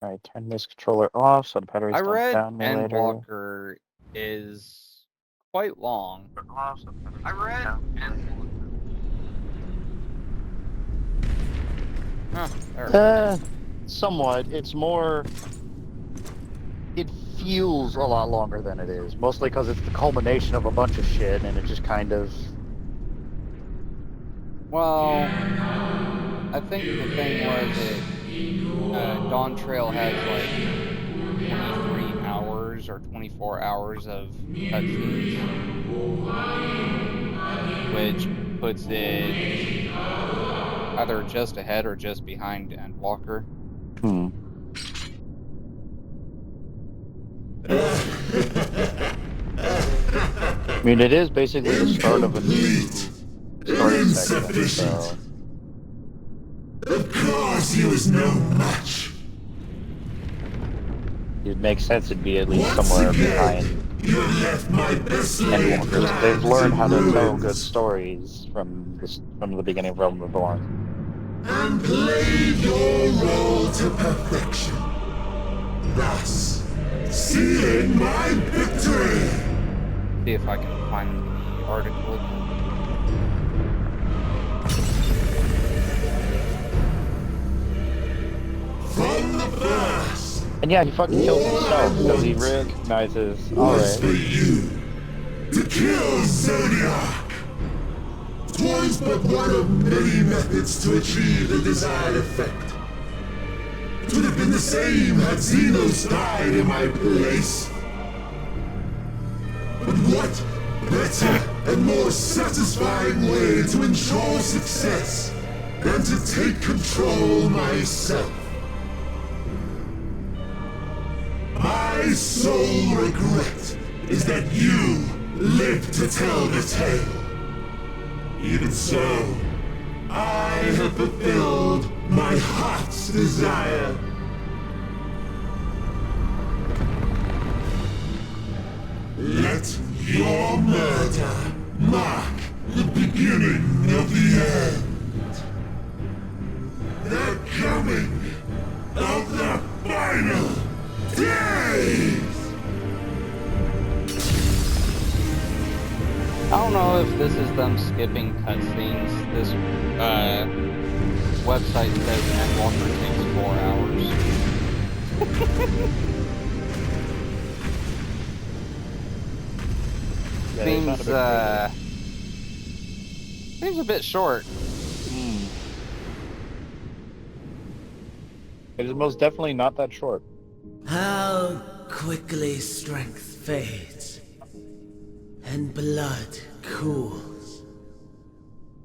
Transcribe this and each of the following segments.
Alright, turn this controller off so the batteries I don't read down me later. Endwalker is quite long. I read Endwalker. Huh, there. Somewhat. It's more... It feels a lot longer than it is. Mostly because it's the culmination of a bunch of shit, and it just kind of... Well, I think the thing was Dawn Trail has like 23 hours or 24 hours of cutscenes, which puts it either just ahead or just behind Endwalker. I mean, it is basically the start of a new story section, so... Of course he was no match. It makes sense it'd be at least somewhere behind Endwalkers. They've learned how to tell good stories from the beginning of Realm Reborn. And played your role to perfection. Thus, sealing my victory. See if I can find the article again. From the first. And yeah, he fucking kills himself because he recognizes, Was for alright. you to kill Zodiac. 'Twas but one of many methods to achieve the desired effect. 'Twould have been the same had Xenos died in my place. But what better and more satisfying way to ensure success than to take control myself? My sole regret is that you live to tell the tale. Even so, I have fulfilled my heart's desire. Let your murder mark the beginning of the end. The coming of the final days! I don't know if this is them skipping cutscenes. This website says Endwalker takes 4 hours. Yeah, seems a bit short. It is most definitely not that short. How quickly strength fades and blood cools.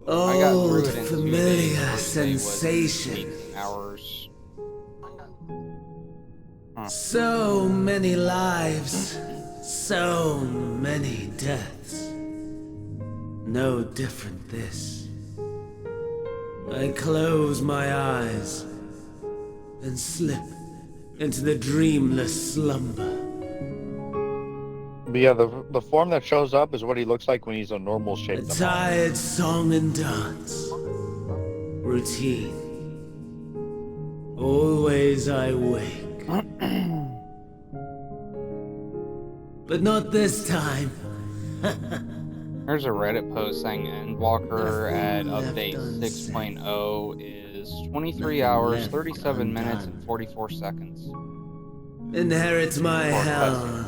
I got through Old it in 2 days. familiar First day was sensation. 18 hours. So many lives, so many deaths. No different this. I close my eyes and slip into the dreamless slumber. But yeah, the form that shows up is what he looks like when he's a normal shape. A tired song and dance. Routine. Always I wake. But not this time. There's a Reddit post saying Endwalker at update 6.0 is 23 hours, 37 minutes, and 44 seconds. Inherit my hell.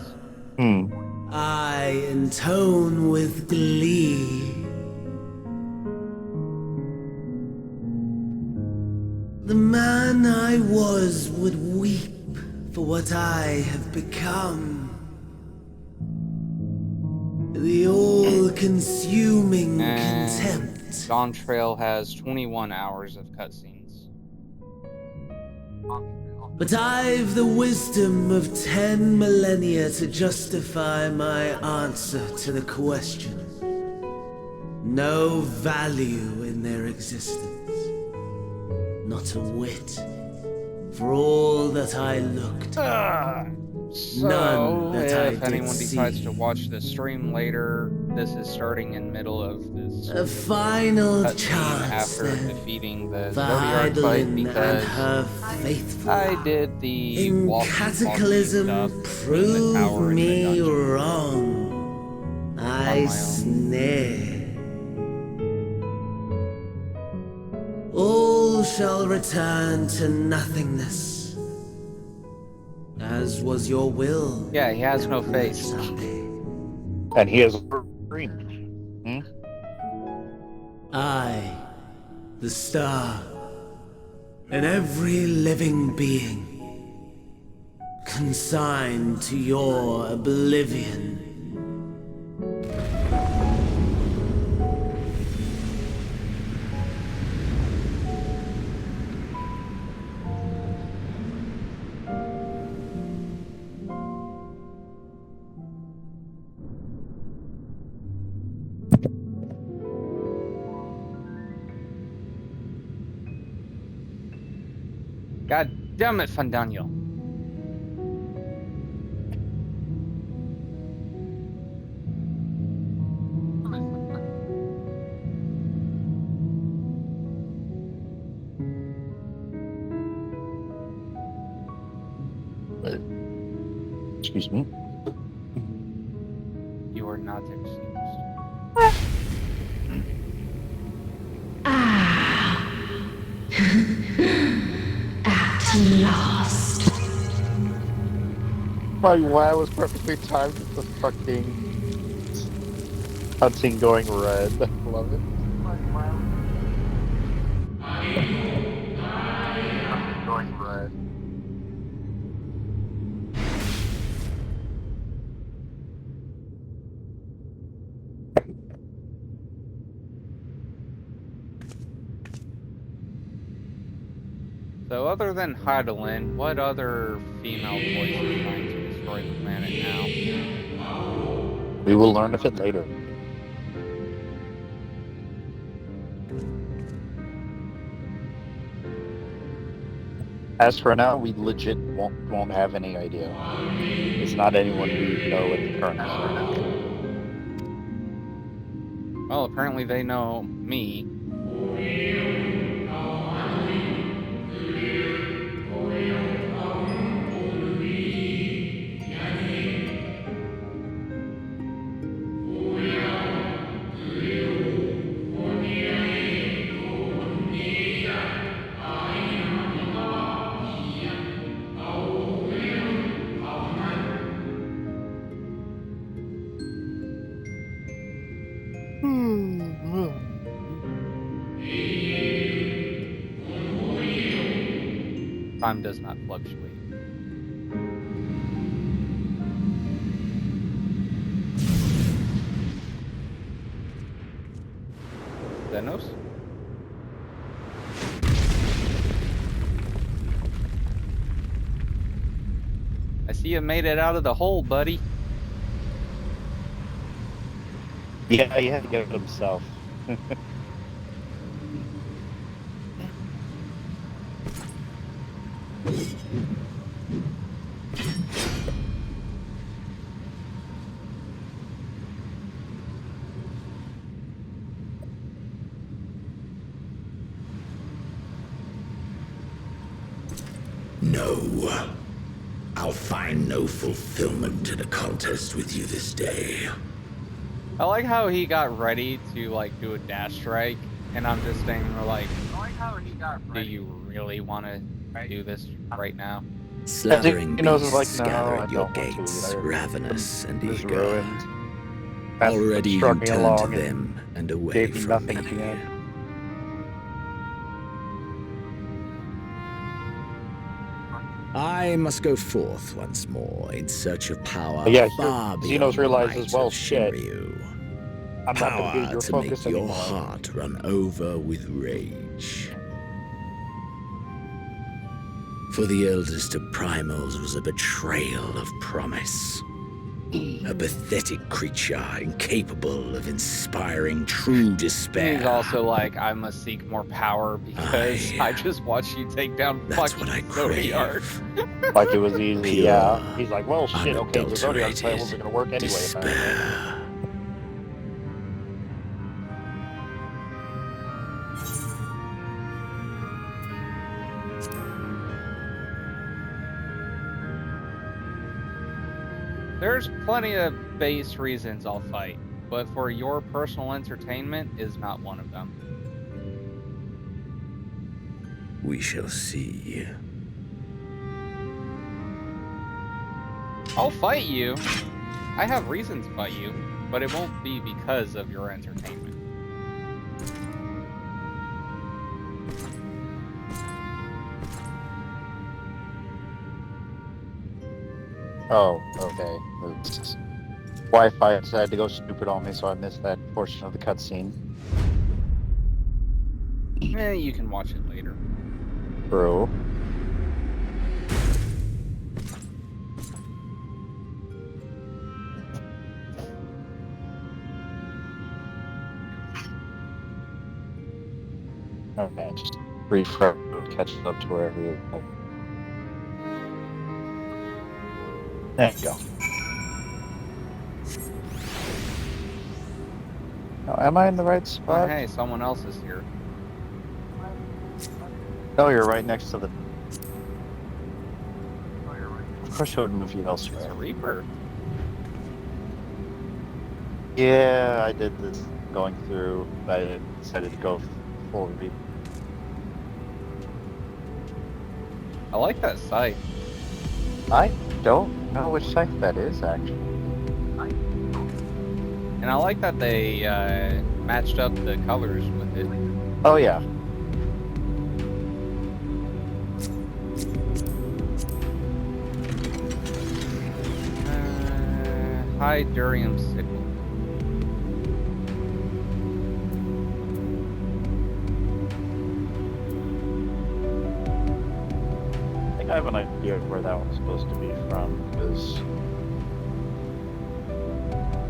I intone with glee. The man I was would weep for what I have become. The all-consuming contempt. Dawn Trail has 21 hours of cutscenes. But I've the wisdom of 10 millennia to justify my answer to the question. No value in their existence. Not a whit. For all that I looked. So, that I if did anyone decides see. to watch this stream later, this is starting in middle of this A final cutscene chance after then defeating the for Zodiac fight Heidelin and because her faithful. I did the In walkie-talkie stuff Cataclysm, between the prove tower and the me dungeon wrong. on I my own. snare. All shall return to nothingness, as was your will. Yeah, he has no face. Sake. And he has a green. I, the star, and every living being, consigned to your oblivion. God damn it, Fandanyo. Excuse me. You are not excused. At last. My wow was perfectly timed with the fucking cutscene going red. I love it. Going red. So other than Heidelin, what other female voice is trying to destroy the planet now? We will learn of it later. As for now, we legit won't have any idea. It's not anyone we know at the current moment. Well, apparently they know me. Time does not fluctuate. Zenos? I see you made it out of the hole, buddy. Yeah, he had to get it himself. No. I'll find no fulfillment in a contest with you this day. I like how he got ready to like do a dash strike, and I'm just standing there like, do you really want to do this right now? Slathering he knows it's beasts like, no, gather I at your don't want to gates, either. ravenous and It's eager. ruined. That's Already you struggling turn to along them and away gave me from nothing me. at the end. I must go forth once more in search of power Yeah, far Xenos beyond the realizes, might well, of shit. Shinryu. I'm not going to Power be your to focus make your anymore. heart run over with rage. For the eldest of primals was a betrayal of promise. A pathetic creature incapable of inspiring true despair. He's also like, I must seek more power because I just watched you take down That's fucking what I Zodiac. crave. Like it was easy, Pure, yeah. He's like, well, shit, okay, the Zodiac plan unadulterated wasn't going to work anyway, apparently. despair. There's plenty of base reasons I'll fight, but for your personal entertainment is not one of them. We shall see. I'll fight you. I have reasons to fight you, but it won't be because of your entertainment. Oh, okay. Wi-Fi decided to go stupid on me, so I missed that portion of the cutscene. You can watch it later. Bro. Okay, just refresh, catch up to wherever you're going. There you go. Now, am I in the right Oh, spot? hey, someone else is here. No, you're right next to the... Of course you wouldn't move you It's a elsewhere. Reaper. Yeah, I did this going through. I decided to go full Reaper. I like that sight. I don't know which site that is, actually. And I like that they matched up the colors with it. Oh, yeah. High Durium Sickle. I think I have an idea of where that one's supposed to be from, because...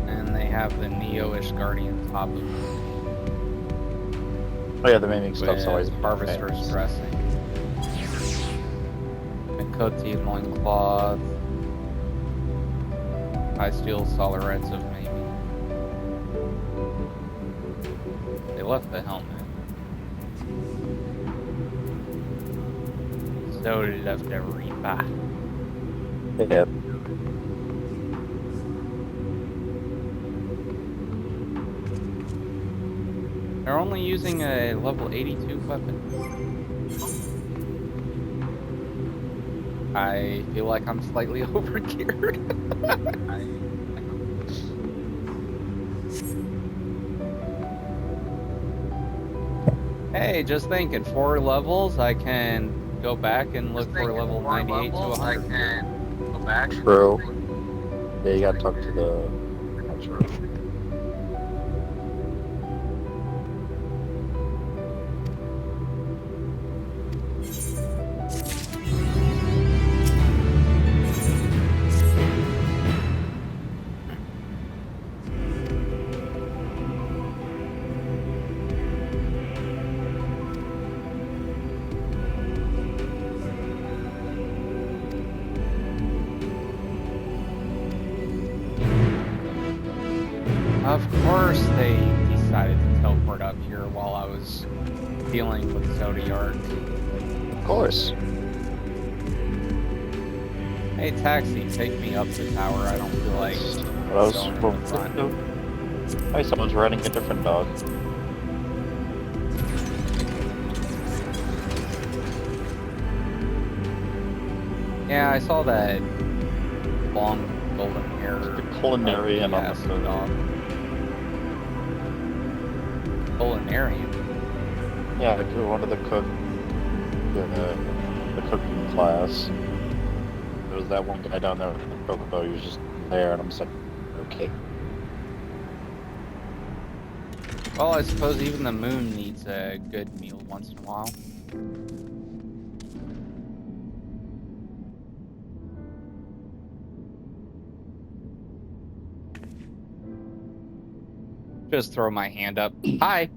And they have the Neo-ish Guardian top of it. Oh yeah, the maiming stuff's always with Harvester's dressing. Makoti loincloth. High steel solarets of maiming. They left the helmet. So they left the Reaper. Yep. They're only using a level 82 weapon. I feel like I'm slightly overgeared. Hey, just think, in 4 levels, I can go back and look for level 98 to 100. True. Yeah, you gotta talk to the... Of course they decided to teleport up here while I was dealing with Zodiac. Of course. Hey, taxi, take me up the tower. I don't feel like What else? going in the front. Hey, someone's riding a different dog. Yeah, I saw that long golden hair. The culinarian on the food. dog. Culinarian. Yeah, one of the cook, the cooking class. There was that one guy down there with the Chocobo. He was just there, and I'm just like, okay. Well, I suppose even the moon needs a good meal once in a while. Just throw my hand up. Hi.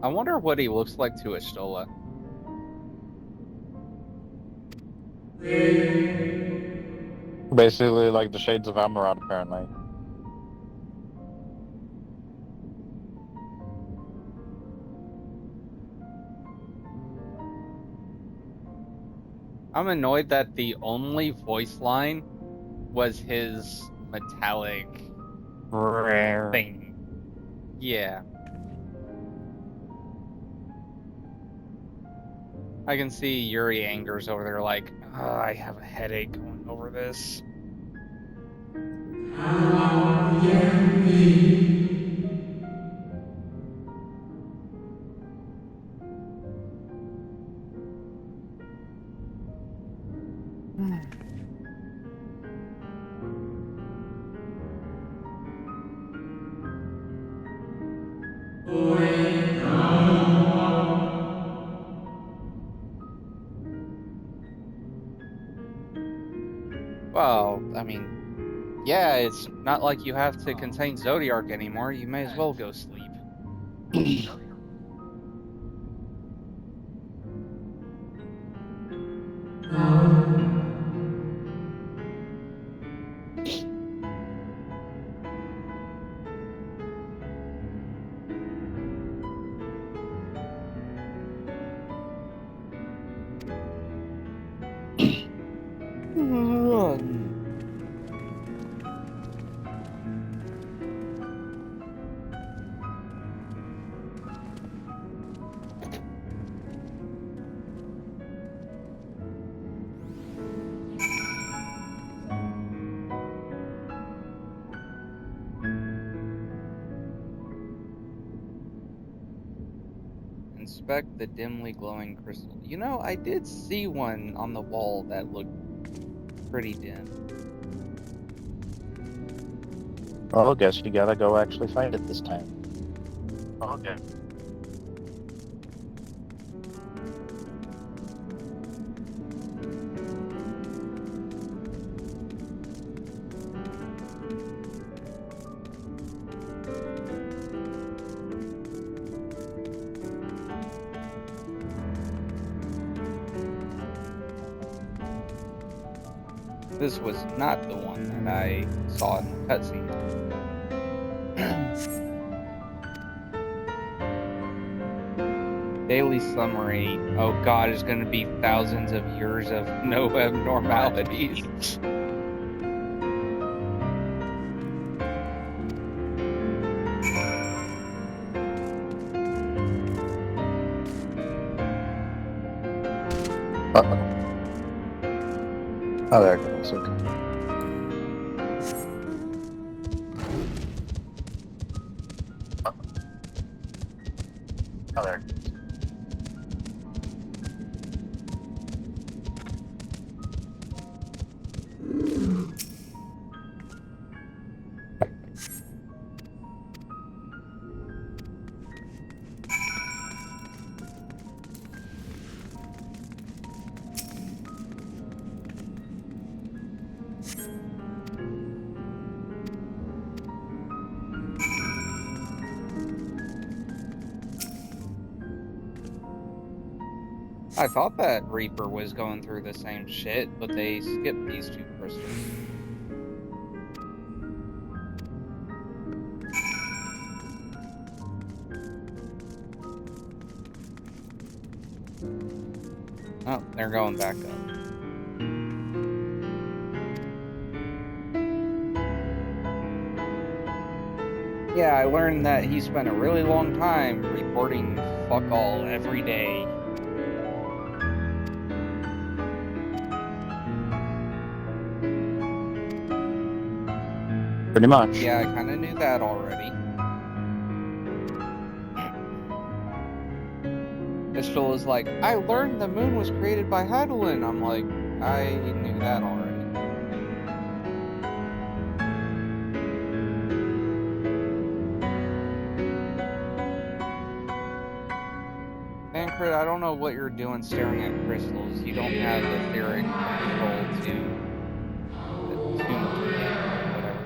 I wonder what he looks like to Astola. Basically, like the Shades of Amaran, apparently. I'm annoyed that the only voice line was his metallic thing. Yeah. I can see Yuri Angers over there like, oh, I have a headache going over this. Well, I mean, yeah, it's not like you have to contain Zodiac anymore. You may as well go sleep. Inspect the dimly glowing crystal. You know, I did see one on the wall that looked pretty dim. Well, I guess you gotta go actually find it this time. Okay. This was not the one that I saw in the cutscene. Daily summary. Oh god, it's gonna be thousands of years of no abnormalities. Uh-oh. Oh, there it goes. Okay. Oh, there it goes. I thought that Reaper was going through the same shit, but they skipped these two crystals. Oh, they're going back up. Yeah, I learned that he spent a really long time reporting fuck all every day. Pretty much. Yeah, I kind of knew that already. Pistol was like, I learned the moon was created by Hydaelyn. I'm like, I knew that already. Bancrit, I don't know what you're doing staring at crystals. You don't have etheric control to attune to them or whatever.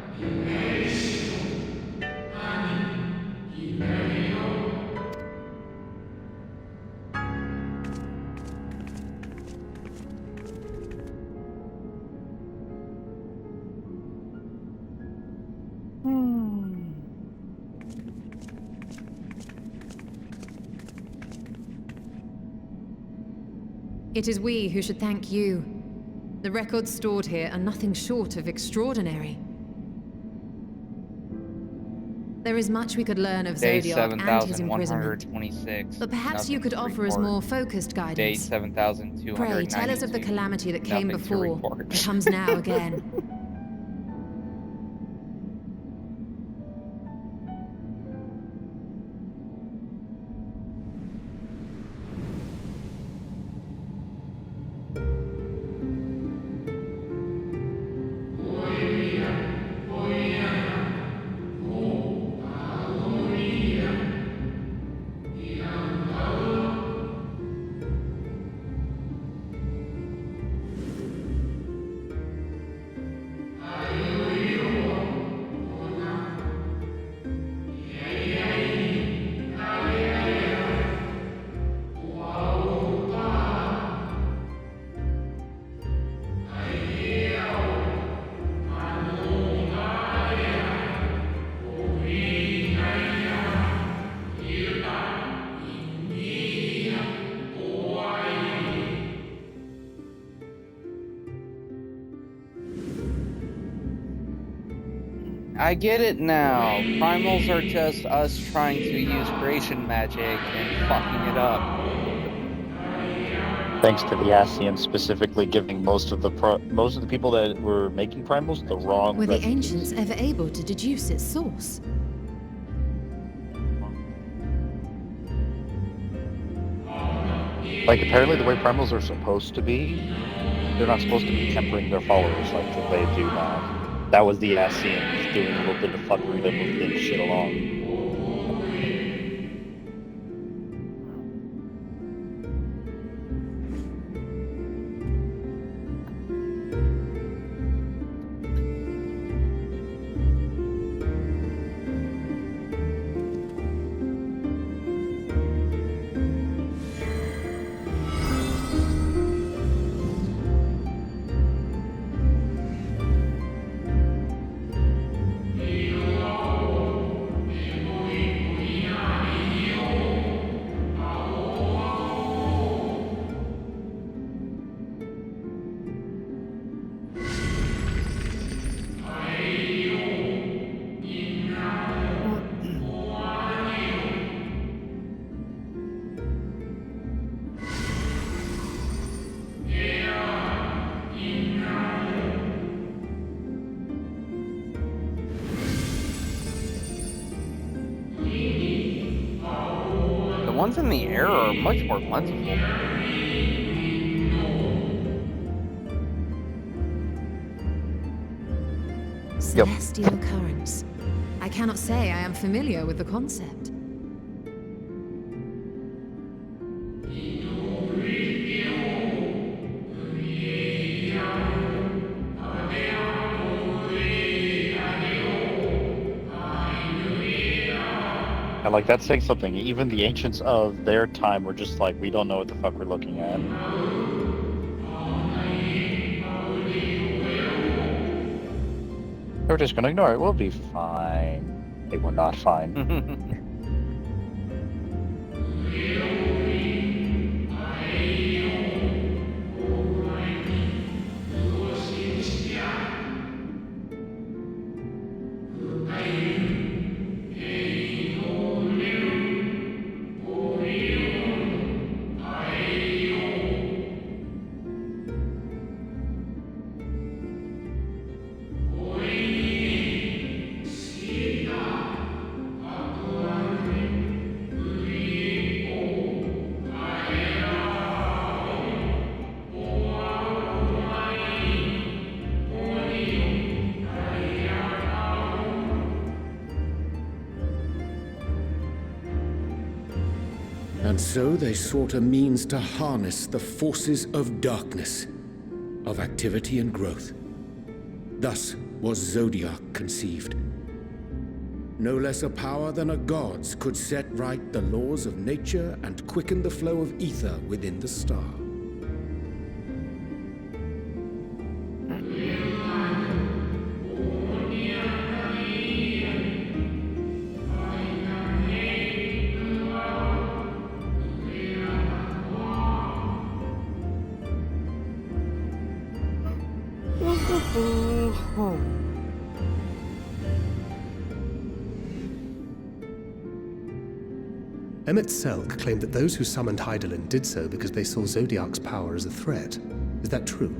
It is we who should thank you. The records stored here are nothing short of extraordinary. There is much we could learn of Day Zodiac and his imprisonment. 7126. But perhaps you Nothing could to offer us report. more focused Day guidance. 7292. Pray, tell us of the calamity that came Nothing to before report. and comes now again. I get it now. Primals are just us trying to use creation magic and fucking it up. Thanks to the Ascians specifically giving most of the people that were making primals the wrong Were the recipes. ancients ever able to deduce its source? Like, apparently the way primals are supposed to be, they're not supposed to be tempering their followers like they do now. That was the Ascians doing a little bit of fuckery to move this shit along. The ones in the air are much more plentiful. Celestial currents. I cannot say I am familiar with the concept. And like, that's saying something. Even the ancients of their time were just like, we don't know what the fuck we're looking at. We're just gonna ignore it. We'll be fine. They were not fine. And so they sought a means to harness the forces of darkness, of activity and growth. Thus was Zodiac conceived. No less a power than a god's could set right the laws of nature and quicken the flow of ether within the star. Emmett Selk claimed that those who summoned Hydaelyn did so because they saw Zodiac's power as a threat. Is that true?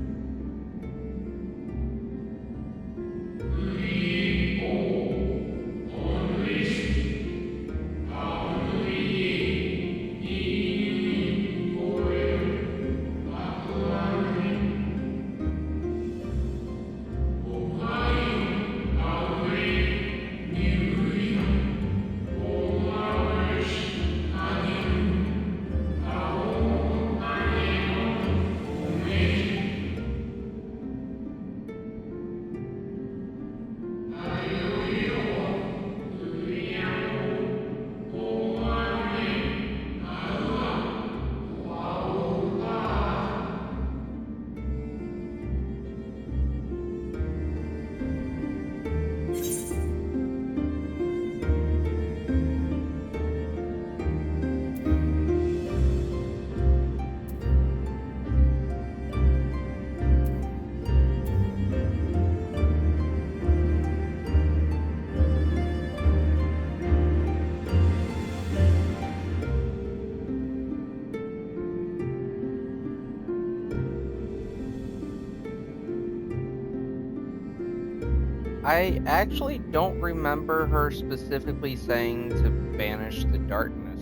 I actually don't remember her specifically saying to banish the darkness.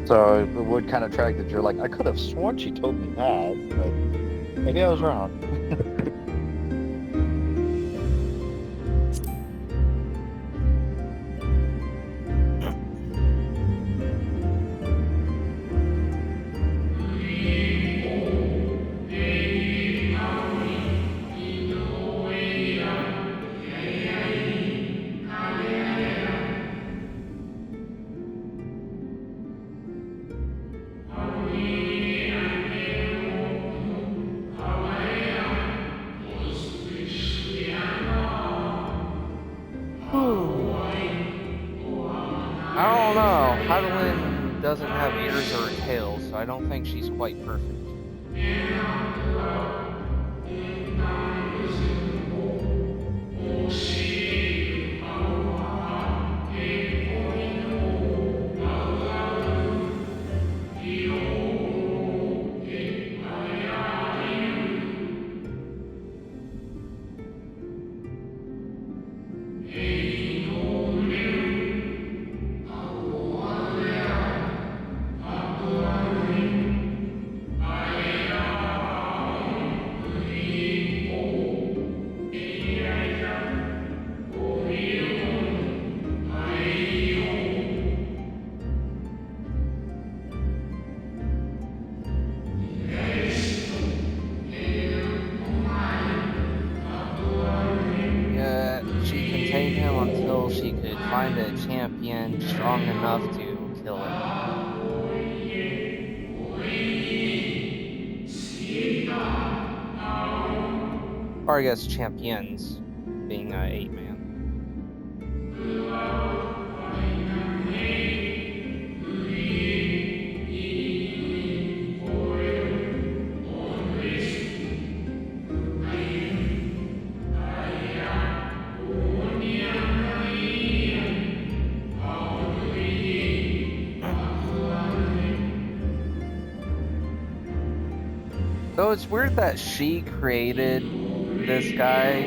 So it would kind of track that you're like, I could have sworn she told me that, but maybe I was wrong. I don't know. Hydaelyn doesn't have ears or a tail, so I don't think she's quite perfect. Until she could find a champion strong enough to kill him. Or I guess champions, being 8-man. So it's weird that she created this guy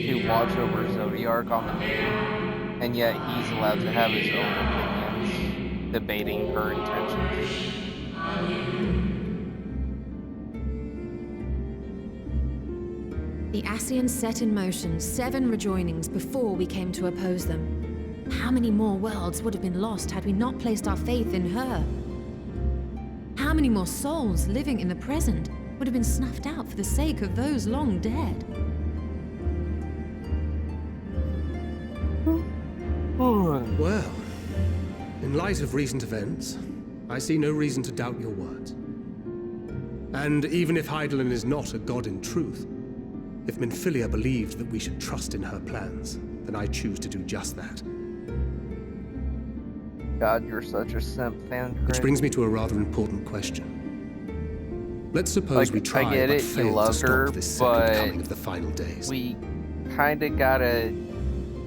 to watch over Zodiac on the moon, and yet he's allowed to have his own opinions, debating her intentions. The Ascians set in motion 7 rejoinings before we came to oppose them. How many more worlds would have been lost had we not placed our faith in her? How many more souls living in the present would have been snuffed out for the sake of those long dead? Well, in light of recent events, I see no reason to doubt your words. And even if Hydaelyn is not a god in truth, if Minfilia believed that we should trust in her plans, then I choose to do just that. God, you're such a simp fan. Which brings me to a rather important question. Let's suppose we try I get but it, you fail to love stop her, this second but coming of the final days. we kinda gotta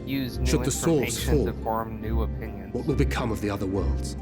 use new Should the swords information to fall, form new opinions. what will become of the other worlds?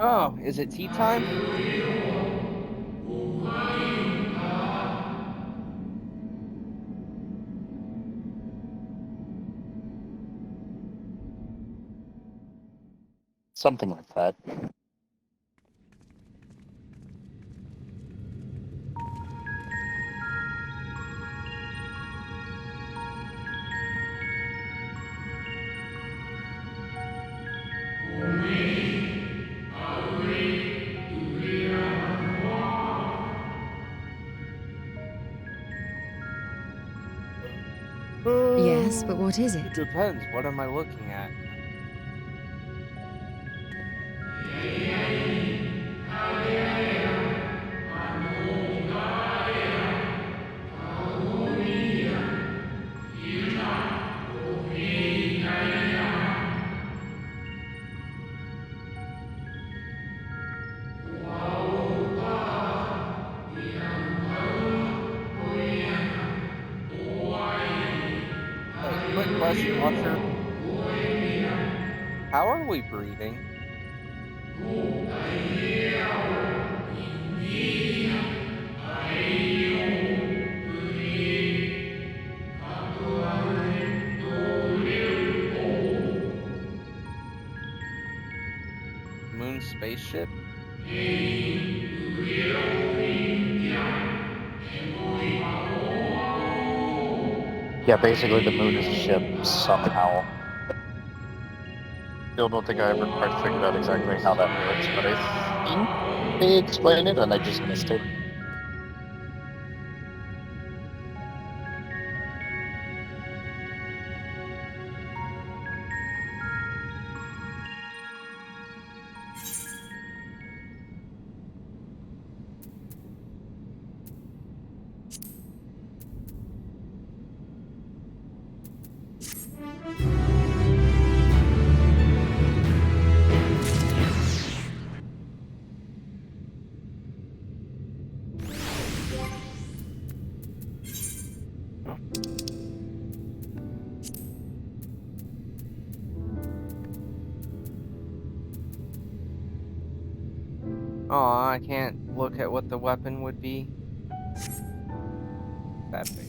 Oh, is it tea time? Something like that. Yes, but what is It it? depends. What am I looking at? Hey, quick question, Watcher. How are we breathing? Moon spaceship? Yeah, basically the moon is a ship somehow. Still don't think I ever quite figured out exactly how that works, but I think they explain it and I just missed it. Aw, I can't look at what the weapon would be. That face.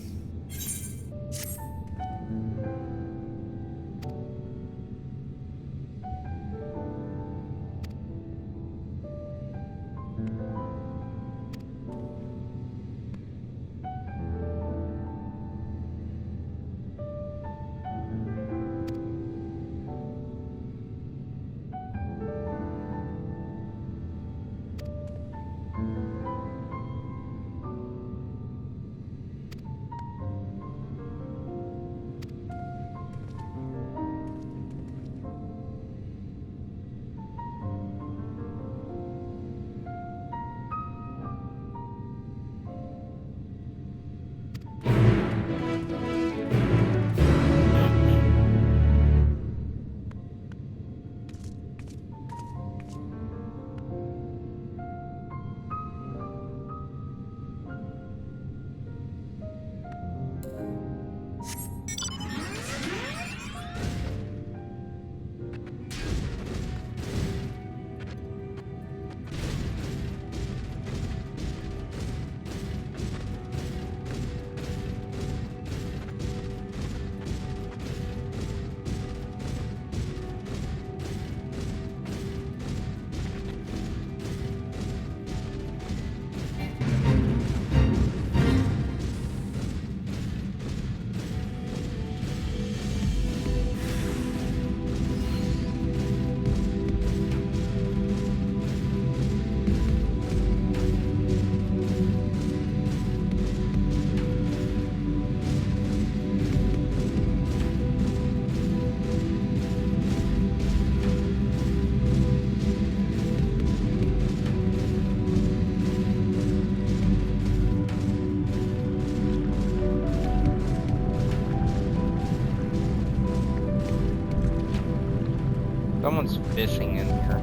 Someone's fishing in here.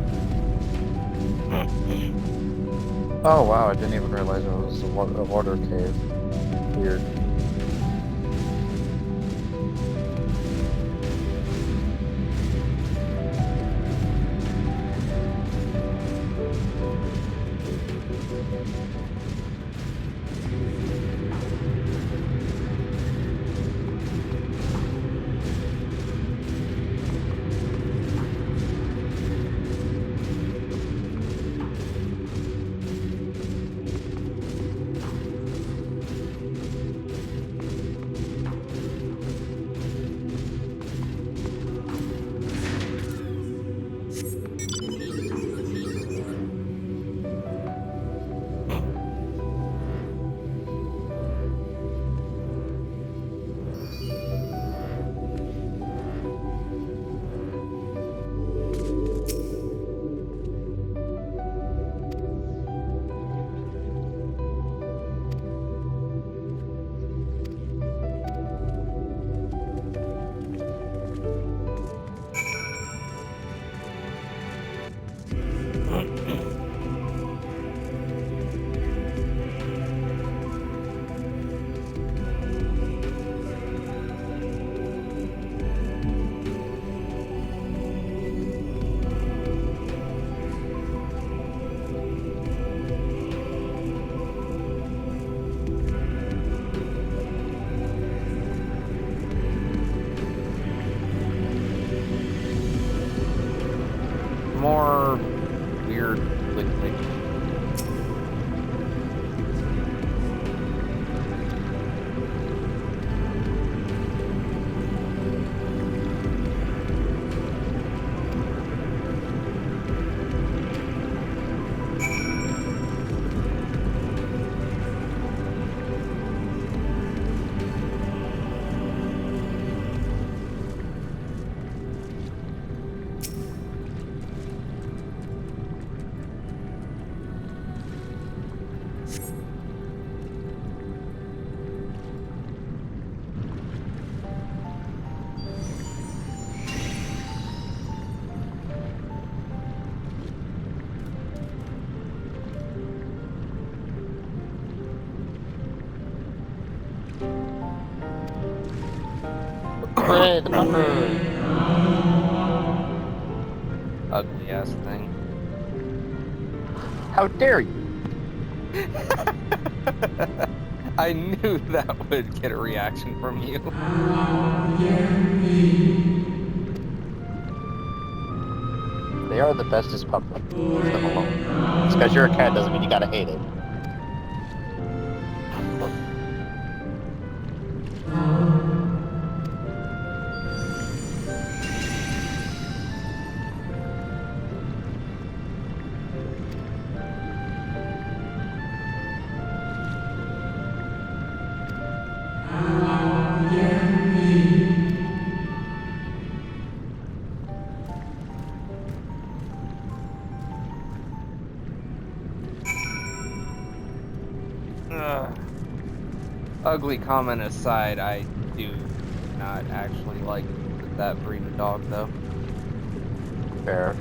Oh wow, I didn't even realize it was a water cave. Weird. More weird liquid. Hooray, the bunker! Ugly ass thing. How dare you! I knew that would get a reaction from you. They are the bestest puppet. Leave them alone. It's because you're a cat doesn't mean you gotta hate it. Ugly comment aside, I do not actually like that breed of dog, though. Fair.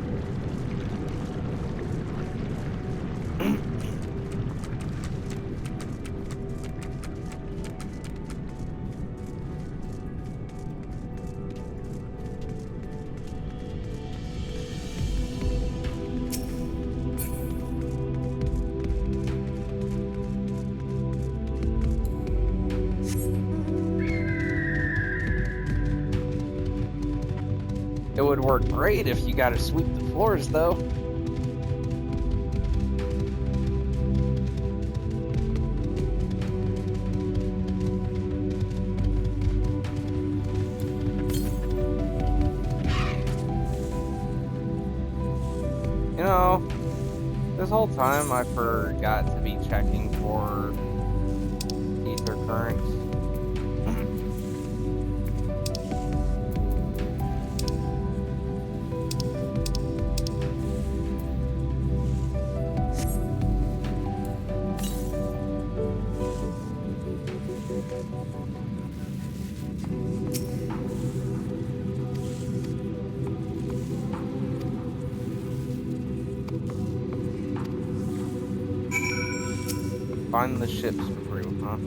It would work great if you got to sweep the floors, though. You know, this whole time I forgot to be checking for ether currents. find the ship's crew, huh?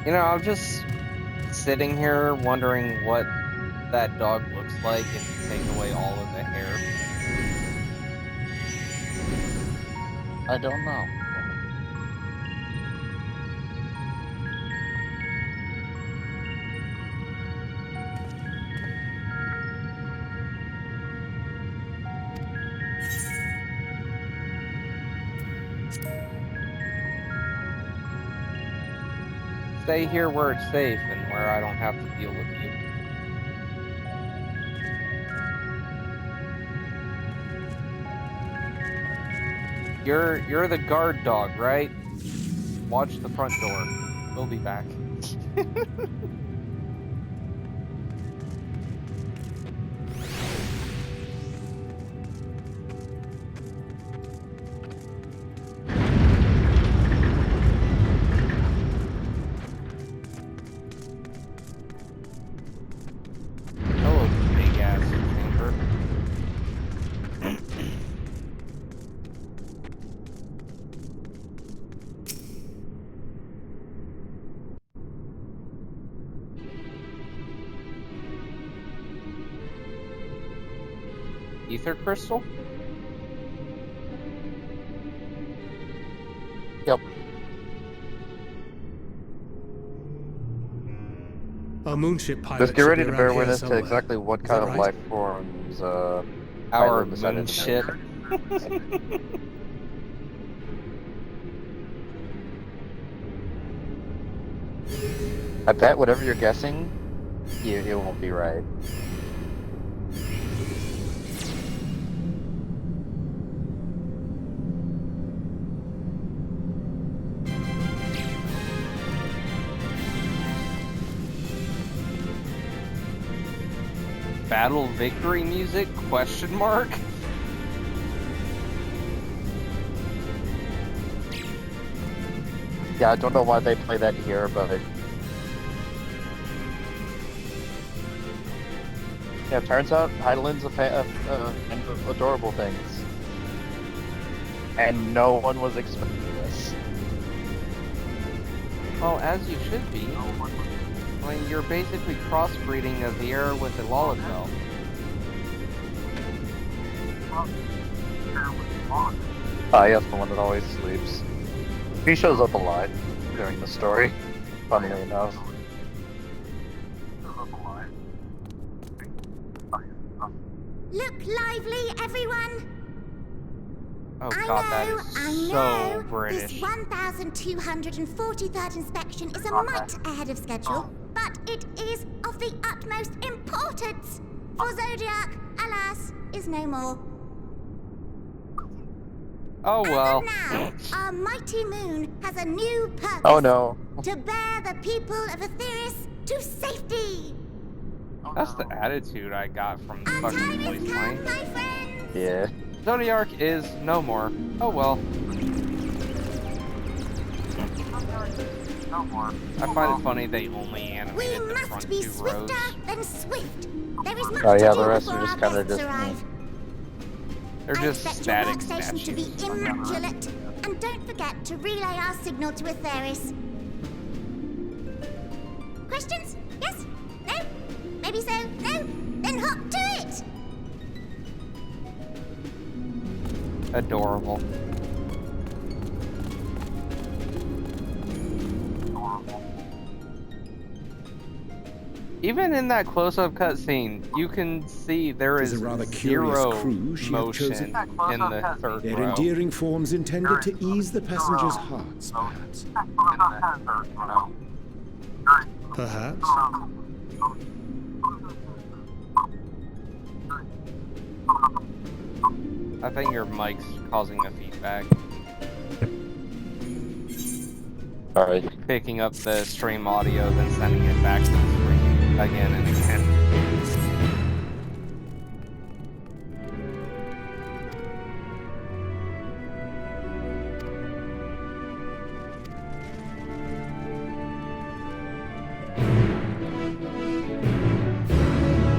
You know, I'm just sitting here wondering what that dog looks like if you take away all of the hair. I don't know. Stay here where it's safe and where I don't have to deal with you. You're the guard dog, right? Watch the front door. We'll be back. Hello, big ass chamber. Ether crystal? Yep. Our moonship pilot. Just get should ready be to around bear here witness to somewhere. exactly what Is kind that of right? life forms Our Tyler decided moon to ship. I bet whatever you're guessing, it won't be right. Battle victory music? Question mark? Yeah, I don't know why they play that here, but yeah, turns out Heidelin's a fan of adorable things, and no one was expecting this. Well, as you should be. I mean, you're basically crossbreeding a Viera with a Lollitel. Yes, the one that always sleeps. He shows up a lot during the story, funnily enough. Look lively, everyone! Oh god, that is so British. This 1243rd inspection is a mite ahead of schedule, but it is of the utmost importance. For Zodiac, alas, is no more. Oh well. As of now, our mighty moon has a new purpose. Oh no. To bear the people of Etheris to safety. That's the attitude I got from the Our fucking time voice has come, line. my friends. Yeah. Zodiac is no more. Oh well. I find it funny they only We animated the must front be 2 rows. swifter than swift. There is much Oh to yeah, do the rest before are just our kind of guests just arrive. They're I just expect your static workstation to be statues. immaculate. And don't forget to relay our signal to Aetheris. Questions? Yes? No? Maybe so? No? Then hop to it! Adorable. Even in that close-up cutscene, you can see there is It is a rather curious zero crew she have motion chosen. in the third Their row. endearing forms intended to ease the passengers' hearts, perhaps. Perhaps. I think your mic's causing a feedback. Alright. Picking up the stream audio, then sending it back to the stream again and again.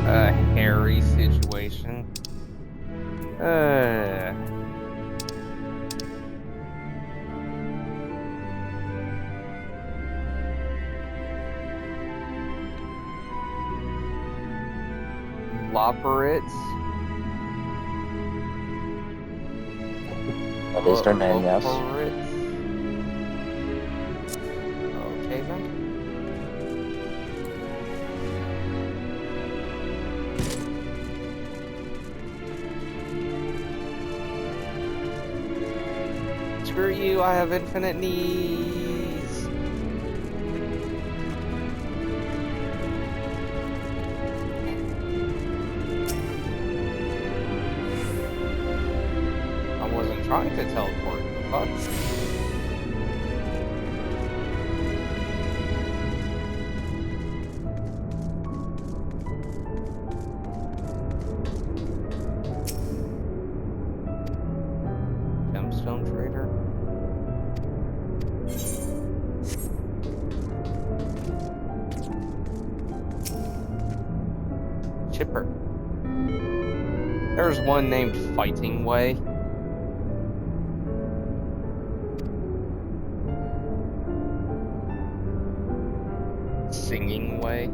A hairy situation. Loporits. That is their name, yes. Loporits. Okay then. Screw you, I have infinite knees. I wasn't trying to teleport, fuck. Gemstone trader. Chipper. There's one named Fighting Way. Singing Way.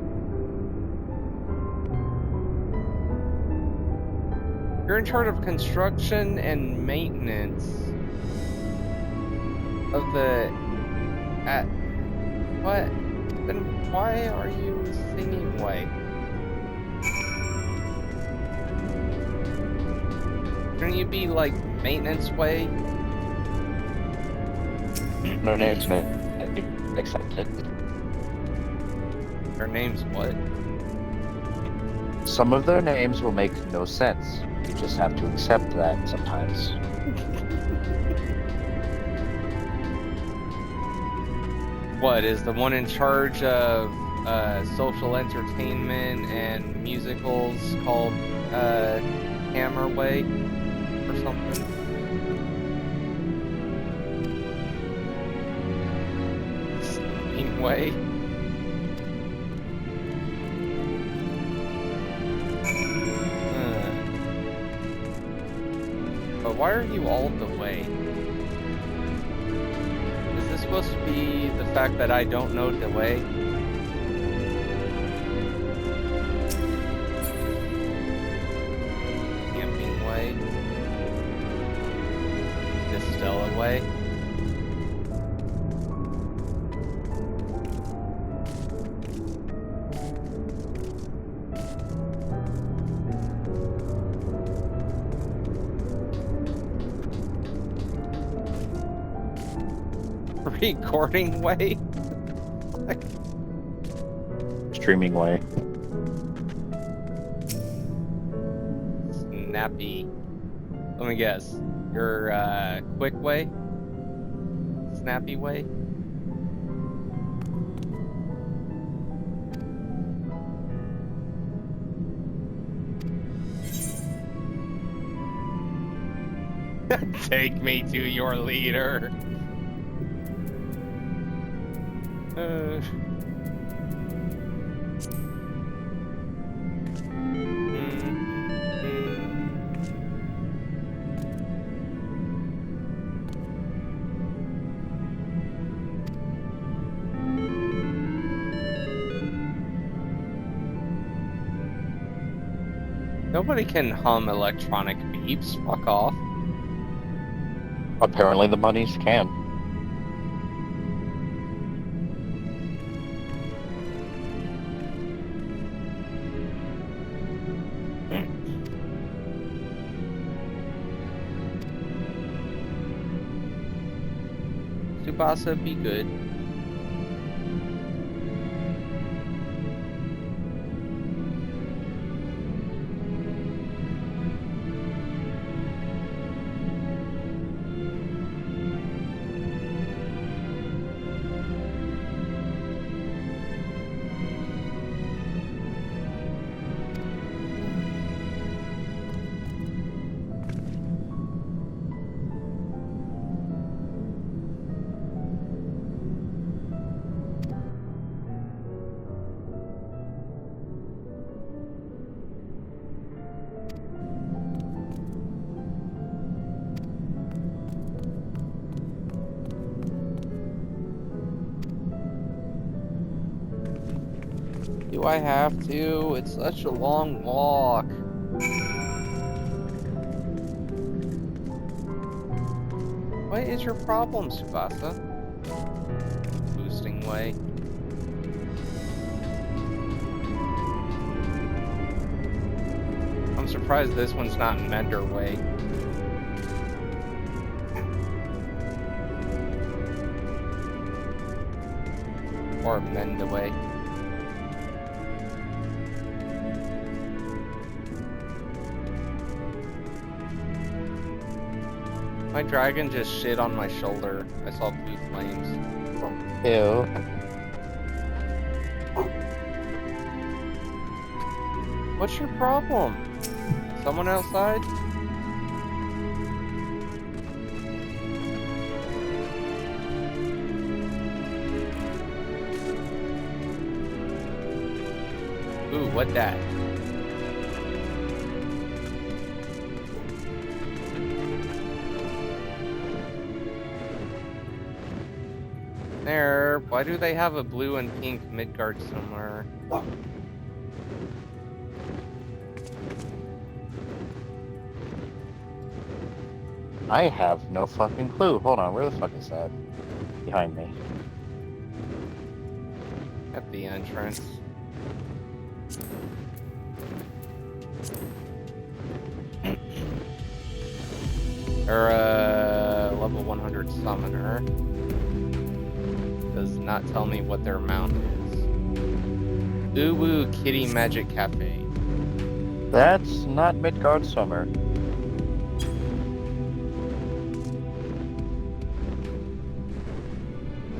You're in charge of construction and maintenance of the... what? Then why are you Singing Way? Shouldn't you be like Maintenance Way? No names, man. Accepted. Their name's what? Some of their names will make no sense. You just have to accept that sometimes. What, is the one in charge of social entertainment and musicals called Hammerway or something? Way. But why are you all the way? Is this supposed to be the fact that I don't know the way? Camping Way. Distella Way. Recording Way? Streaming Way. Snappy. Let me guess. Your quick way? Snappy Way? Take me to your leader. Nobody can hum electronic beeps. Fuck off. Apparently the monies can. Tsubasa, be good. Do I have to? It's such a long walk. What is your problem, Tsubasa? Boosting way. I'm surprised this one's not Mender way. Or Menda way. My dragon just shit on my shoulder. I saw blue flames. Ew. What's your problem? Someone outside? Ooh, what that? There. Why do they have a blue and pink Midgard somewhere? I have no fucking clue. Hold on, where the fuck is that? Behind me. At the entrance. Or level 100 summoner. Does not tell me what their mount is. Uwu Kitty Magic Cafe. That's not Midgard Summer.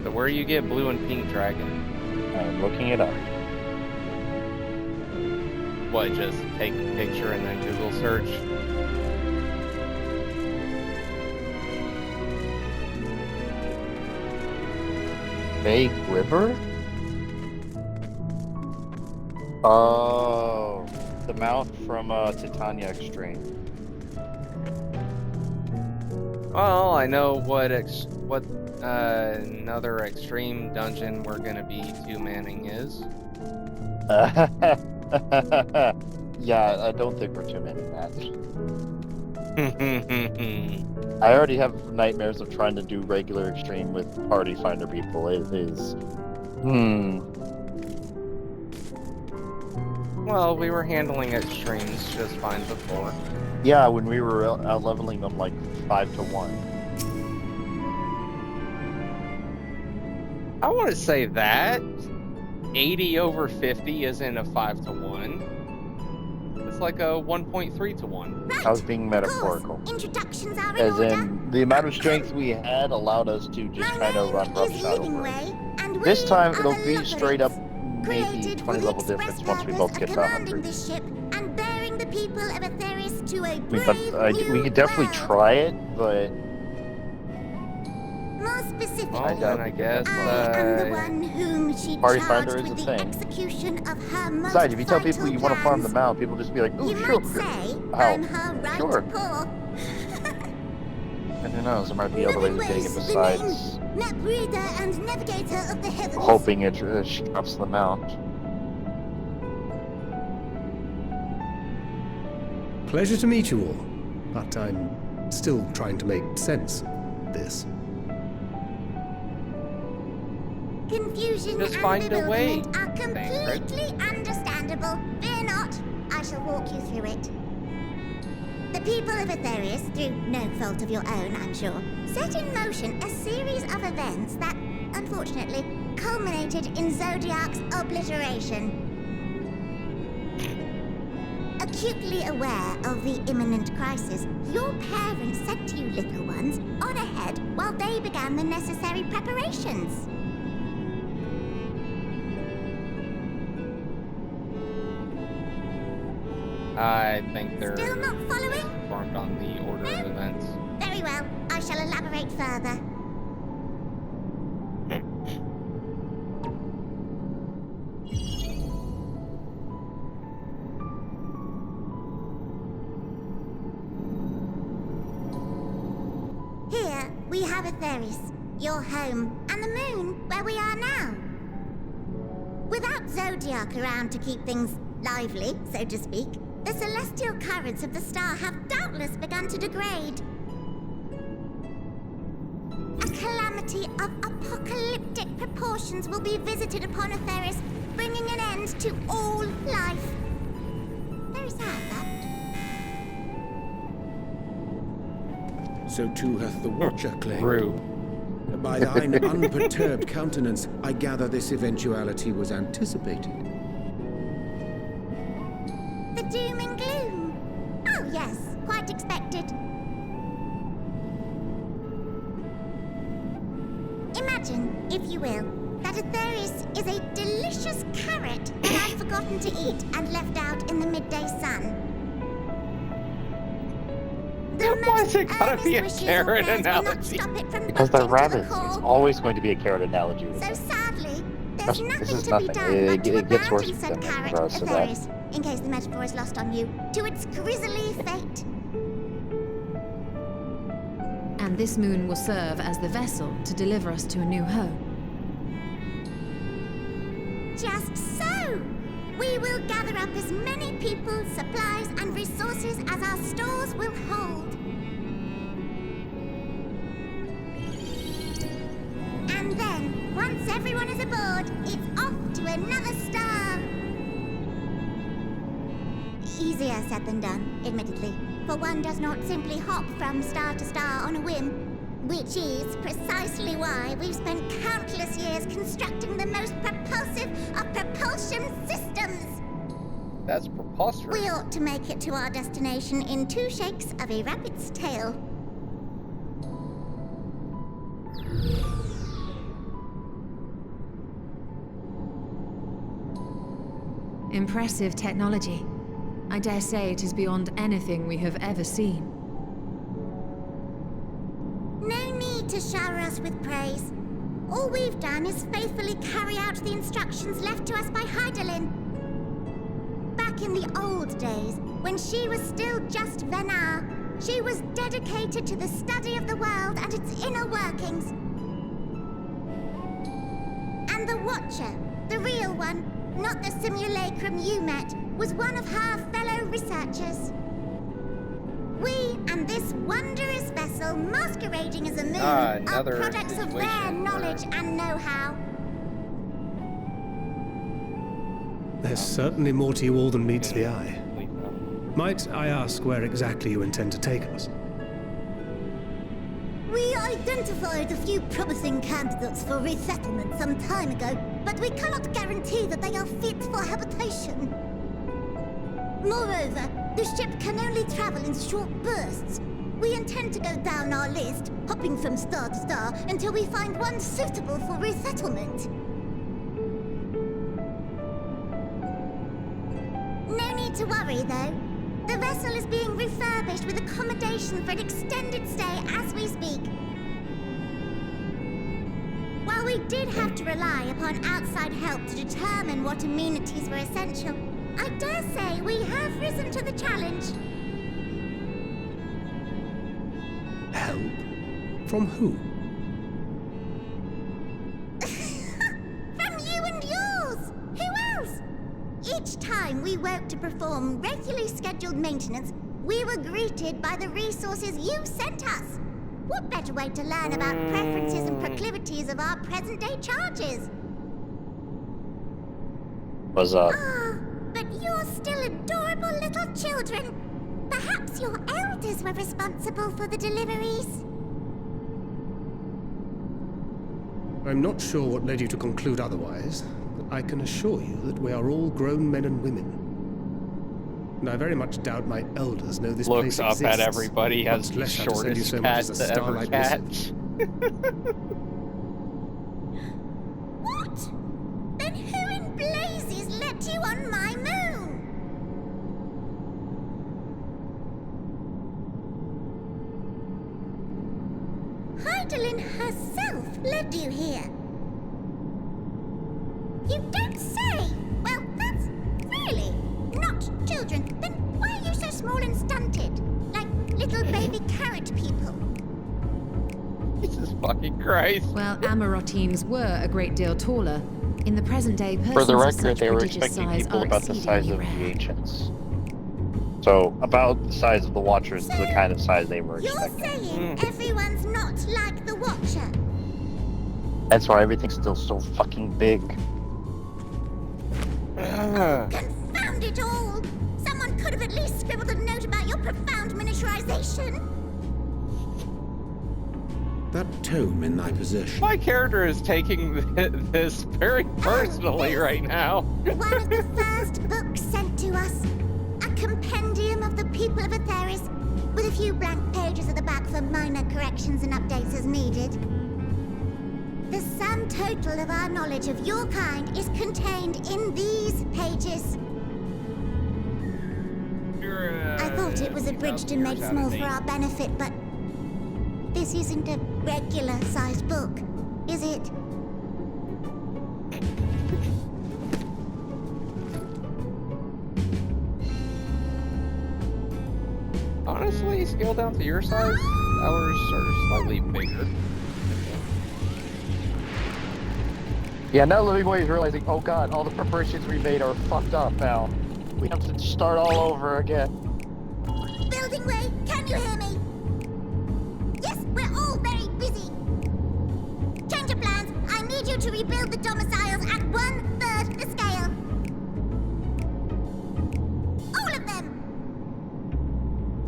So where you get blue and pink dragon? I'm looking it up. What, just take a picture and then Google search? Vague River? Oh, the mouth from Titania Extreme. Well, I know what another extreme dungeon we're gonna be two-manning is. Yeah, I don't think we're too many that. I already have nightmares of trying to do regular extreme with party finder people. It is... Well, we were handling extremes just fine before. Yeah, when we were out leveling them like 5 to 1. I want to say that 80 over 50 isn't a 5 to 1. It's like a 1.3 to 1. Right, I was being metaphorical. Introductions are in As order. in, the amount of strength we had allowed us to just My kind of name run is roughshod over it. Livingway, and This we time are it'll the be Lockerites, straight up maybe created 20 for the level difference express once we purpose both get of to commanding 100. this ship and bearing the people of Atheris to a We, brave new we could definitely world. try it, but More specifically, Well, then I guess, I am the one whom she Party charged Finder is with a the thing. execution of her most besides, if you tell people vital you want to farm the plans. mount, people just be like, "Oh, You sure." might say Ow. I'm her right Sure. paw. And who knows, there might be other ways of getting it besides Map reader and navigator of the heavens. hoping it drops the mount. Pleasure to meet you all, but I'm still trying to make sense of this. Confusion Just and find a way, bewilderment are completely understandable. Fear not, I shall walk you through it. The people of Aetherius, through no fault of your own, I'm sure, set in motion a series of events that, unfortunately, culminated in Zodiac's obliteration. Acutely aware of the imminent crisis, your parents sent you little ones on ahead while they began the necessary preparations. I think they're Still not following? informed on the order of events. Very well, I shall elaborate further. Here we have Aetherius, your home, and the moon, where we are now. Without Zodiac around to keep things lively, so to speak, the celestial currents of the star have doubtless begun to degrade. A calamity of apocalyptic proportions will be visited upon Aetherius, bringing an end to all life. Very sad, that. So too hath the Watcher claimed. Rude. By thine unperturbed countenance, I gather this eventuality was anticipated. The doom and gloom. Oh yes, quite expected. Imagine, if you will, that Aetherius is a delicious carrot that I've forgotten to eat and left out in the midday sun. Why is it gotta be a carrot analogy? Because they're rabbits. It's always going to be a carrot analogy. So sadly, there's This nothing is to nothing. be done but to It gets worse abandon said with them in carrot, regards to that. Aetherius, in case the metaphor is lost on you, to its grisly fate. And this moon will serve as the vessel to deliver us to a new home. Just so! We will gather up as many people, supplies, and resources as our stores will hold. And then, once everyone is aboard, it's off to another star. Easier said than done, admittedly, for one does not simply hop from star to star on a whim, which is precisely why we've spent countless years constructing the most propulsive of propulsion systems. That's preposterous. We ought to make it to our destination in 2 shakes of a rabbit's tail. Impressive technology. I dare say it is beyond anything we have ever seen. No need to shower us with praise. All we've done is faithfully carry out the instructions left to us by Hydaelyn. Back in the old days, when she was still just Venar, she was dedicated to the study of the world and its inner workings. And the Watcher, the real one, not the simulacrum you met, was one of her fellow researchers. We and this wondrous vessel masquerading as a moon are another products of rare situation knowledge and know-how. There's certainly more to you all than meets the eye. Might I ask where exactly you intend to take us? We identified a few promising candidates for resettlement some time ago, but we cannot guarantee that they are fit for habitation. Moreover, the ship can only travel in short bursts. We intend to go down our list, hopping from star to star, until we find one suitable for resettlement. No need to worry, though. The vessel is being refurbished with accommodation for an extended stay as we speak. While we did have to rely upon outside help to determine what amenities were essential, I dare say we have risen to the challenge. Help? From who? From you and yours! Who else? Each time we woke to perform regularly scheduled maintenance, we were greeted by the resources you sent us. What better way to learn about preferences and proclivities of our present-day charges? Was up? Ah, but you're still adorable little children. Perhaps your elders were responsible for the deliveries. I'm not sure what led you to conclude otherwise, but I can assure you that we are all grown men and women. And I very much doubt my elders know this place Looks up exists. at everybody, has much the less how to send you shortest so much cat as a to ever starlight catch. What? Then who in blazes let you on my moon? Heidelin herself led you here. You don't say! Well, that's really not children. Then why are you so small and stunted? Like little baby carrot people. Jesus fucking Christ. Well, Amarotines were a great deal taller. In the present day, persons For the of record, such they were prodigious expecting size people are about the size exceedingly of the rare. ancients. So, about the size of the Watchers is the kind of size they were You're expecting. saying everyone's not like the Watcher? That's why everything's still so fucking big. Confound it all! Someone could have at least scribbled a note about your profound miniaturization. That tome in thy possession. My character is taking this very personally right now. One of the first books sent to us. A compendium of the people of Atheris, with a few blank pages at the back for minor corrections and updates as needed. The sum total of our knowledge of your kind is contained in these pages. I thought it was abridged and made small for our benefit, but this isn't a regular-sized book, is it? Honestly, scale down to your size, ours are slightly bigger. Yeah, now Living Way is realizing, oh god, all the preparations we made are fucked up now. We have to start all over again. Building Way, can you hear me? Yes, we're all very busy. Change of plans. I need you to rebuild the domiciles at 1/3 the scale. All of them.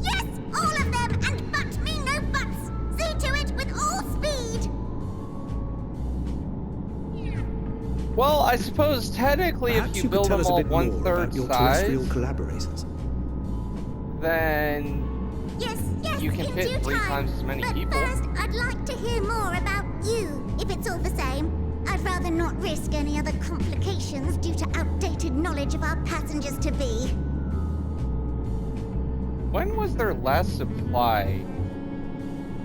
Yes, all of them, and but me no buts. See to it with all speed. Well, I suppose technically Perhaps if you could build tell them us a all bit more 1/3 about your terrestrial size, collaborators. then Yes, you can in fit due 3 time. times as many But people. first, I'd like to hear more about you, if it's all the same. I'd rather not risk any other complications due to outdated knowledge of our passengers-to-be. When was their last supply?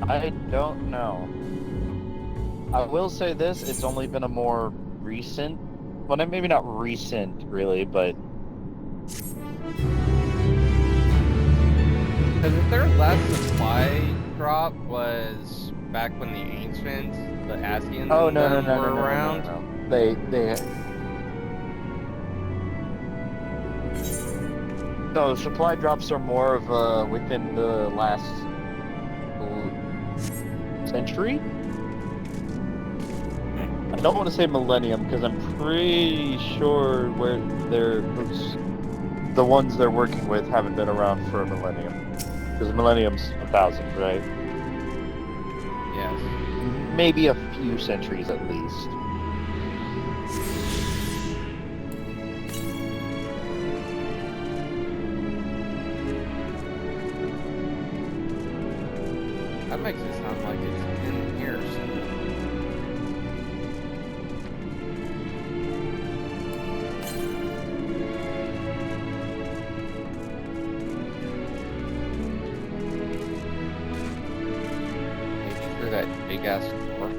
I don't know. I will say this, it's only been a more recent, well, maybe not recent, really, but Because if their last supply drop was back when the ancients, the Asians, oh and no them were around. no. They no, supply drops are more of within the last century. I don't want to say millennium because I'm pretty sure where the ones they're working with haven't been around for a millennium. Because millennium's 1,000, right? Yes. Maybe a few centuries at least. That makes it sound like it's in here somewhere. Maybe through that big ass door.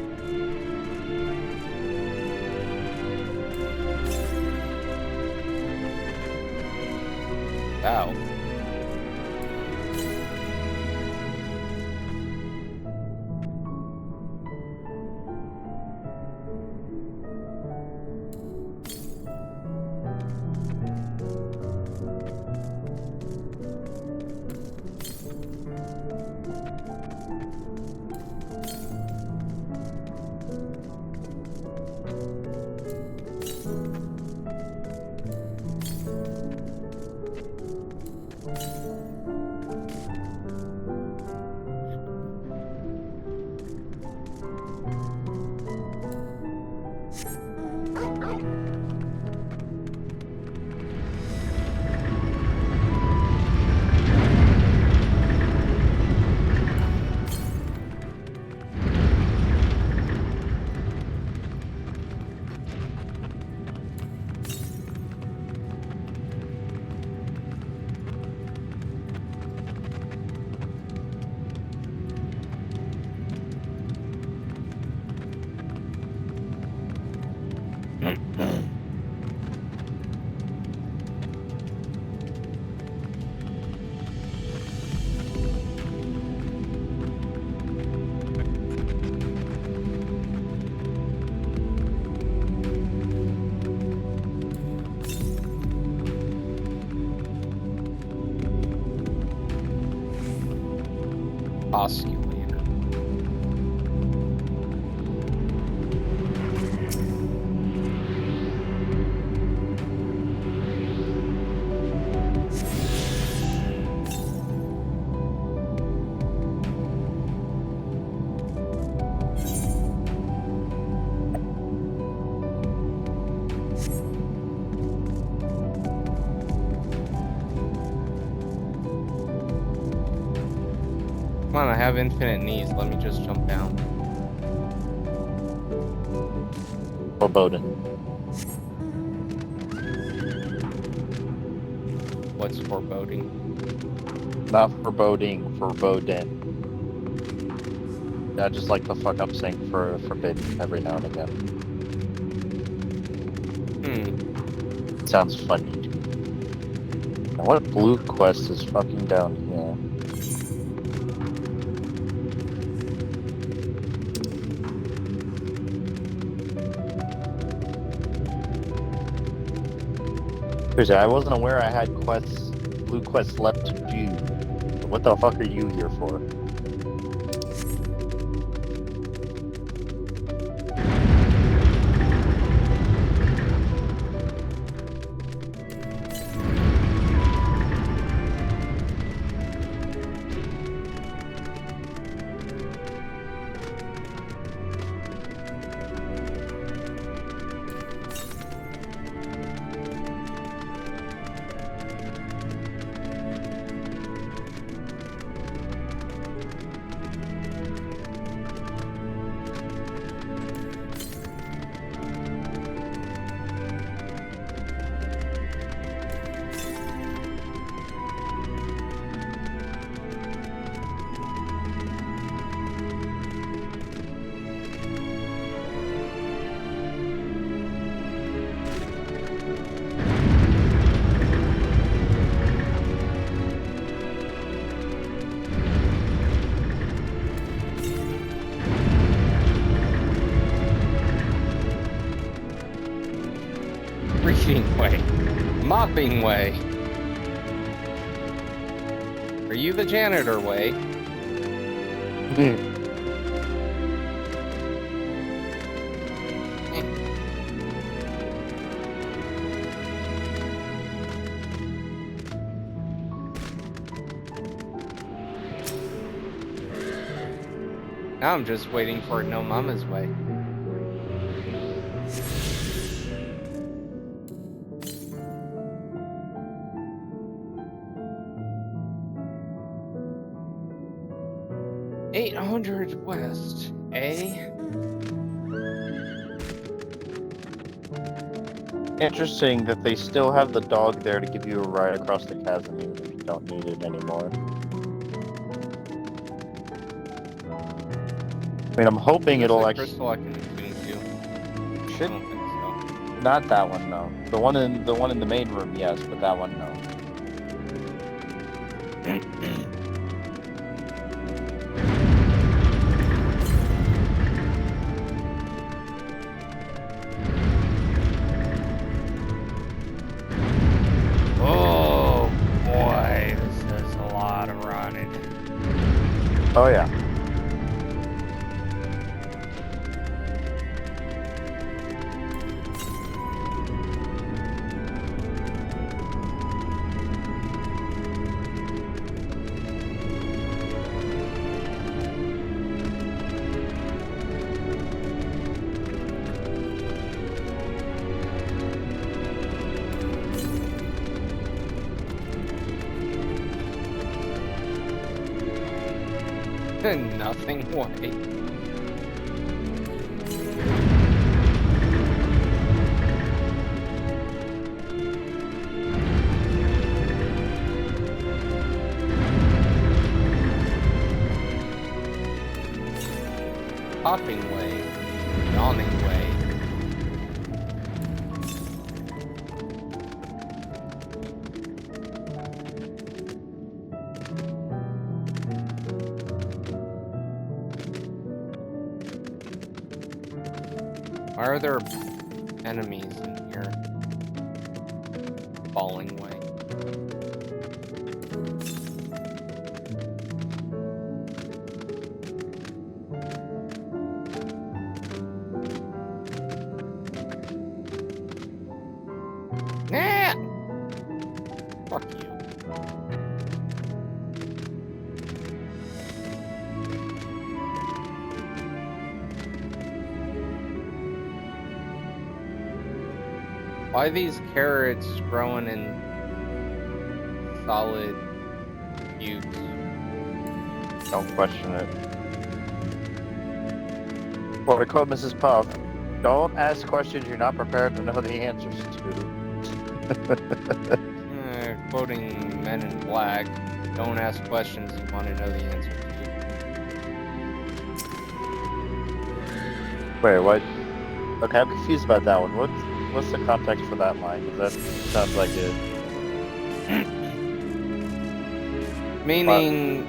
Wow. toss you later. Come on, I have infinite knees. Let me just jump down. Foreboding. What's foreboding? Not foreboding, foreboding. I just like the fuck up saying for forbidden every now and again. Sounds funny. Now, what blue quest is fucking down here? Seriously, I wasn't aware I had quests, blue quests left to do. What the fuck are you here for? Reading way. Mopping way. Are you the janitor way? Now I'm just waiting for No Mama's way. $800 west, eh? Interesting that they still have the dog there to give you a ride across the chasm even if you don't need it anymore. I mean, I'm hoping it'll actually... Crystal I can attune to. Should... I don't think so. Not that one, no. The one in the main room, yes, but that one, no. Oh boy, this is a lot of running. Oh yeah. Nothing way. Hopping way. Yawning way. Why are there enemies in here? Falling way. Fuck you. Why are these carrots growing in solid cubes? Don't question it. Well, to quote Mrs. Puff, don't ask questions you're not prepared to know the answers to. Quoting Men in Black, don't ask questions you want to know the answer to. Wait, what? Okay, I'm confused about that one. What's the context for that line? Because that sounds like it. Meaning,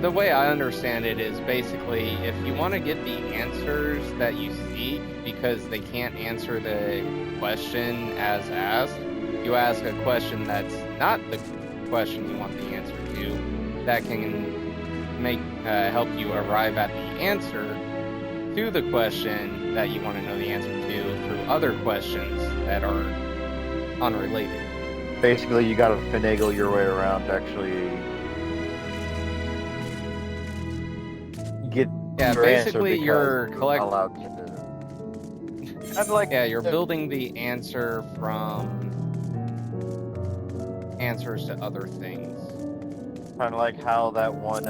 the way I understand it is basically if you want to get the answers that you seek because they can't answer the question as asked, you ask a question that's not the question you want the answer to, that can help you arrive at the answer to the question that you want to know the answer to through other questions that are unrelated. Basically, you gotta finagle your way around to actually get your basically answer you're allowed to. I'd like, you're building the answer from answers to other things. Kind of like how that one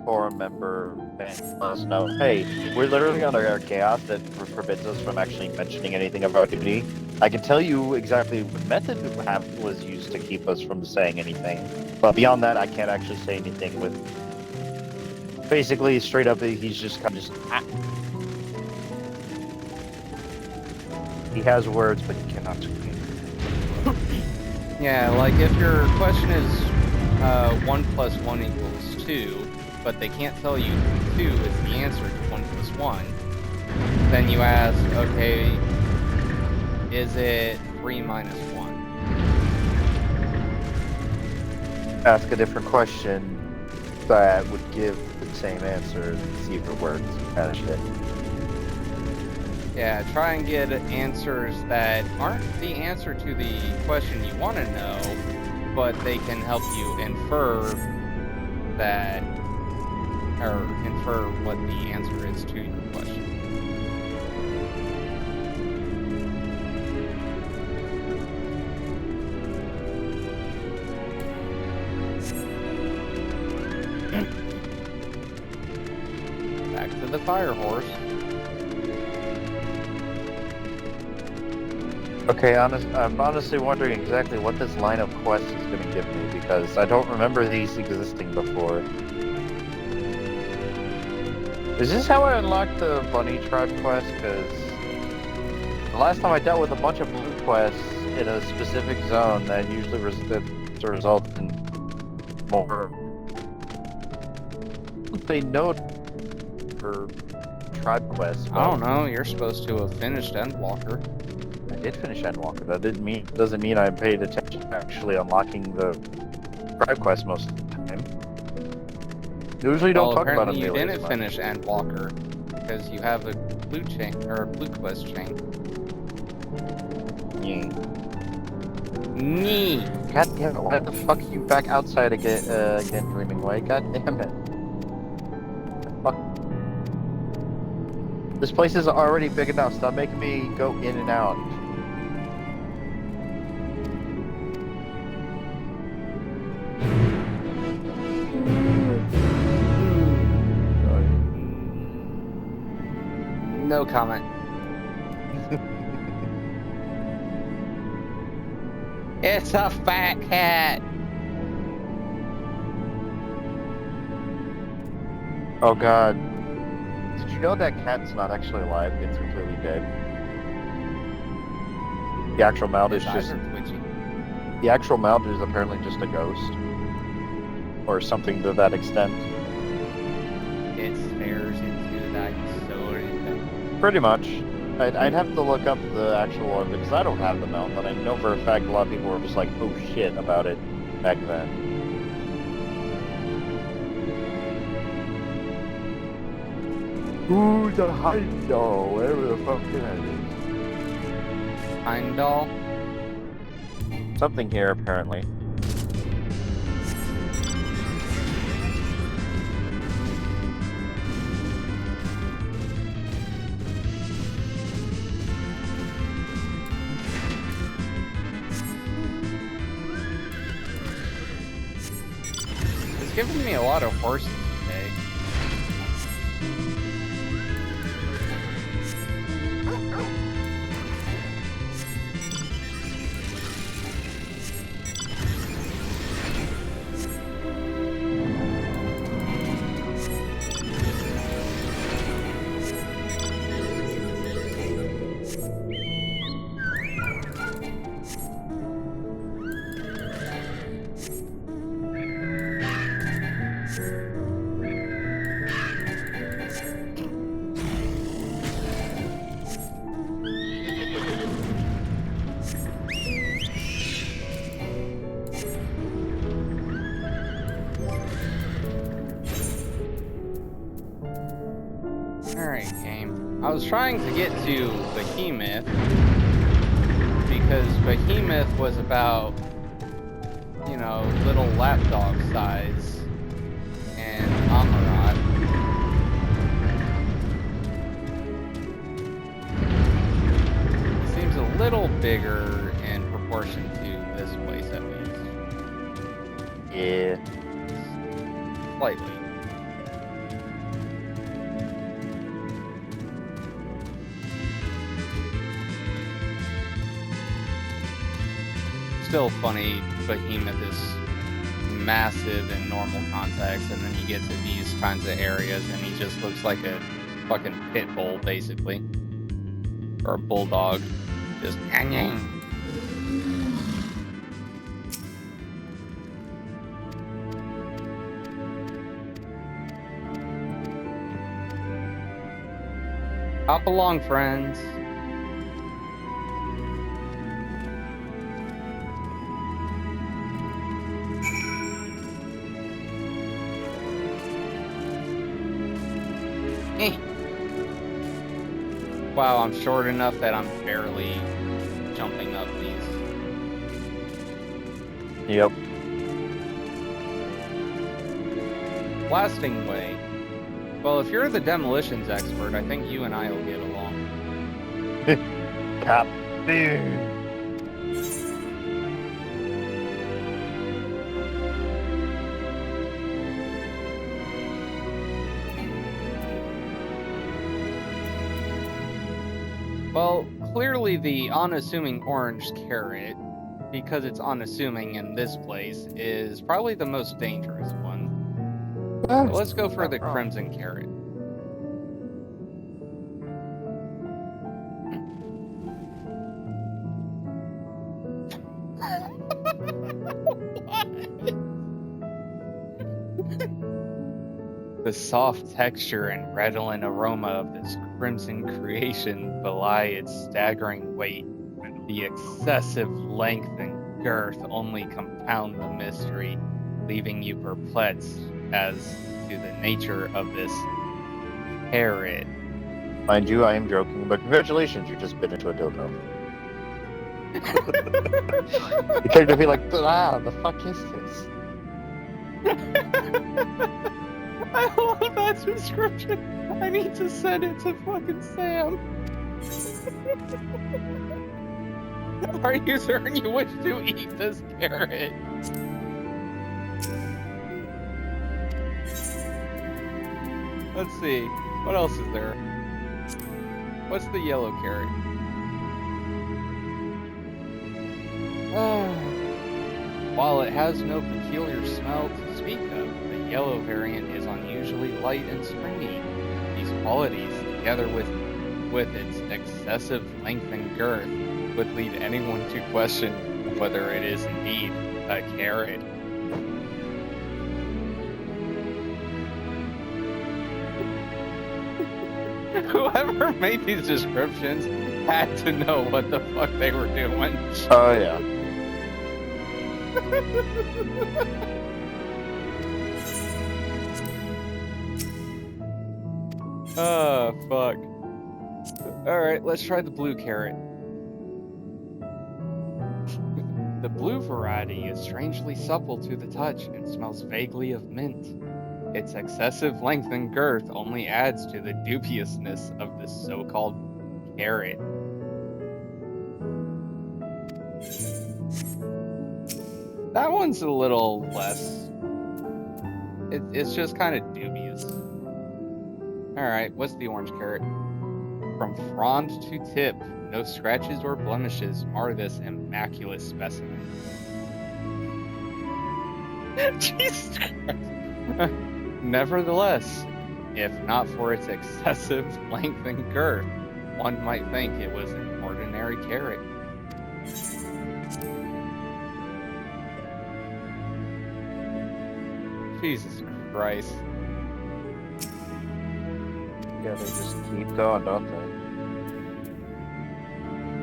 forum member let us know, hey, we're literally under our chaos that forbids us from actually mentioning anything about duty. I can tell you exactly what method was used to keep us from saying anything, but beyond that, I can't actually say anything with. Basically, straight up, he's just kind of he has words, but he cannot speak. Yeah, like if your question is 1 + 1 = 2, but they can't tell you 2 is the answer to 1 + 1, then you ask, okay, is it 3 - 1? Ask a different question that would give the same answer and see if it works, kind of shit. Yeah, try and get answers that aren't the answer to the question you want to know, but they can help you infer that, or infer what the answer is to your question. Back to the fire horse. Okay, I'm honestly wondering exactly what this line of quests is going to give me, because I don't remember these existing before. Is this how I unlocked the Bunny Tribe quest? Because the last time I dealt with a bunch of blue quests in a specific zone, that usually result in more... They know for tribe quests. I don't know, you're supposed to have finished Endwalker. I did finish Endwalker. That doesn't mean I paid attention to actually unlocking the tribe quest most of the time. Usually don't talk about it. You didn't finish Endwalker because you have a blue chain or a blue quest chain. Nee. God damn it! Why the fuck are you back outside again, Dreaming Way? God damn it! Fuck. This place is already big enough. Stop making me go in and out. No comment. It's a fat cat. Oh god. Did you know that cat's not actually alive? It's completely dead. The actual mount is just... The actual mount is apparently just a ghost. Or something to that extent. It stares into that soul. Pretty much. I'd have to look up the actual one, because I don't have the mount, but I know for a fact a lot of people were just like, oh shit about it back then. Ooh, the Heimdall, whatever the fuck that is. Heimdall? something here, apparently. It's giving me a lot of horses today. Alright, game. I was trying to get to Behemoth because Behemoth was about, you know, little lapdog size, and Amarat. Seems a little bigger in proportion to this place, at least. Yeah. Slightly. Still funny, Behemoth is massive in normal context, and then you get to these kinds of areas and he just looks like a fucking pit bull, basically. Or a bulldog. Just hanging. Hop along, friends. Wow, I'm short enough that I'm barely jumping up these. Yep. Blasting way. Well, if you're the demolitions expert, I think you and I will get along. Cop. Boom. Well, clearly the unassuming orange carrot, because it's unassuming in this place, is probably the most dangerous one. So let's go for the crimson carrot. The soft texture and redolent aroma of this crimson creation belie its staggering weight. The excessive length and girth only compound the mystery, leaving you perplexed as to the nature of this carrot. Mind you, I am joking, but congratulations, you just bit into a dildo. The character be like, the fuck is this? I love that description. I need to send it to fucking Sam. Are you certain you wish to eat this carrot? Let's see. What else is there? What's the yellow carrot? While it has no peculiar smell to speak of, the yellow variant is unusually light and springy. These qualities, together with its excessive length and girth, would lead anyone to question whether it is indeed a carrot. Whoever made these descriptions had to know what the fuck they were doing. Oh, yeah. Oh, fuck. Alright, let's try the blue carrot. The blue variety is strangely supple to the touch and smells vaguely of mint. Its excessive length and girth only adds to the dubiousness of this so-called carrot. That one's a little less. It's just kind of dubious. Alright, what's the orange carrot? From frond to tip, no scratches or blemishes mar this immaculate specimen. Jesus Christ. Nevertheless, if not for its excessive length and girth, one might think it was an ordinary carrot. Jesus Christ. Yeah, they just keep going, don't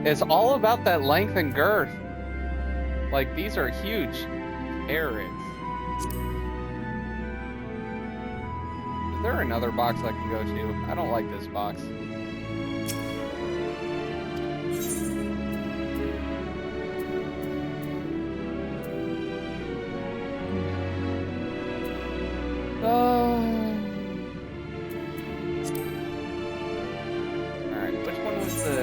they? It's all about that length and girth. Like, these are huge carrots. Is there another box I can go to? I don't like this box. Alright, which one was the...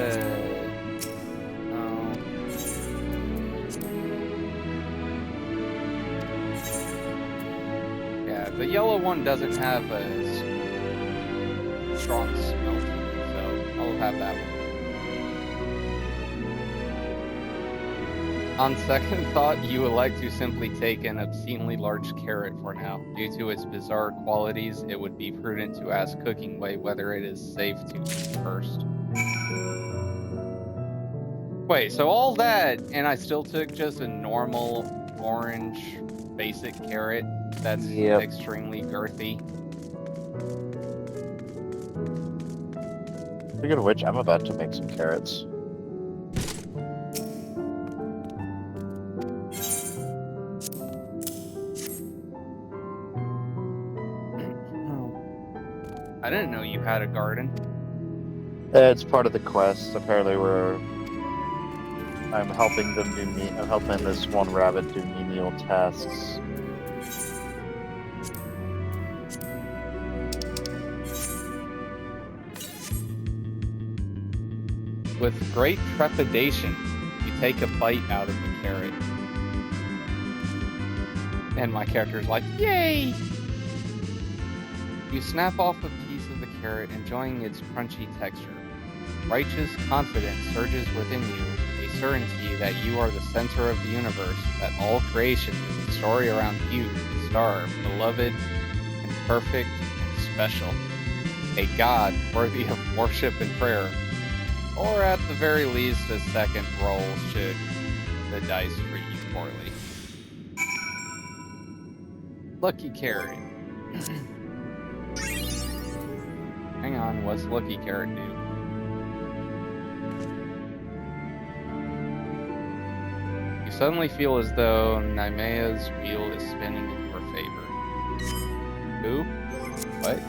Yeah, the yellow one doesn't have a strong smell to it, so I'll have that one. On second thought, you elect to simply take an obscenely large carrot for now. Due to its bizarre qualities, it would be prudent to ask Cooking Way whether it is safe to eat first. Wait, so all that, and I still took just a normal orange basic carrot that's extremely girthy. Speaking of which, I'm about to make some carrots. I didn't know you had a garden. It's part of the quest. Apparently, I'm helping them do I'm helping this one rabbit do menial tasks. With great trepidation, you take a bite out of the carrot. And my character's like, yay! You snap off a piece of the carrot, enjoying its crunchy texture. Righteous confidence surges within you, a certainty that you are the center of the universe, that all creation is a story around you, the star, beloved, and perfect, and special. A god worthy of worship and prayer. Or at the very least, a second roll should the dice treat you poorly. Lucky carrot. Hang on, what's Lucky Carrot do? You suddenly feel as though Naimea's wheel is spinning in your favor. Who? What?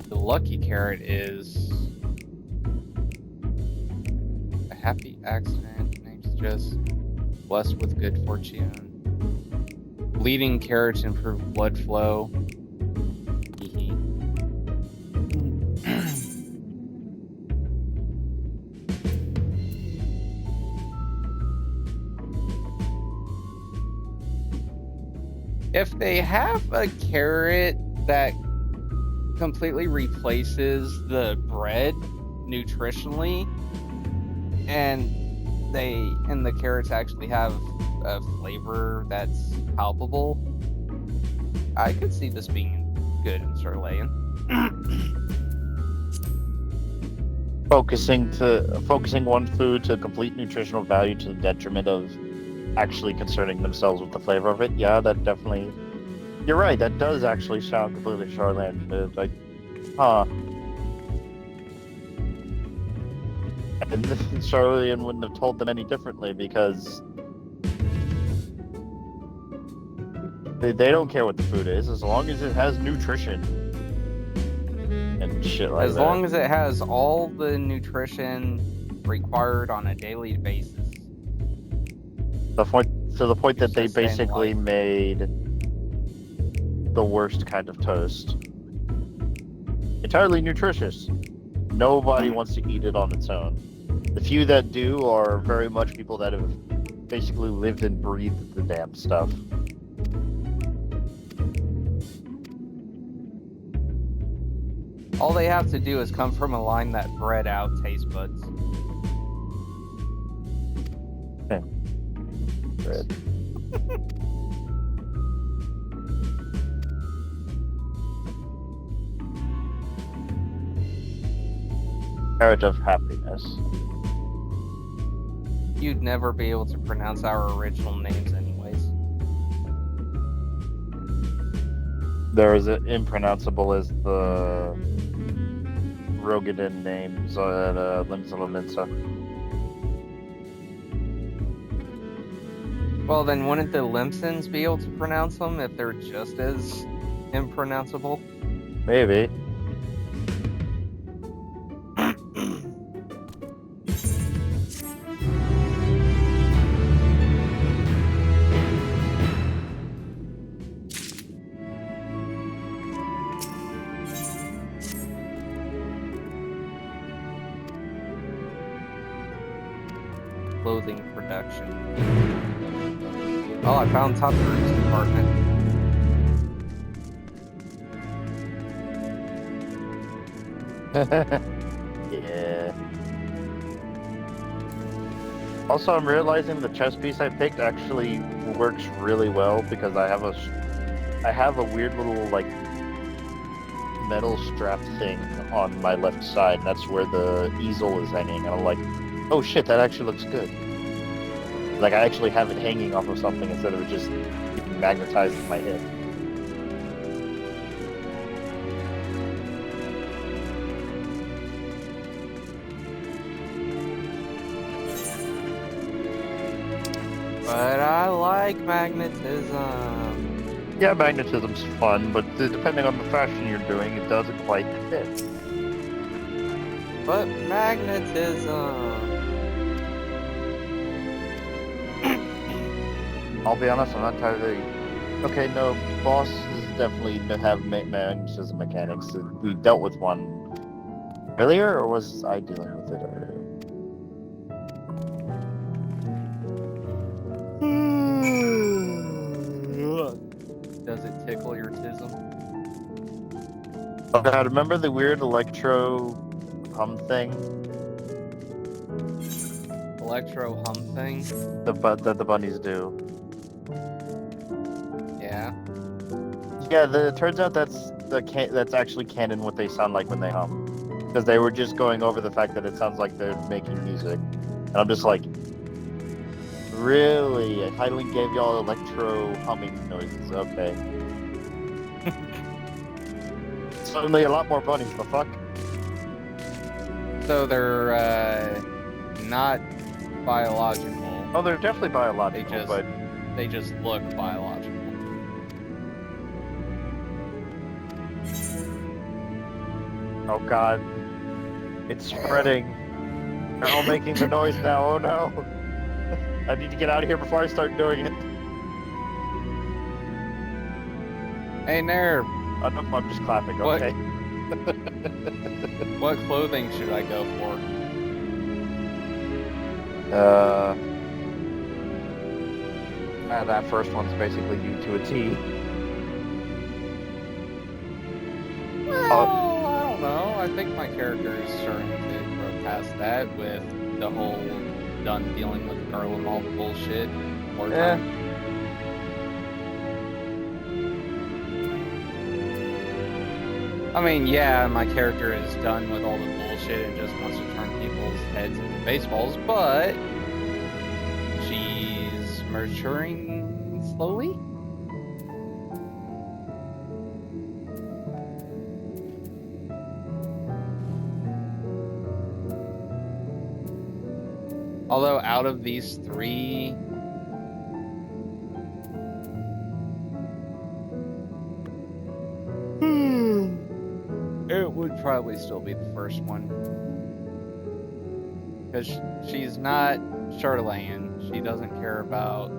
The Lucky Carrot is a happy accident. Just blessed with good fortune. Bleeding carrots improve blood flow. If they have a carrot that completely replaces the bread nutritionally, and the carrots actually have a flavor that's palpable, I could see this being good in Sirlayan. Focusing one food to complete nutritional value to the detriment of actually concerning themselves with the flavor of it. Yeah, that definitely. You're right. That does actually sound completely Sirlayan. Like, huh. And Sirlayan wouldn't have told them any differently because They don't care what the food is as long as it has nutrition and shit like that. As long as it has all the nutrition required on a daily basis. To the point that they Just stay in basically life. made the worst kind of toast. Entirely nutritious. Nobody wants to eat it on its own. The few that do are very much people that have basically lived and breathed the damn stuff. All they have to do is come from a line that bred out taste buds. Bread. Carrot of happiness. You'd never be able to pronounce our original names anyways. They're as impronounceable as the Rogadan names at Limsa. Well, then wouldn't the Limsons be able to pronounce them if they're just as impronounceable? Maybe. Clothing production. Oh, I found Top Room's department. Yeah. Also, I'm realizing the chess piece I picked actually works really well because I have a weird little like metal strap thing on my left side. And that's where the easel is hanging, and I'm like, oh shit, that actually looks good. Like I actually have it hanging off of something instead of it just being magnetized in my head. But I like magnetism. Yeah, magnetism's fun, but depending on the fashion you're doing, it doesn't quite fit. But magnetism. I'll be honest, I'm not entirely... Okay, no, bosses definitely have magnetism mechanics. We dealt with one earlier, or was I dealing with it earlier? Does it tickle your tism? Oh god, remember the weird electro hum thing? Electro hum thing? That the bunnies do. Yeah. Yeah, it turns out that's actually canon what they sound like when they hum. Because they were just going over the fact that it sounds like they're making music. And I'm just like, really? Heidelin gave y'all electro humming noises, okay. Suddenly a lot more bunnies, the fuck? So they're not biological. Oh, they're definitely biological, but... They just look biological. Oh god. It's spreading. They're all making the noise now, oh no. I need to get out of here before I start doing it. Hey, Nerve. I'm just clapping, What? okay? What clothing should I go for? That first one's basically you to a T. Well, I don't know. I think my character is starting to grow past that with the whole done dealing with the girl and all the bullshit. More time. I mean, yeah, my character is done with all the bullshit and just wants to turn people's heads into baseballs, but she's maturing slowly. Although out of these three, would probably still be the first one. Because she's not Charlene. She doesn't care about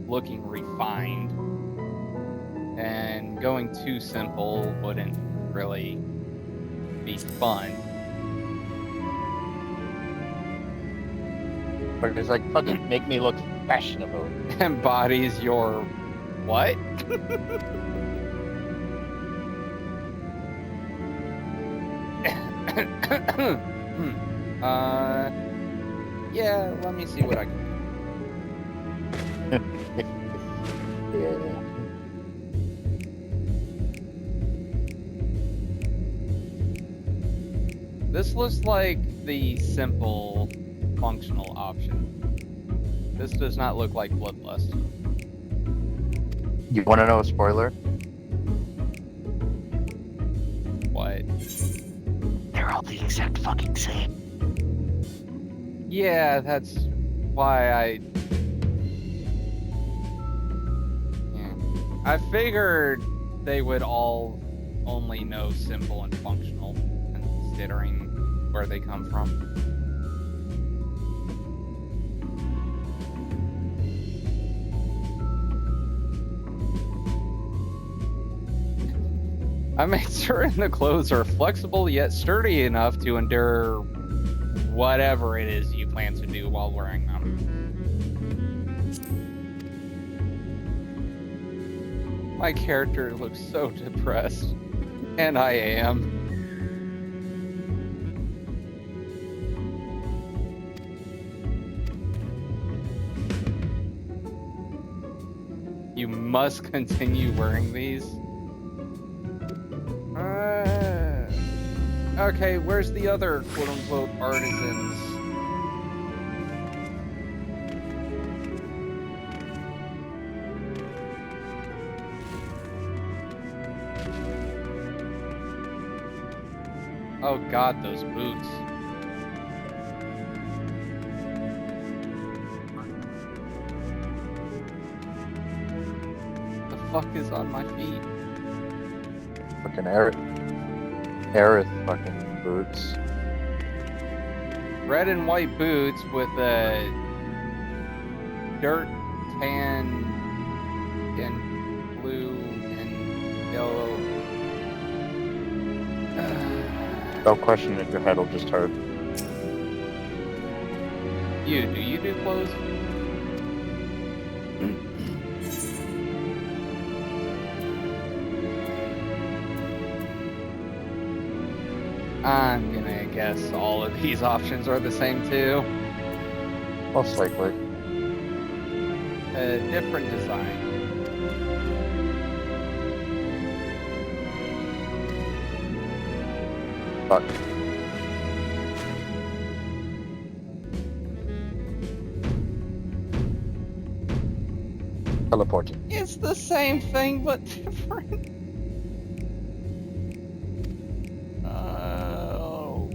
looking refined. And going too simple wouldn't really be fun. But it's like, fucking make me look fashionable. Embodies your what? Yeah, let me see what I can do. Yeah. This looks like the simple functional option. This does not look like Bloodlust. You want to know a spoiler? What? They're all the exact fucking same. Yeah, that's why I figured they would all only know simple and functional, considering where they come from. I made certain the clothes are flexible yet sturdy enough to endure whatever it is you plan to do while wearing them. My character looks so depressed, and I am. You must continue wearing these. Okay, where's the other quote-unquote artisans? Oh god, those boots. The fuck is on my feet? Fucking Aerith fucking boots. Red and white boots with a dirt, tan, and blue and yellow. Don't question it, your head will just hurt. Do you do clothes? I'm gonna guess all of these options are the same too. Most likely. A different design. Fuck. Teleporting. It's the same thing but different. Oh.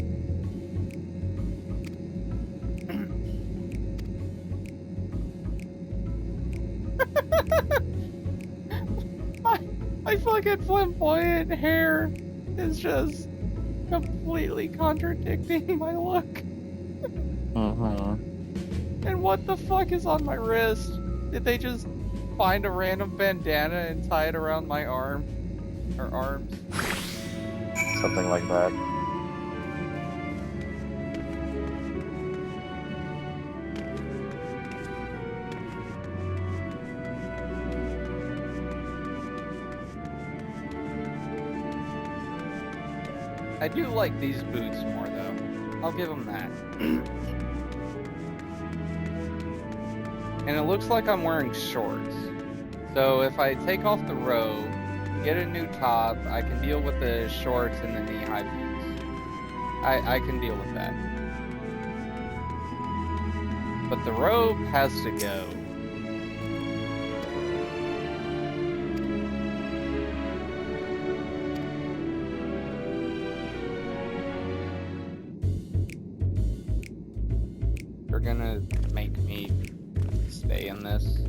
my fucking flamboyant hair is just completely contradicting my look. And what the fuck is on my wrist? Did they just find a random bandana and tie it around my arm? Or arms? Something like that. I do like these boots more though. I'll give them that. And it looks like I'm wearing shorts. So if I take off the robe, get a new top, I can deal with the shorts and the knee-high boots. I can deal with that. But the robe has to go. They're gonna make me stay in this.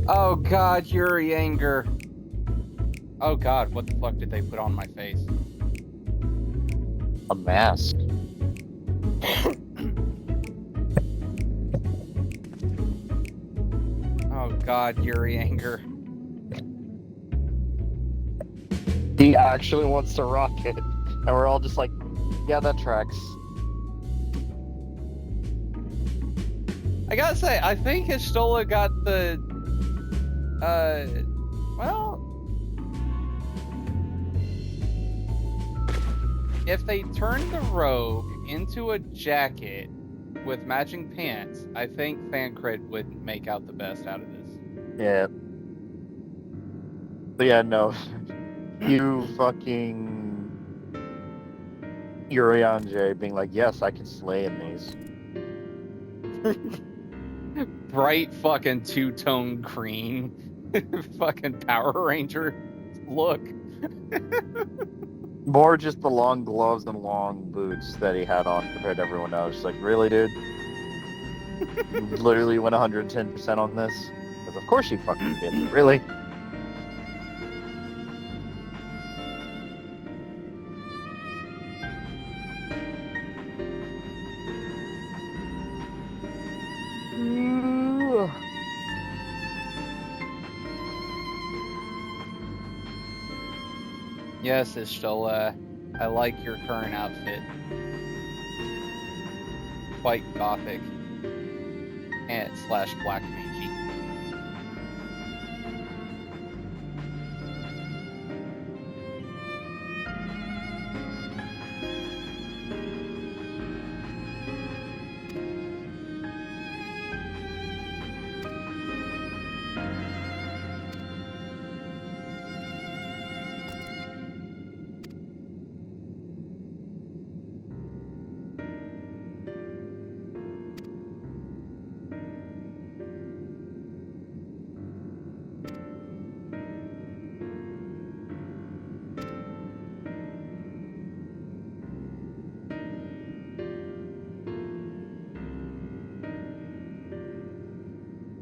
Oh god, Yuri Anger. Oh god, what the fuck did they put on my face? A mask. Oh god, Yuri anger. He actually wants to rock it. And we're all just like, yeah, that tracks. I gotta say, I think Histola got the well, if they turned the robe into a jacket with matching pants, I think Thancred would make out the best out of this. Yeah. But yeah, no. You fucking Urian J being like, yes, I can slay in these. Bright fucking two-tone green. Fucking Power Ranger look. More just the long gloves and long boots that he had on compared to everyone else. Like, really, dude? You literally went 110% on this? Because of course you fucking did. Really? Yes, Histola, I like your current outfit. Quite gothic. And / black magey.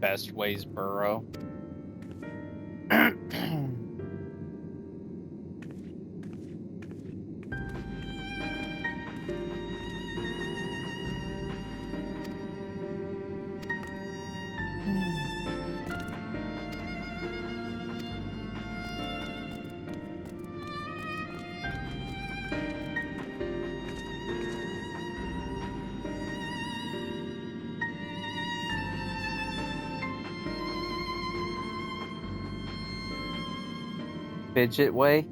Best ways burrow. Fidget way.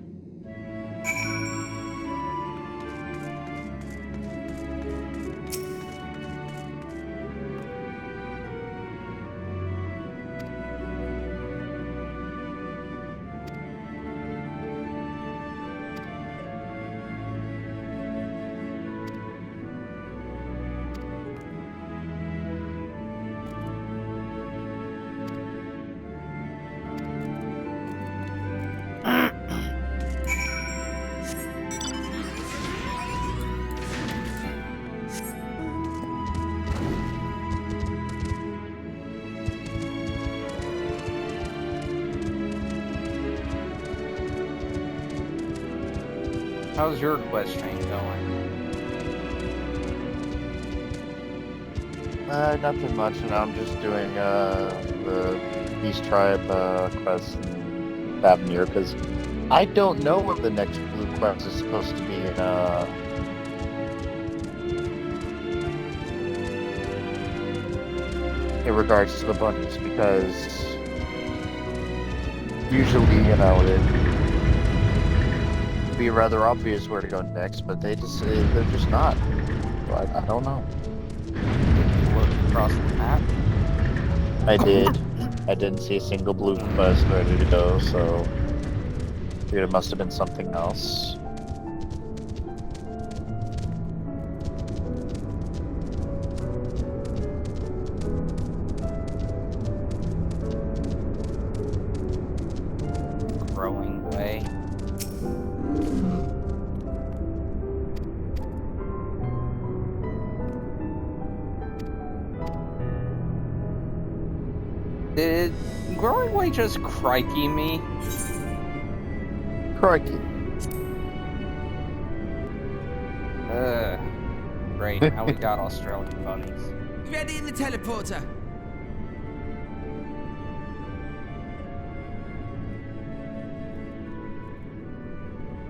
How's your quest chain going? Nothing much, and I'm just doing the Beast Tribe quest in Avenir, because I don't know what the next blue quest is supposed to be in regards to the bunnies, because usually, you know, it'd be rather obvious where to go next, but they're just not. So I don't know. Look across the map. I did. I didn't see a single blue quest ready to go, so figured it must have been something else. Growing way. Did Growing Way just crikey me? Crikey. Great. Now we got Australian bunnies. Ready in the teleporter.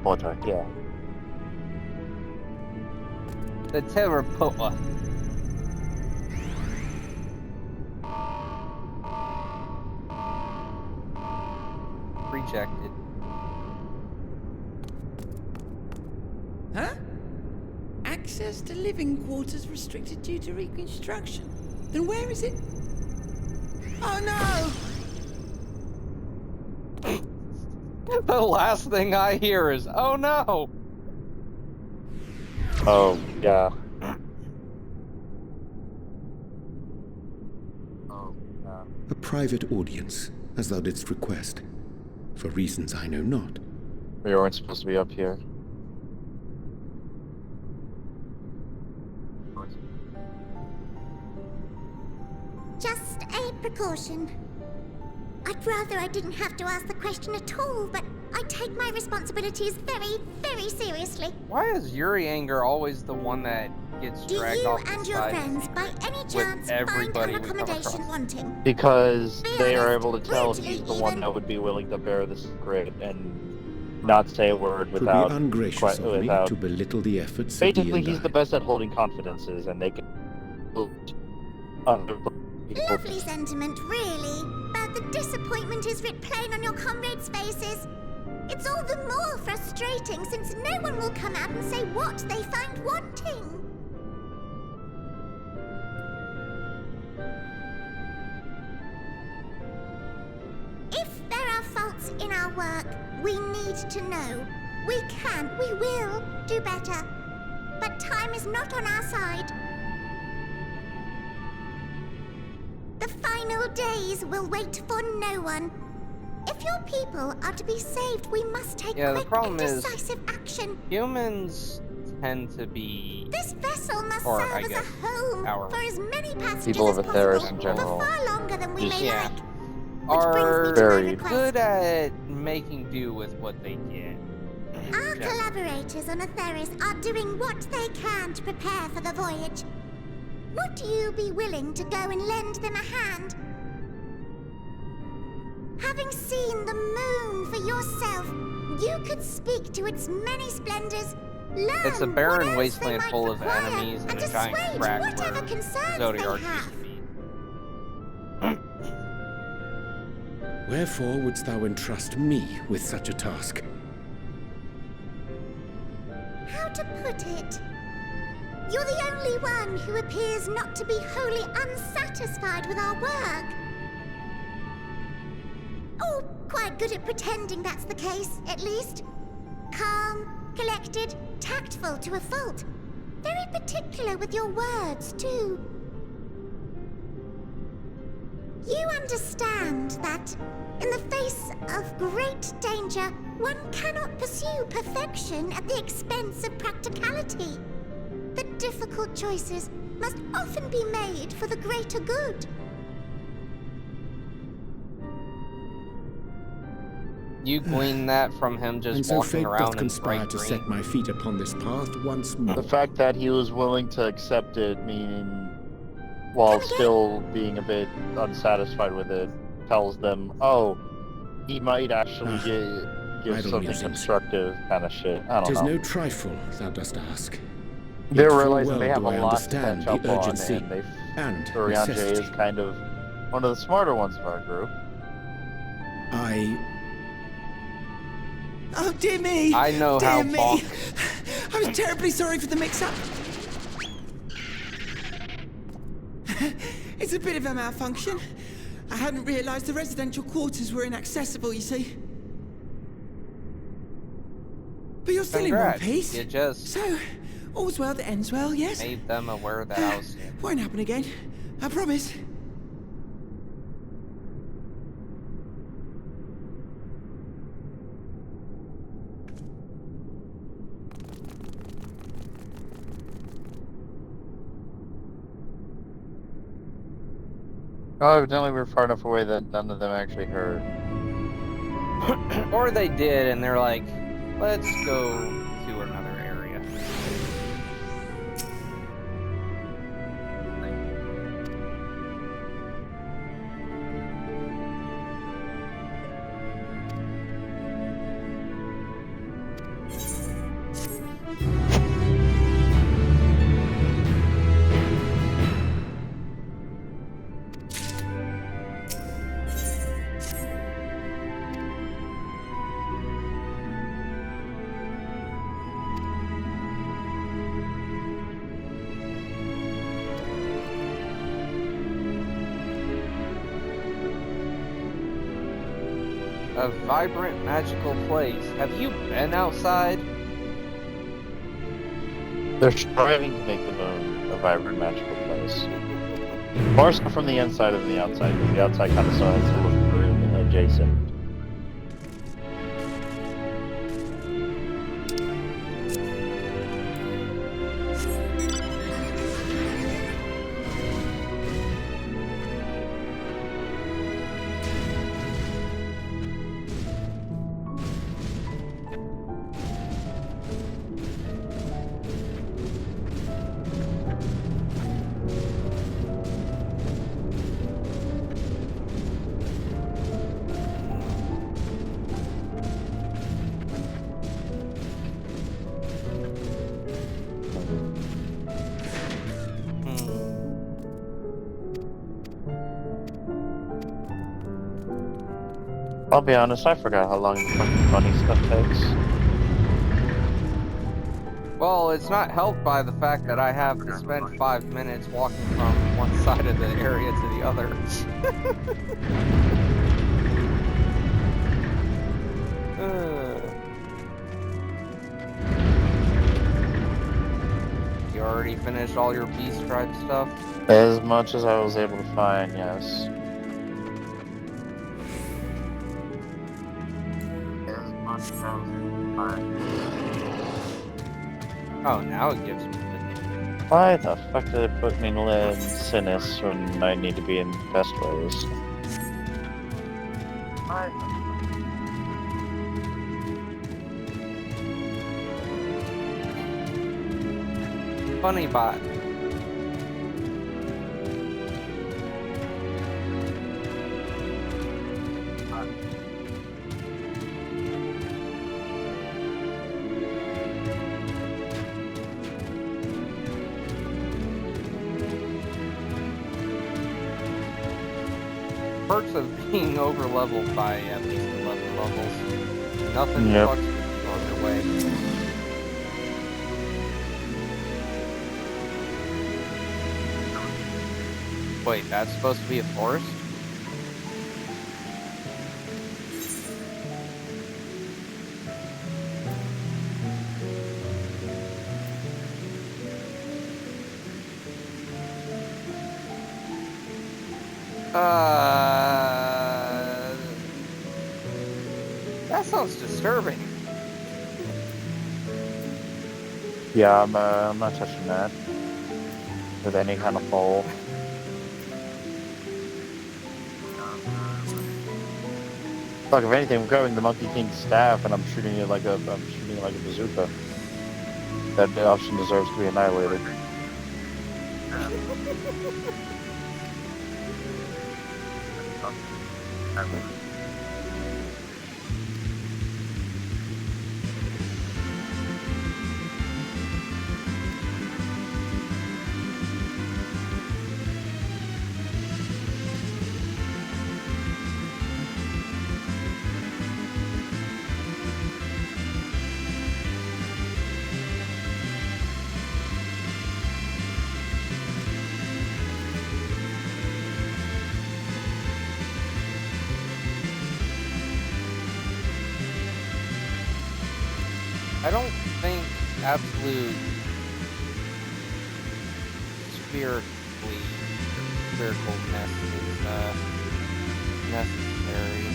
Porter, yeah. The teleporter. Rejected. Huh? Access to living quarters restricted due to reconstruction. Then where is it? Oh no! The last thing I hear is, oh no! Oh, yeah. Oh, yeah. A private audience, as thou didst request. For reasons I know not. We weren't supposed to be up here. Just a precaution. I'd rather I didn't have to ask the question at all, but I take my responsibilities very, very seriously. Why is Yuri Anger always the one that gets Do dragged you off the and your side friends, by any chance, find everybody an we come accommodation across? wanting? Because Be they are honest, able to tell brutally he's the one even. that would be willing to bear the secret and not say a word Twould without... be ungracious of me without... to belittle the efforts of thee Basically, and he's I. the best at holding confidences, and they can... other people. Lovely sentiment, really. But the disappointment is writ plain on your comrades' faces. It's all the more frustrating since no one will come out and say what they find wanting. If there are faults in our work, we need to know. We will do better. But time is not on our side. The final days will wait for no one. If your people are to be saved, we must take Yeah, the quick problem and is- decisive action. Humans tend to be... This vessel must Or, serve I as guess, a home our for as many passengers People as of possible Atheris in for general. far longer than we may Yeah. like. are Which brings me to my Very request. good at making do with what they get. Our Yeah. collaborators on Atheris are doing what they can to prepare for the voyage. Would you be willing to go and lend them a hand? Having seen the moon for yourself, you could speak to its many splendors, learn It's a what barren else wasteland they might full of require, enemies and a giant assuage crack whatever where concerns Zodiac they used have. to be. Wherefore wouldst thou entrust me with such a task? How to put it? You're the only one who appears not to be wholly unsatisfied with our work. Oh, quite good at pretending that's the case, at least. Calm, collected, tactful to a fault. Very particular with your words, too. You understand that, in the face of great danger, one cannot pursue perfection at the expense of practicality. The difficult choices must often be made for the greater good. You glean that from him just And so walking fate around doth in conspire bright to green. set my feet upon this path once more. The fact that he was willing to accept it, meaning while Come again? still being a bit unsatisfied with it, tells them, oh, he might actually give idle something musings. constructive kind of shit. I don't Tis know. no trifle, thou dost ask. They're Yet full realizing they well have do a I lot to understand catch up the on, urgency and they and Urianger is necessity. kind of one of the smarter ones of our group. Oh, dear me! I know dear how me. bonk- I was terribly sorry for the mix-up. It's a bit of a malfunction. I hadn't realized the residential quarters were inaccessible, you see. But you're still in one Congrats, piece. you just So, all's well that ends well, yes? made them aware that I was... Won't happen again. I promise. Oh, evidently we're far enough away that none of them actually heard. Or they did, and they're like, Let's go to another area. A vibrant, magical place. Have you been outside? They're striving to make the moon a vibrant, magical place. More so from the inside than the outside, because the outside kind of still has to look grim adjacent. I'll be honest, I forgot how long the fucking funny stuff takes. Well, it's not helped by the fact that I have to spend 5 minutes walking from one side of the area to the other. You already finished all your beast tribe stuff? As much as I was able to find, yes. Oh, now it gives me the name. Why the fuck did it put me in Sinis when I need to be in best ways? Funny bot. Perks of being over leveled by at least 11 levels. Nothing fucks with you on your way. Wait, that's supposed to be a forest? That sounds disturbing. Yeah, I'm not touching that with any kind of pole. Fuck, if anything, I'm grabbing the Monkey King's staff and I'm shooting it like a bazooka. That option deserves to be annihilated. I don't think absolute spiritualness is necessary.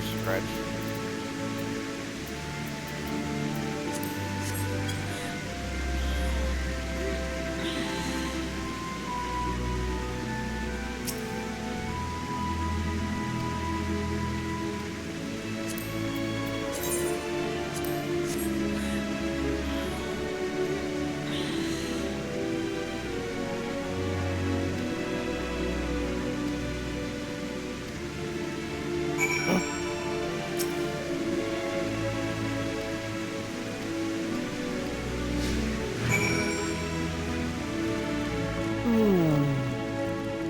first stretch.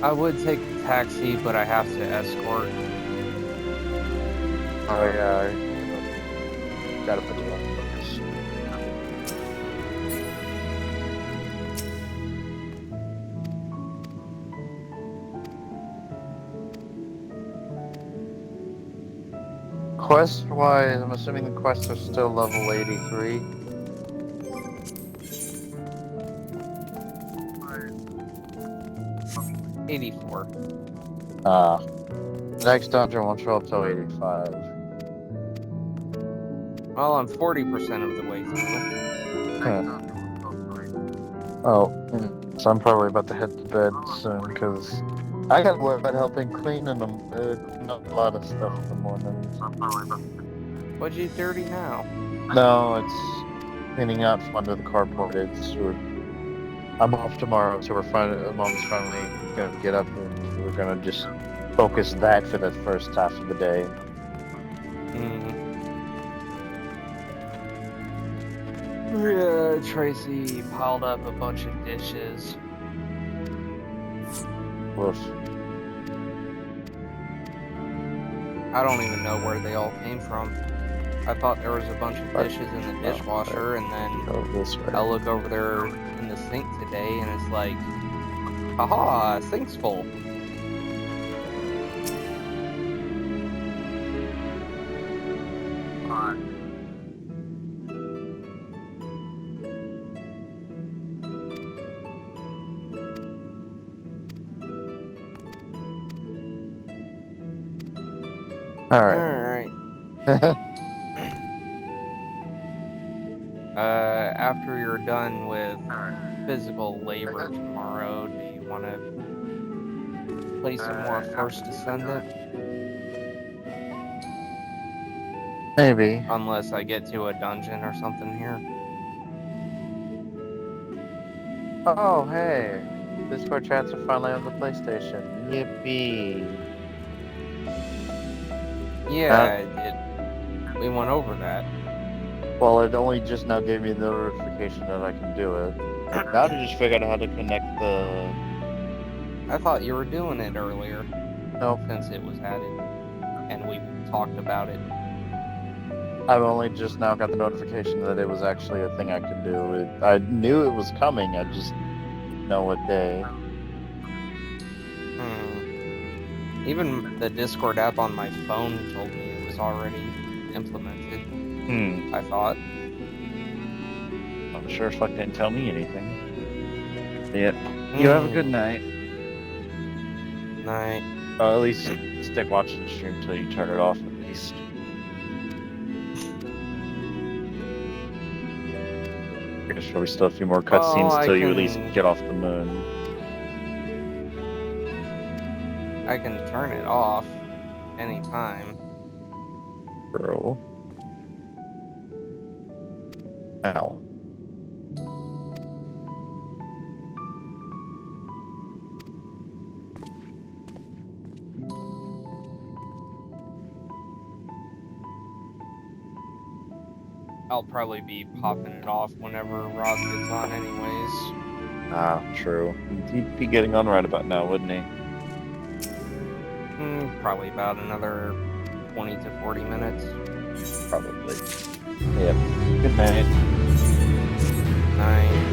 I would take a taxi, but I have to escort. Oh yeah, gotta put the on focus. Quest-wise, I'm assuming the quests are still level 83. $84. The next dungeon won't show up till 85. Well, I'm 40% of the way through. Oh, so I'm probably about to head to bed soon because I got work about helping clean up a lot of stuff in the morning. What'd you dirty now? No, it's cleaning out from under the carport. I'm off tomorrow, so Mom's finally gonna get up and we're gonna just focus that for the first half of the day. Yeah, Tracy piled up a bunch of dishes. Woof. I don't even know where they all came from. I thought there was a bunch of dishes in the dishwasher, and then Go this way. I look over there in the sink today, and it's like, aha, sink's full. Alright. After you're done with physical labor tomorrow, do you want to play some more First Descendant? Maybe. Unless I get to a dungeon or something here. Oh, hey. Discord chats are finally on the PlayStation. Yippee. Yeah, we went over that. Well, it only just now gave me the notification that I can do it. Now to just figure out how to connect the... I thought you were doing it earlier. Nope. Since it was added. And we talked about it. I've only just now got the notification that it was actually a thing I could do. I knew it was coming, I just didn't know what day. Even the Discord app on my phone told me it was already implemented. I thought. I'm sure fuck didn't tell me anything. Yep. You have a good night. Night. At least stick watching the stream until you turn it off at least. There's probably still a few more cutscenes until you at least get off the moon. I can turn it off anytime. Bro. Ow. I'll probably be popping it off whenever Rob gets on anyways. Ah, true. He'd be getting on right about now, wouldn't he? Probably about another 20 to 40 minutes. Probably. Yep. Good night. Night.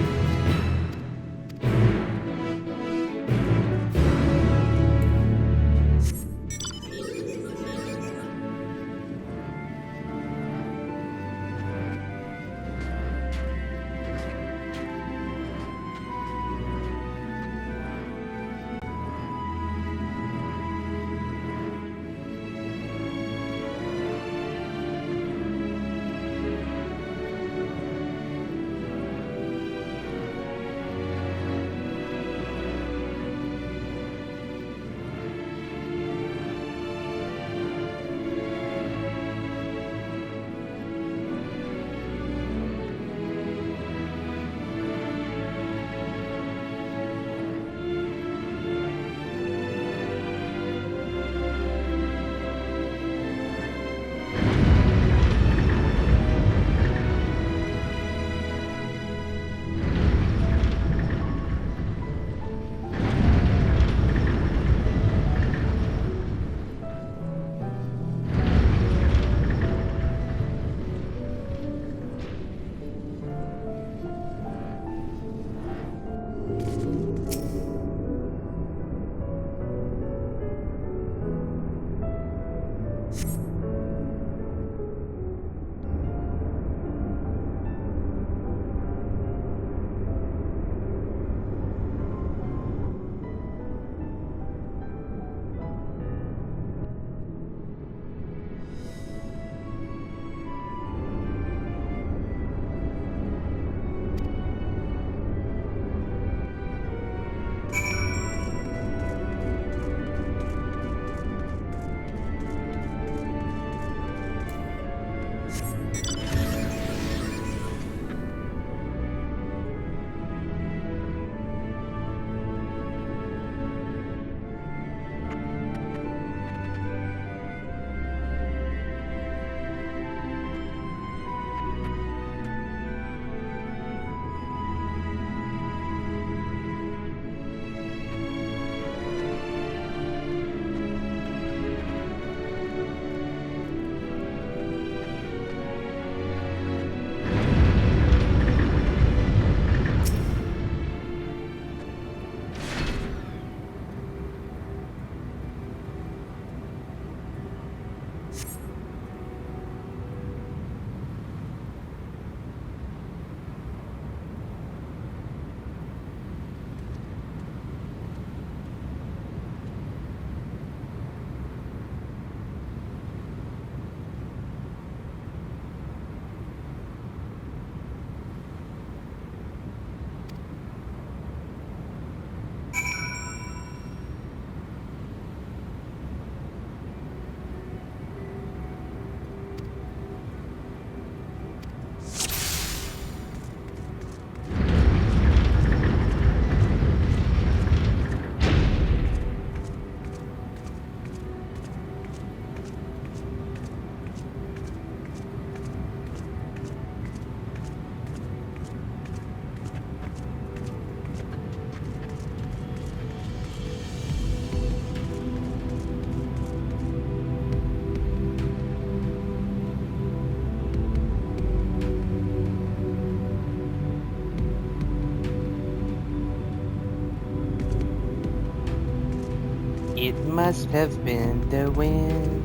must have been the wind.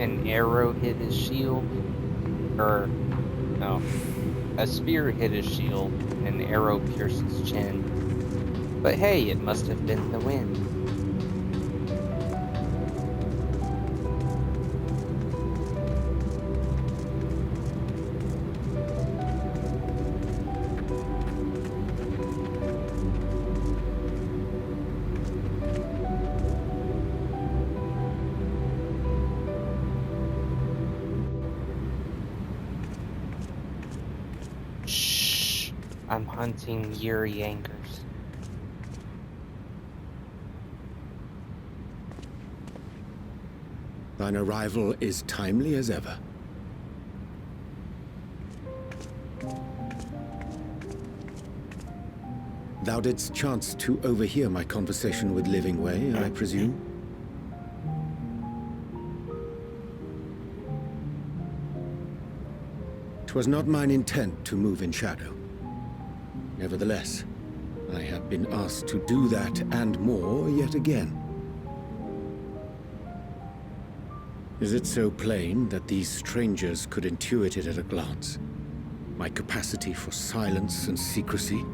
An arrow hit his shield, or no, a spear hit his shield, and an arrow pierced his chin. But hey, it must have been the wind. Shh, I'm hunting Yuri anchors. Thine arrival is timely as ever. Thou didst chance to overhear my conversation with Living Way, I presume? 'Twas not mine intent to move in shadow. Nevertheless, I have been asked to do that and more yet again. Is it so plain that these strangers could intuit it at a glance? My capacity for silence and secrecy,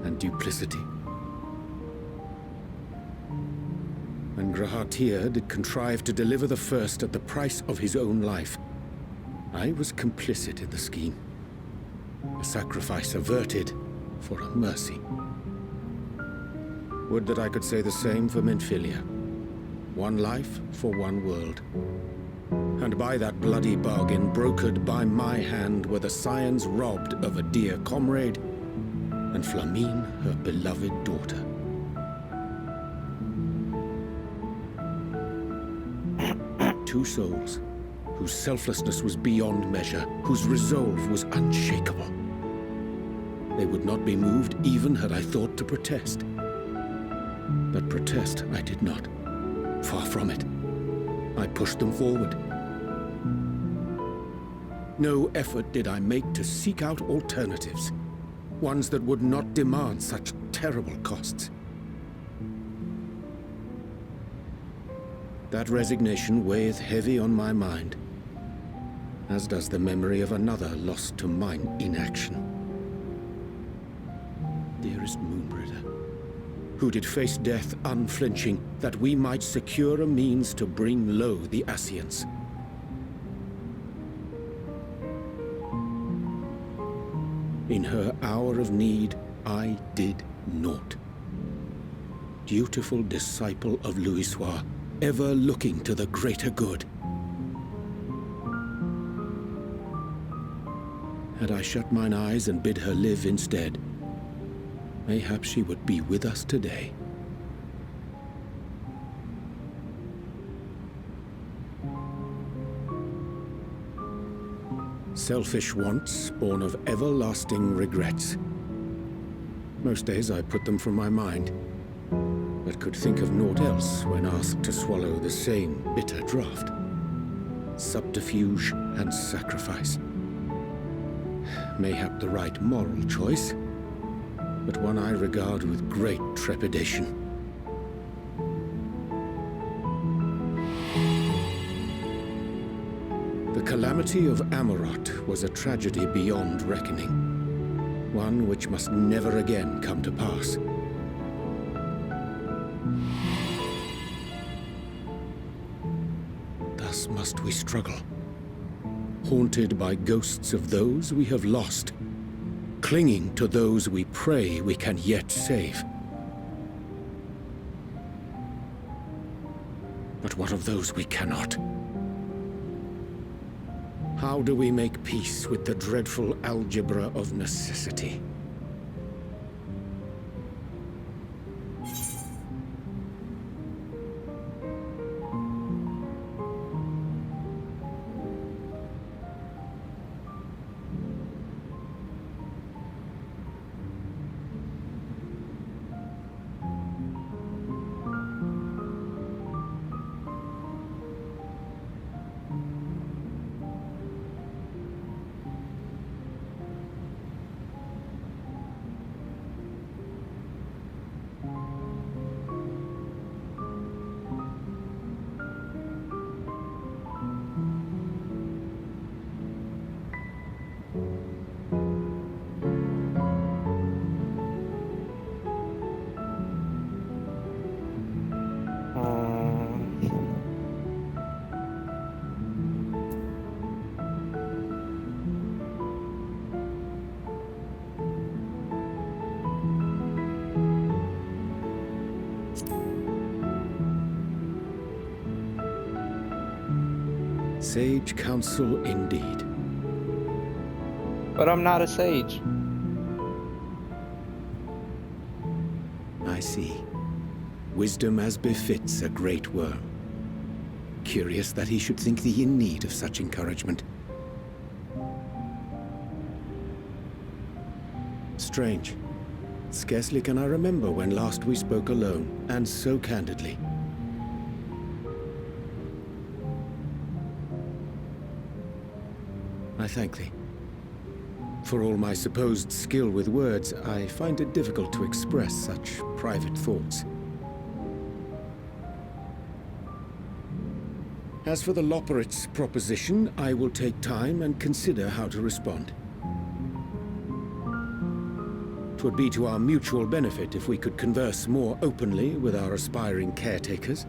and duplicity. When Grahatir did contrive to deliver the first at the price of his own life, I was complicit in the scheme. A sacrifice averted for a mercy. Would that I could say the same for Minfilia. One life for one world. And by that bloody bargain brokered by my hand were the scions robbed of a dear comrade, and Flamine her beloved daughter. Two souls, whose selflessness was beyond measure, whose resolve was unshakable. They would not be moved even had I thought to protest. But protest I did not. Far from it. I pushed them forward. No effort did I make to seek out alternatives, ones that would not demand such terrible costs. That resignation weigheth heavy on my mind, as does the memory of another lost to mine inaction. Dearest Moonbringer, who did face death unflinching, that we might secure a means to bring low the Ascians. In her hour of need, I did naught. Dutiful disciple of Louisoix, ever looking to the greater good. Had I shut mine eyes and bid her live instead, mayhap she would be with us today. Selfish wants, born of everlasting regrets. Most days I put them from my mind, but could think of naught else when asked to swallow the same bitter draught. Subterfuge and sacrifice. Mayhap the right moral choice, but one I regard with great trepidation. The calamity of Amarot was a tragedy beyond reckoning, one which must never again come to pass. Thus must we struggle, haunted by ghosts of those we have lost, clinging to those we pray we can yet save. But what of those we cannot? How do we make peace with the dreadful algebra of necessity? Sage counsel indeed. But I'm not a sage. I see. Wisdom as befits a great worm. Curious that he should think thee in need of such encouragement. Strange. Scarcely can I remember when last we spoke alone, and so candidly. I thank thee. For all my supposed skill with words, I find it difficult to express such private thoughts. As for the Loporrit's proposition, I will take time and consider how to respond. 'Twould be to our mutual benefit if we could converse more openly with our aspiring caretakers.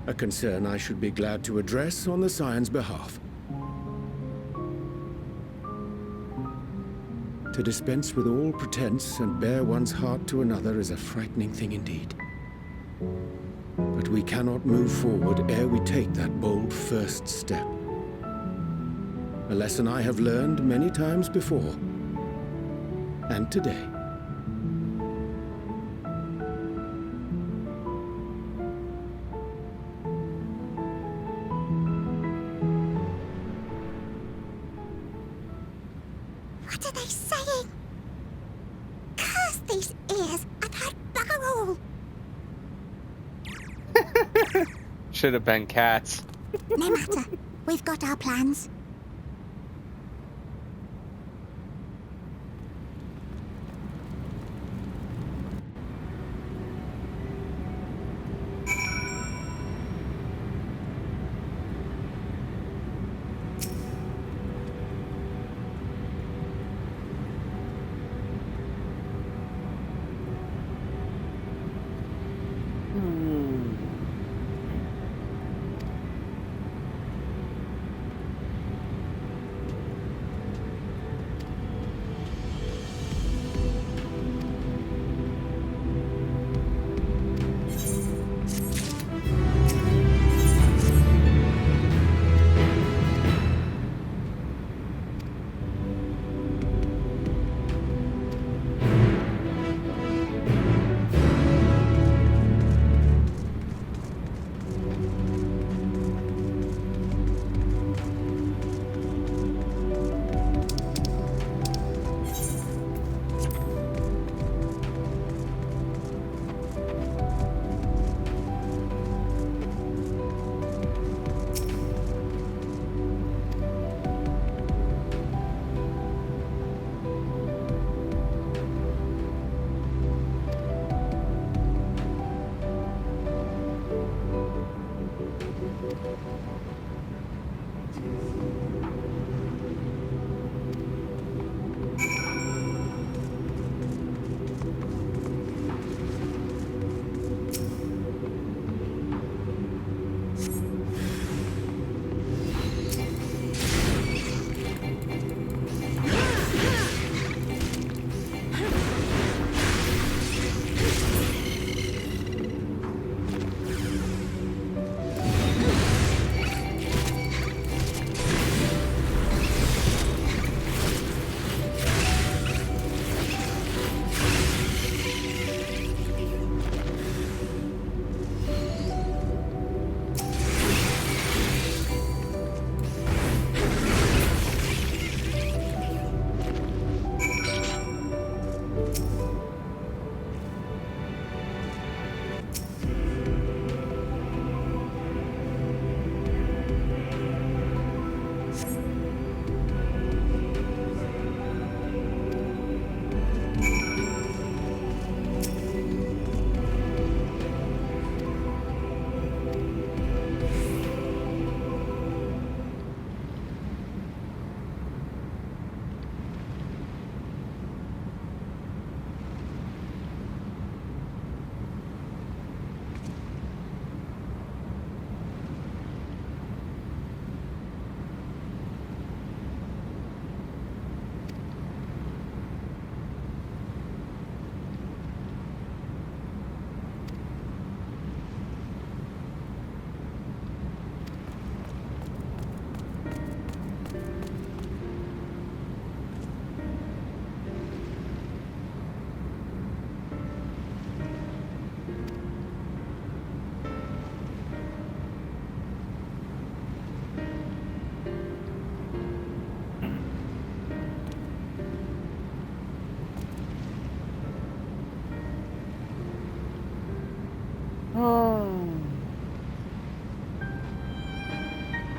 A concern I should be glad to address on the Scion's behalf. To dispense with all pretense and bare one's heart to another is a frightening thing indeed. But we cannot move forward ere we take that bold first step. A lesson I have learned many times before, and today. What are they saying? Curse these ears! I've heard bugger all! Should have been cats. No matter. We've got our plans.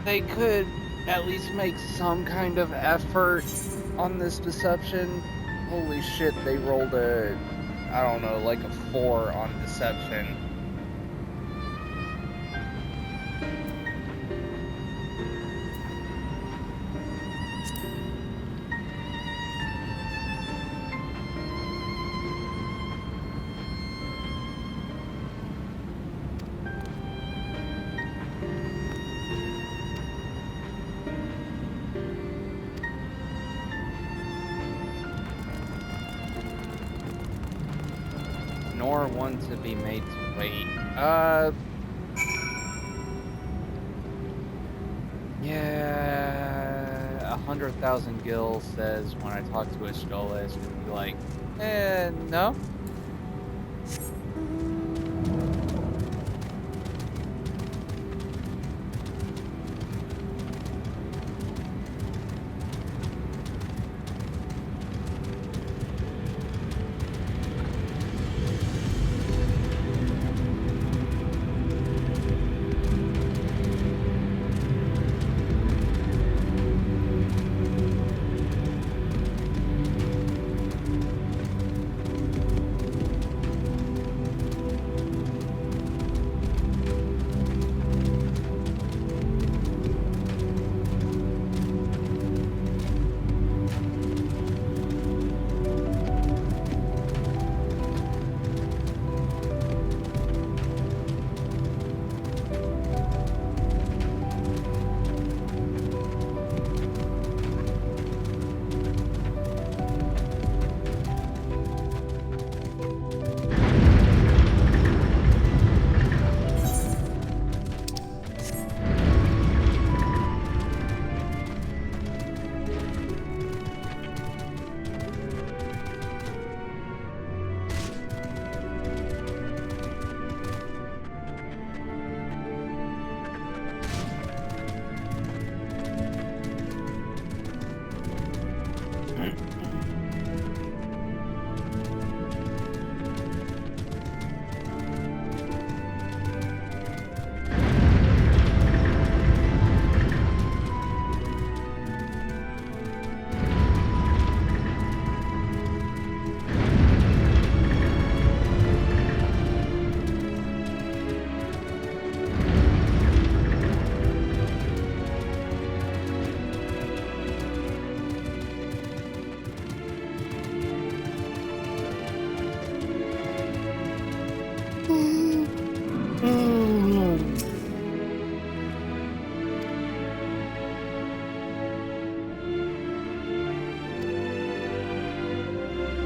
They could at least make some kind of effort on this deception. Holy shit, they rolled I don't know, like a 4 on deception. Nor one to be made to wait. Yeah, 100,000 gil says when I talk to a Stolas, would be like, no.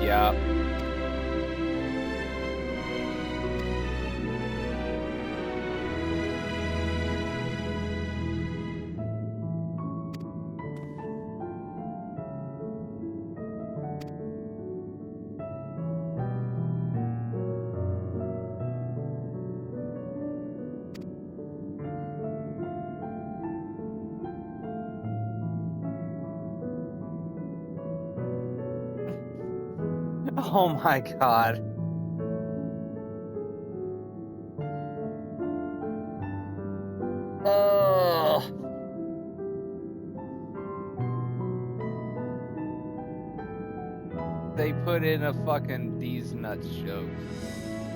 Yeah. Oh my god. Oh. They put in a fucking these nuts joke.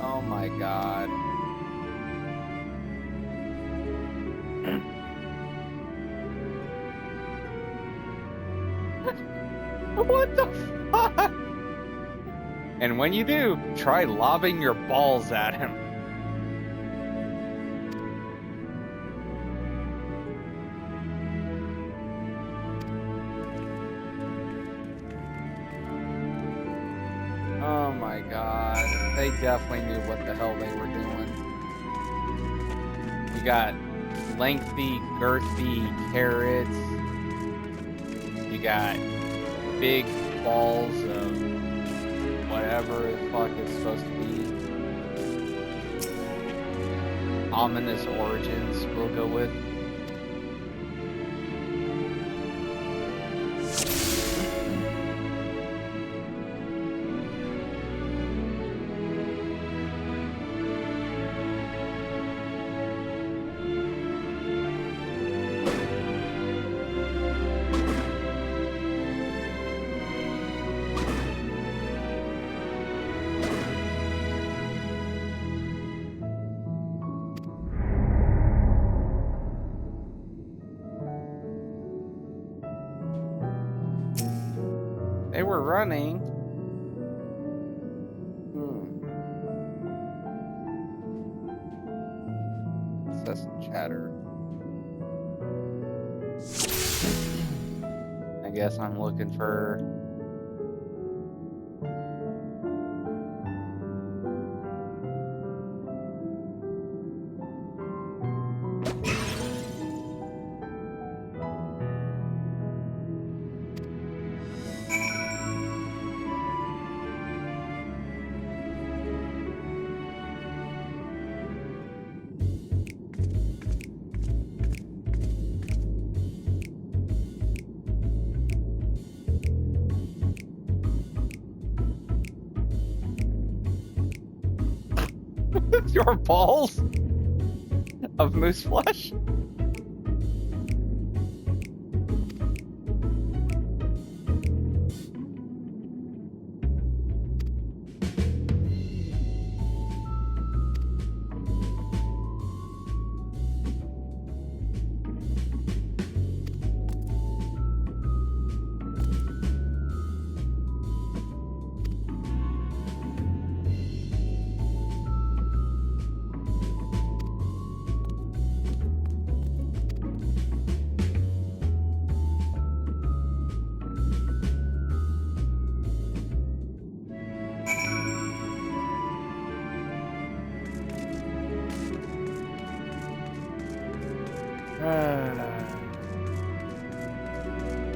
Oh my god. What the fuck? And when you do, try lobbing your balls at him. Oh my god. They definitely knew what the hell they were doing. You got lengthy, girthy carrots. You got big balls of whatever the fuck it's supposed to be. Ominous origins, we'll go with. we're running. Incessant chatter. I guess I'm looking for... Your balls of moose flesh?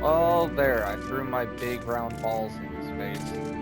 Oh, there. I threw my big round balls in his face.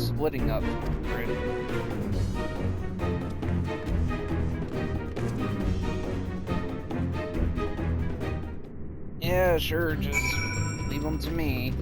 splitting up the grid. Yeah, sure, just leave them to me.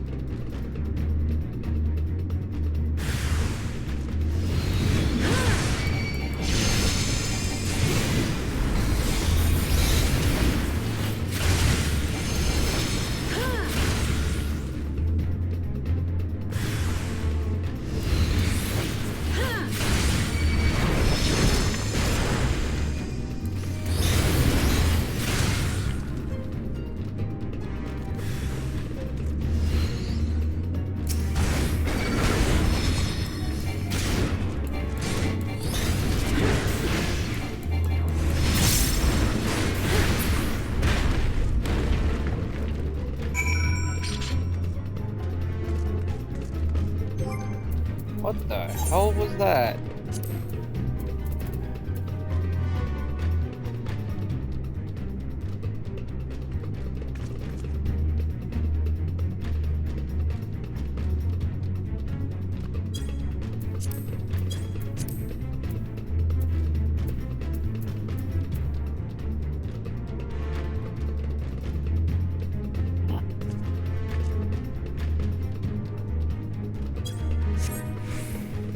What the hell was that?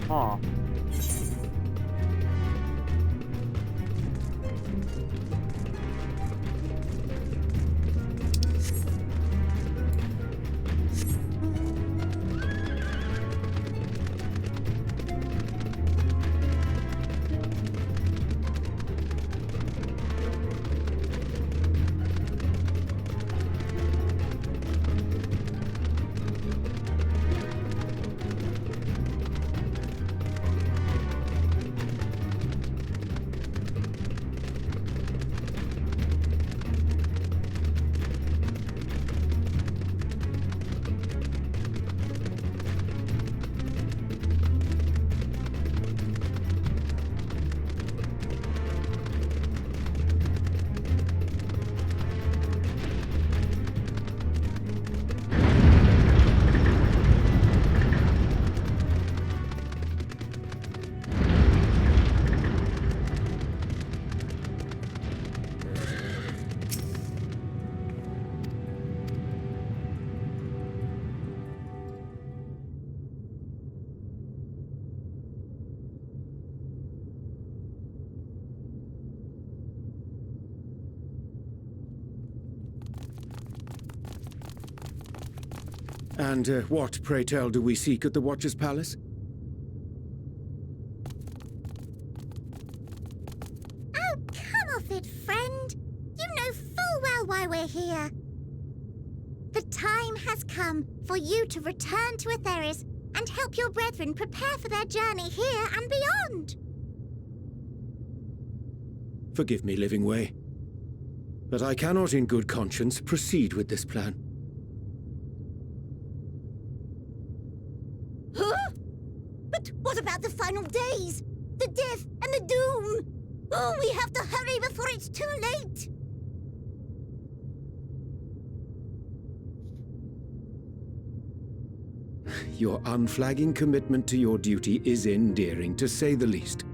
Huh. And what, pray tell, do we seek at the Watcher's Palace? Oh, come off it, friend. You know full well why we're here. The time has come for you to return to Etheris and help your brethren prepare for their journey here and beyond. Forgive me, Living Way, but I cannot in good conscience proceed with this plan. Huh? But what about the final days? The death and the doom? Oh, we have to hurry before it's too late. Your unflagging commitment to your duty is endearing, to say the least.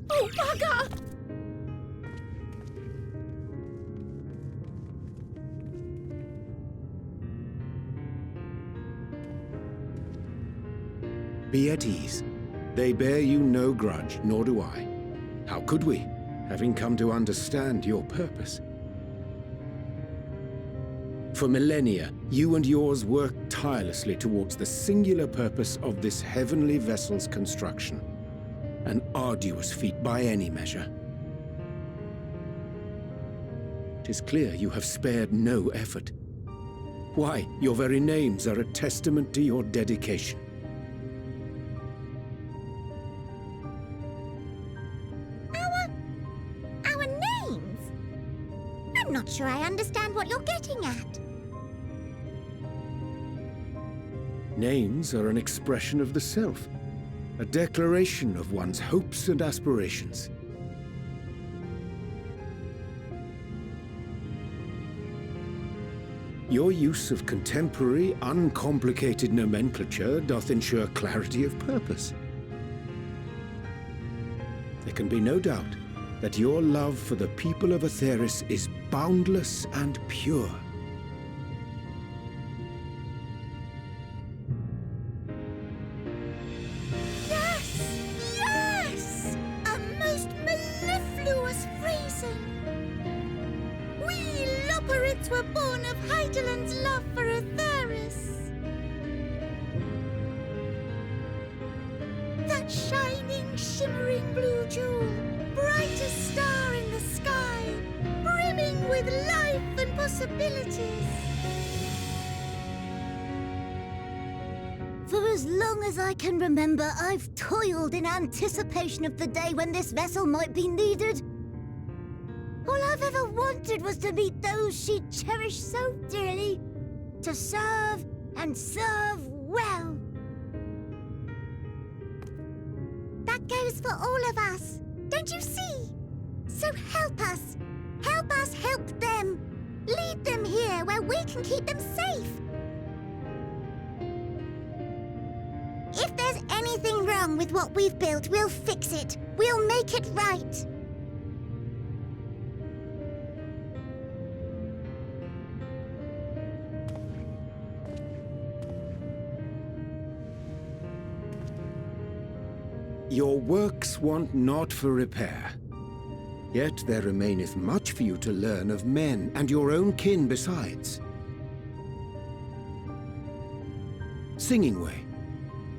Oh, bugger! Be at ease. They bear you no grudge, nor do I. How could we, having come to understand your purpose? For millennia, you and yours worked tirelessly towards the singular purpose of this heavenly vessel's construction. An arduous feat by any measure. 'Tis clear you have spared no effort. Why, your very names are a testament to your dedication. Our names? I'm not sure I understand what you're getting at. Names are an expression of the self, a declaration of one's hopes and aspirations. Your use of contemporary, uncomplicated nomenclature doth ensure clarity of purpose. There can be no doubt that your love for the people of Aetheris is boundless and pure. Yes! Yes! A most mellifluous phrasing! We Loperids were born of Hydaelyn's love for Aetheris. That shining, shimmering blue jewel, brightest star in the sky, brimming with life and possibilities. For as long as I can remember, I've toiled in anticipation of the day when this vessel might be needed. All I've ever wanted was to meet those she cherished so dearly, to serve and serve well. That goes for all of us, don't you see? So help us help them. Lead them here where we can keep them safe. If there's anything wrong with what we've built, we'll fix it. We'll make it right. Your works want not for repair. Yet there remaineth much for you to learn of men, and your own kin besides. Singing Way,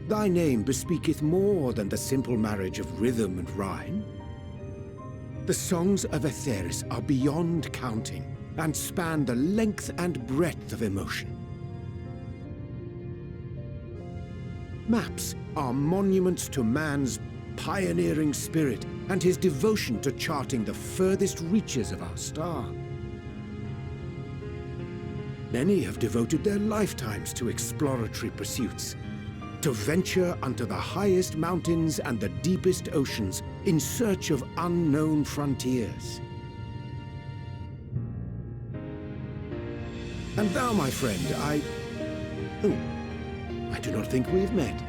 thy name bespeaketh more than the simple marriage of rhythm and rhyme. The songs of Aetheris are beyond counting, and span the length and breadth of emotion. Maps are monuments to man's pioneering spirit and his devotion to charting the furthest reaches of our star. Many have devoted their lifetimes to exploratory pursuits, to venture unto the highest mountains and the deepest oceans in search of unknown frontiers. And thou, my friend, I do not think we've met.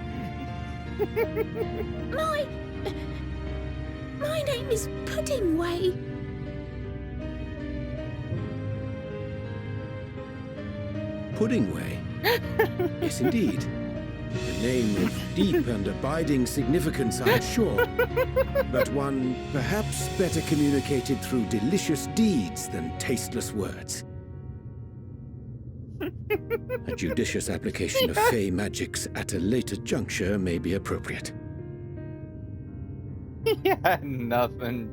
My name is Puddingway. Puddingway? Yes, indeed. A name of deep and abiding significance, I'm sure. But one perhaps better communicated through delicious deeds than tasteless words. A judicious application of fey magics at a later juncture may be appropriate. He had nothing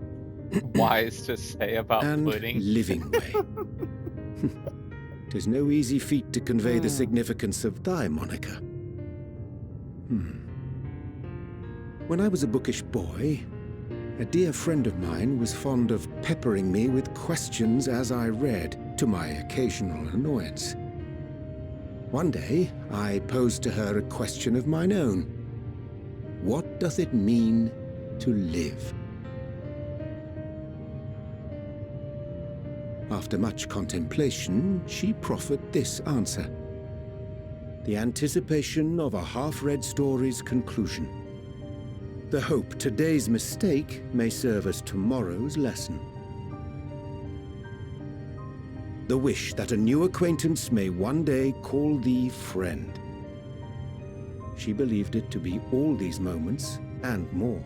wise to say about And pudding. living way. 'Tis no easy feat to convey the significance of thy moniker. When I was a bookish boy, a dear friend of mine was fond of peppering me with questions as I read, to my occasional annoyance. One day, I posed to her a question of mine own. What doth it mean to live? After much contemplation, she proffered this answer. The anticipation of a half-read story's conclusion. The hope today's mistake may serve as tomorrow's lesson. The wish that a new acquaintance may one day call thee friend. She believed it to be all these moments and more.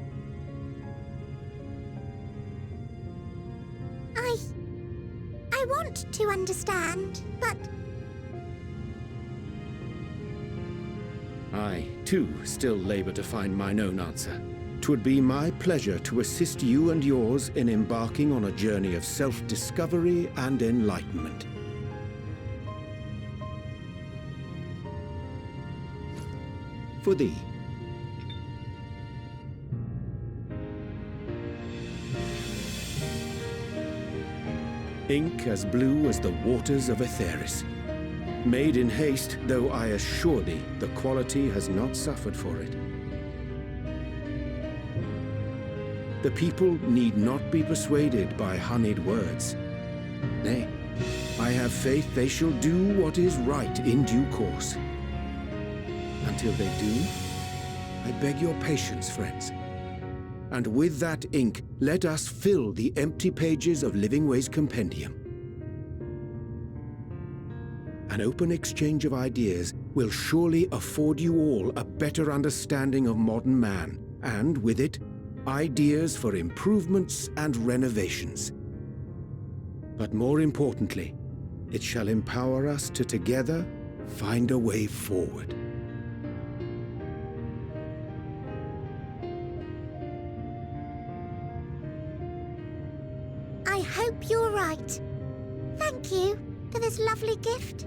I want to understand, but I, too, still labour to find mine own answer. 'Twould be my pleasure to assist you and yours in embarking on a journey of self-discovery and enlightenment. For thee. Ink as blue as the waters of Aetheris. Made in haste, though I assure thee, the quality has not suffered for it. The people need not be persuaded by honeyed words. Nay, I have faith they shall do what is right in due course. Until they do, I beg your patience, friends. And with that ink, let us fill the empty pages of Livingway's compendium. An open exchange of ideas will surely afford you all a better understanding of modern man, and with it, ideas for improvements and renovations. But more importantly, it shall empower us to together find a way forward. I hope you're right. Thank you for this lovely gift.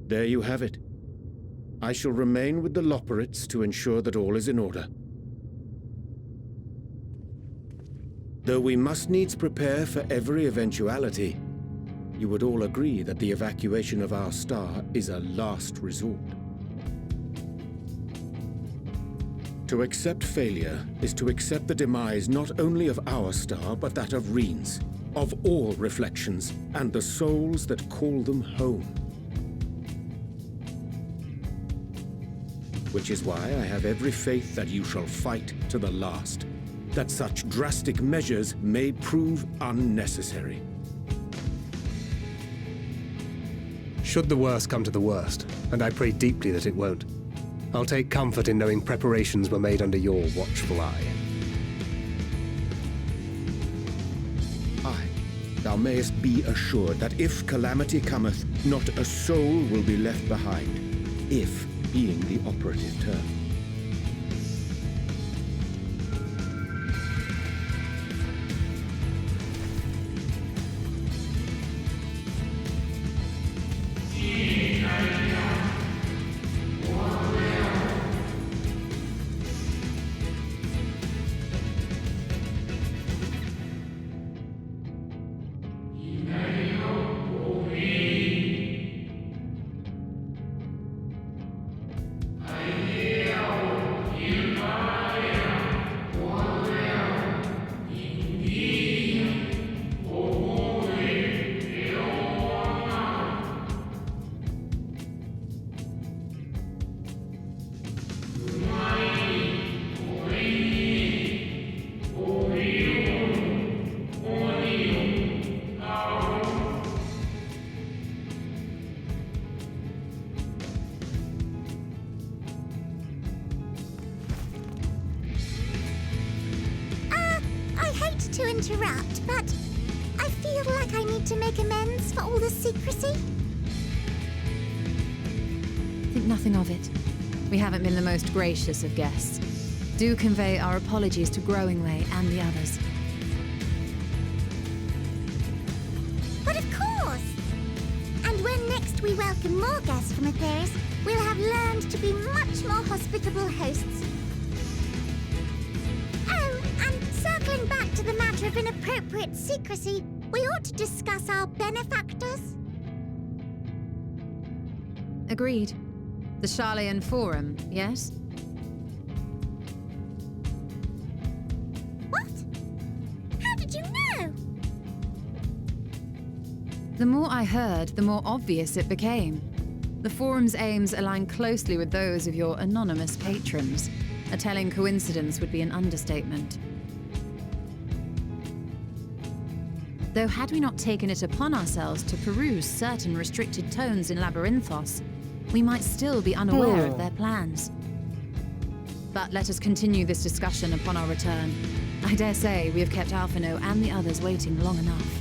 There you have it. I shall remain with the Loporrits to ensure that all is in order. Though we must needs prepare for every eventuality, you would all agree that the evacuation of our star is a last resort. To accept failure is to accept the demise not only of our star, but that of Reen's, of all reflections, and the souls that call them home. Which is why I have every faith that you shall fight to the last, that such drastic measures may prove unnecessary. Should the worst come to the worst, and I pray deeply that it won't, I'll take comfort in knowing preparations were made under your watchful eye. Aye, thou mayest be assured that if calamity cometh, not a soul will be left behind, if being the operative term. To interrupt, but I feel like I need to make amends for all the secrecy. Think nothing of it. We haven't been the most gracious of guests. Do convey our apologies to Growingway and the others. But of course! And when next we welcome more guests from Atheris, we'll have learned to be much more hospitable hosts. Circling back to the matter of inappropriate secrecy, we ought to discuss our benefactors. Agreed. The Sharlayan Forum, yes? What? How did you know? The more I heard, the more obvious it became. The Forum's aims align closely with those of your anonymous patrons. A telling coincidence would be an understatement. Though had we not taken it upon ourselves to peruse certain restricted tones in Labyrinthos, we might still be unaware of their plans. But let us continue this discussion upon our return. I dare say we have kept Alphino and the others waiting long enough.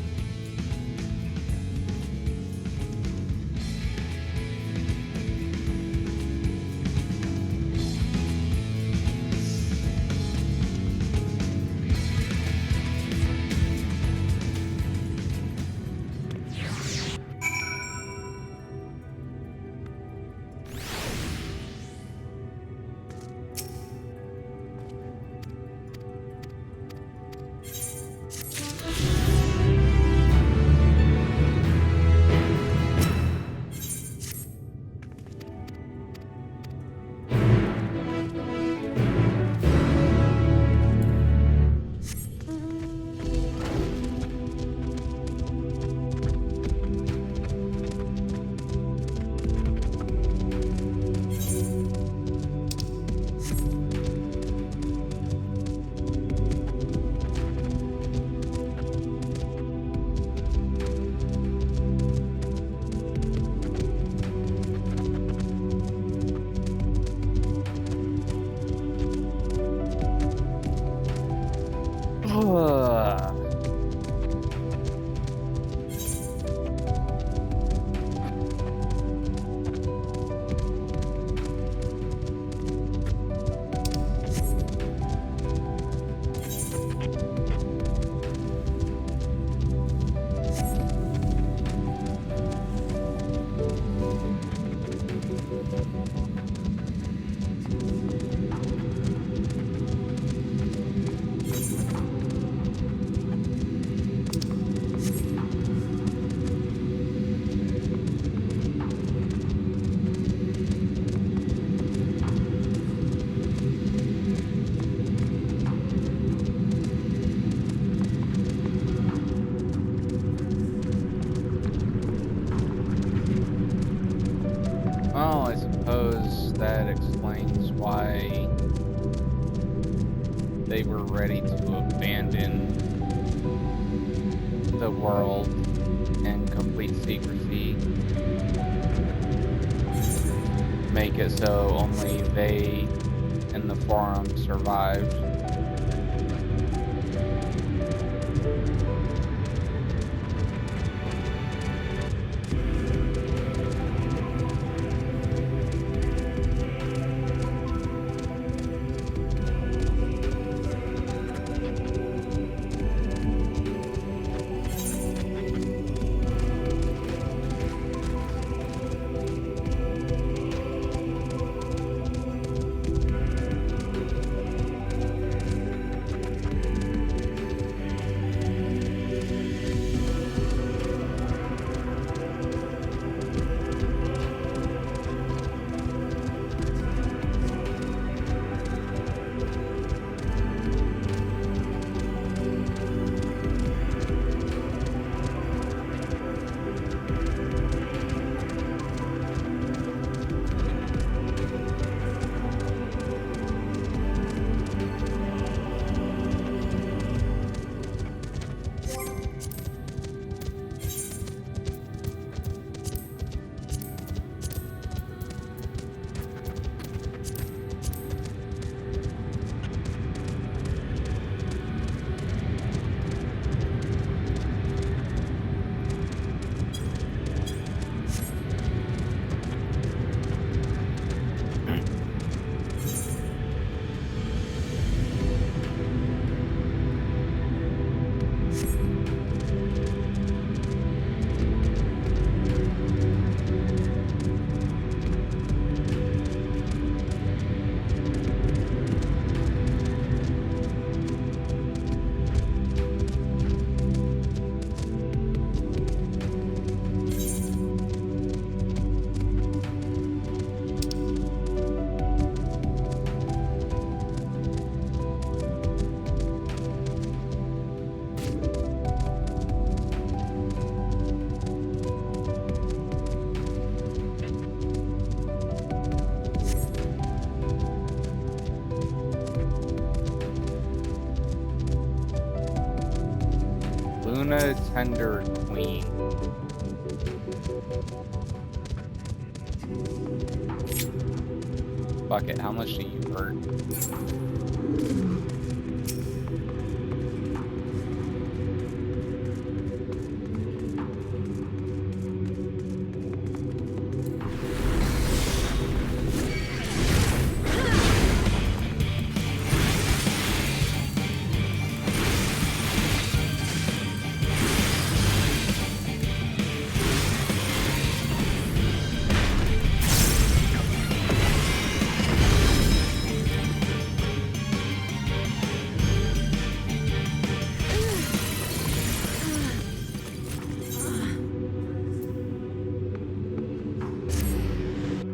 Well, I suppose that explains why they were ready to abandon the world in complete secrecy. Make it so only they and the Forum survived. Luna Tender Queen. Fuck it, how much do you hurt?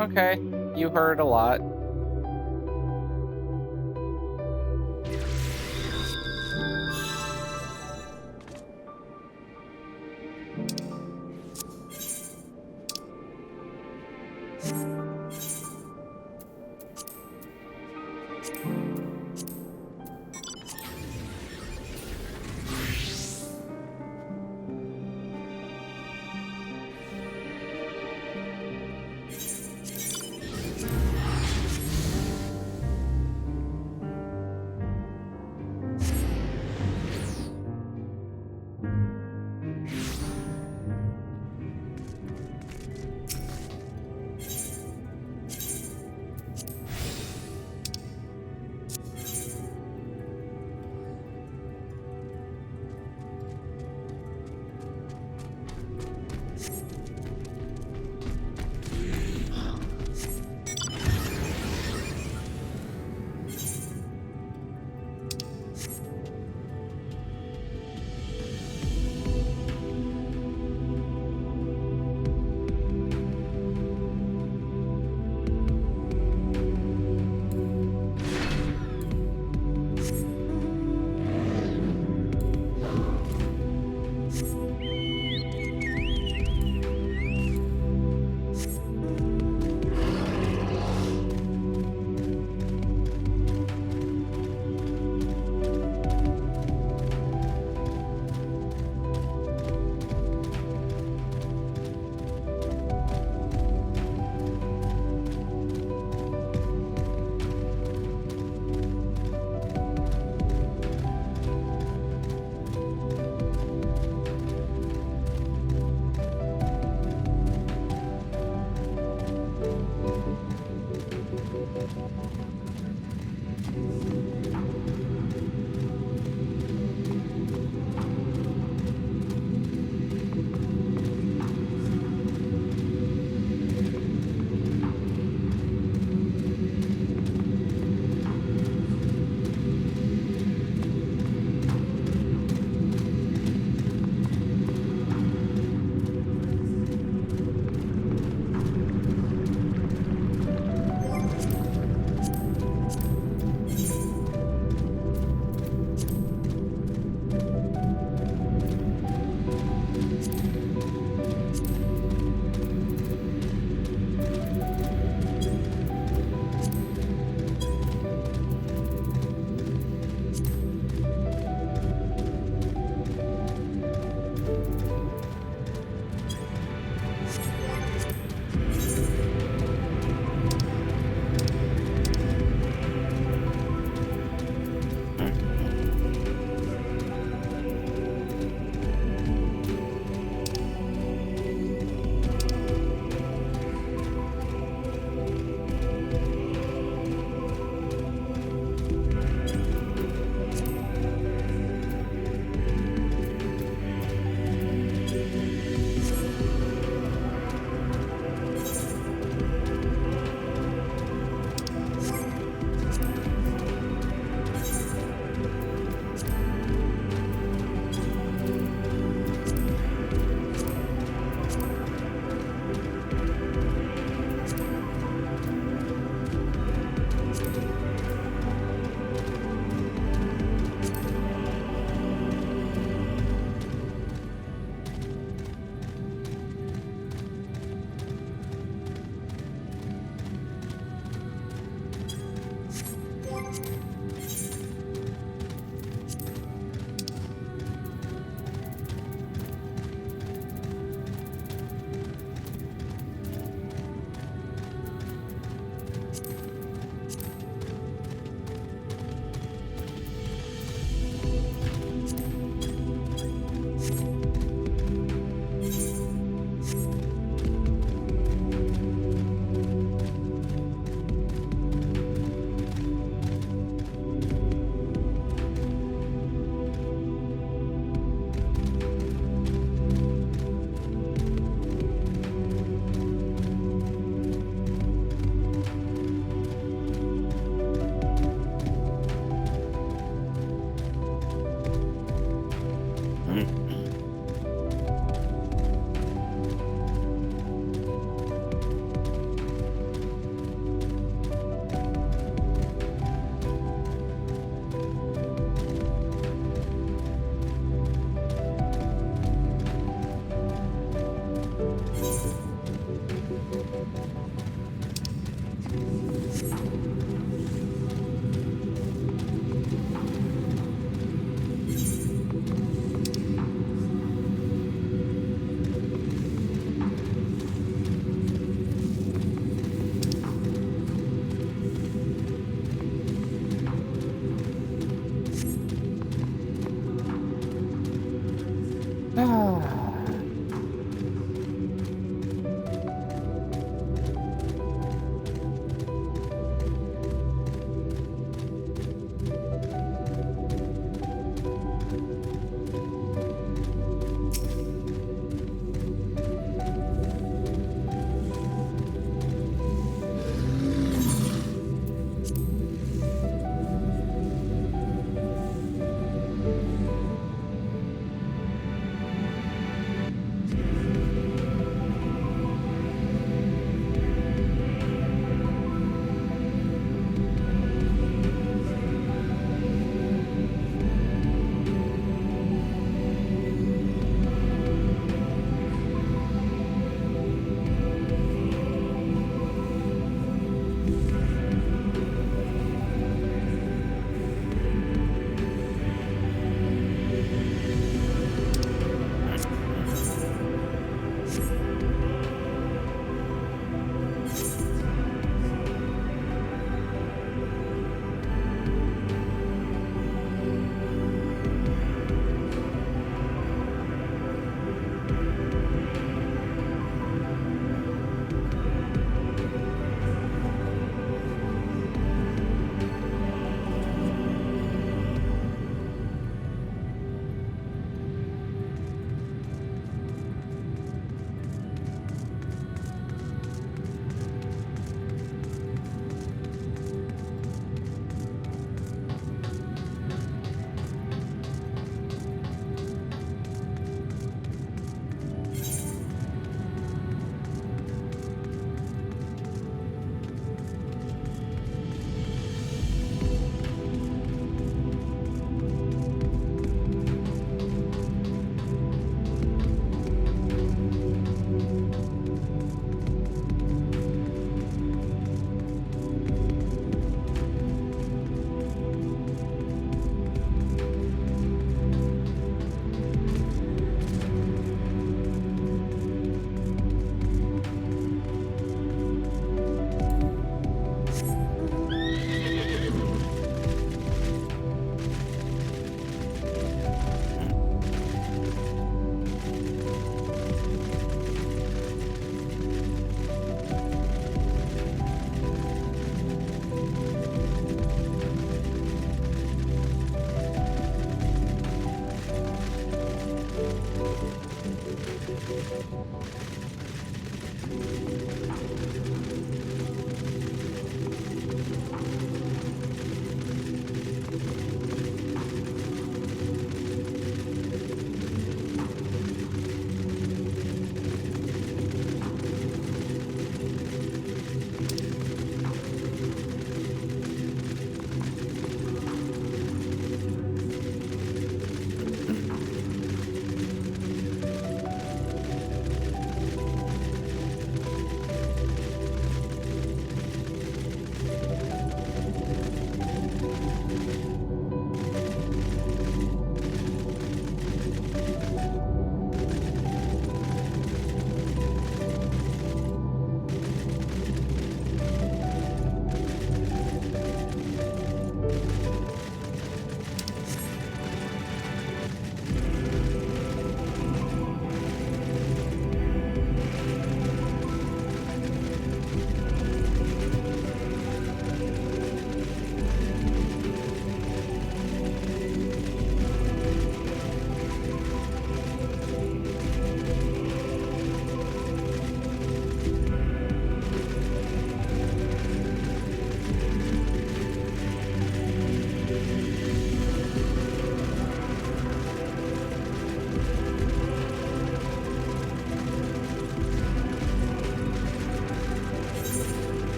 Okay, you heard a lot.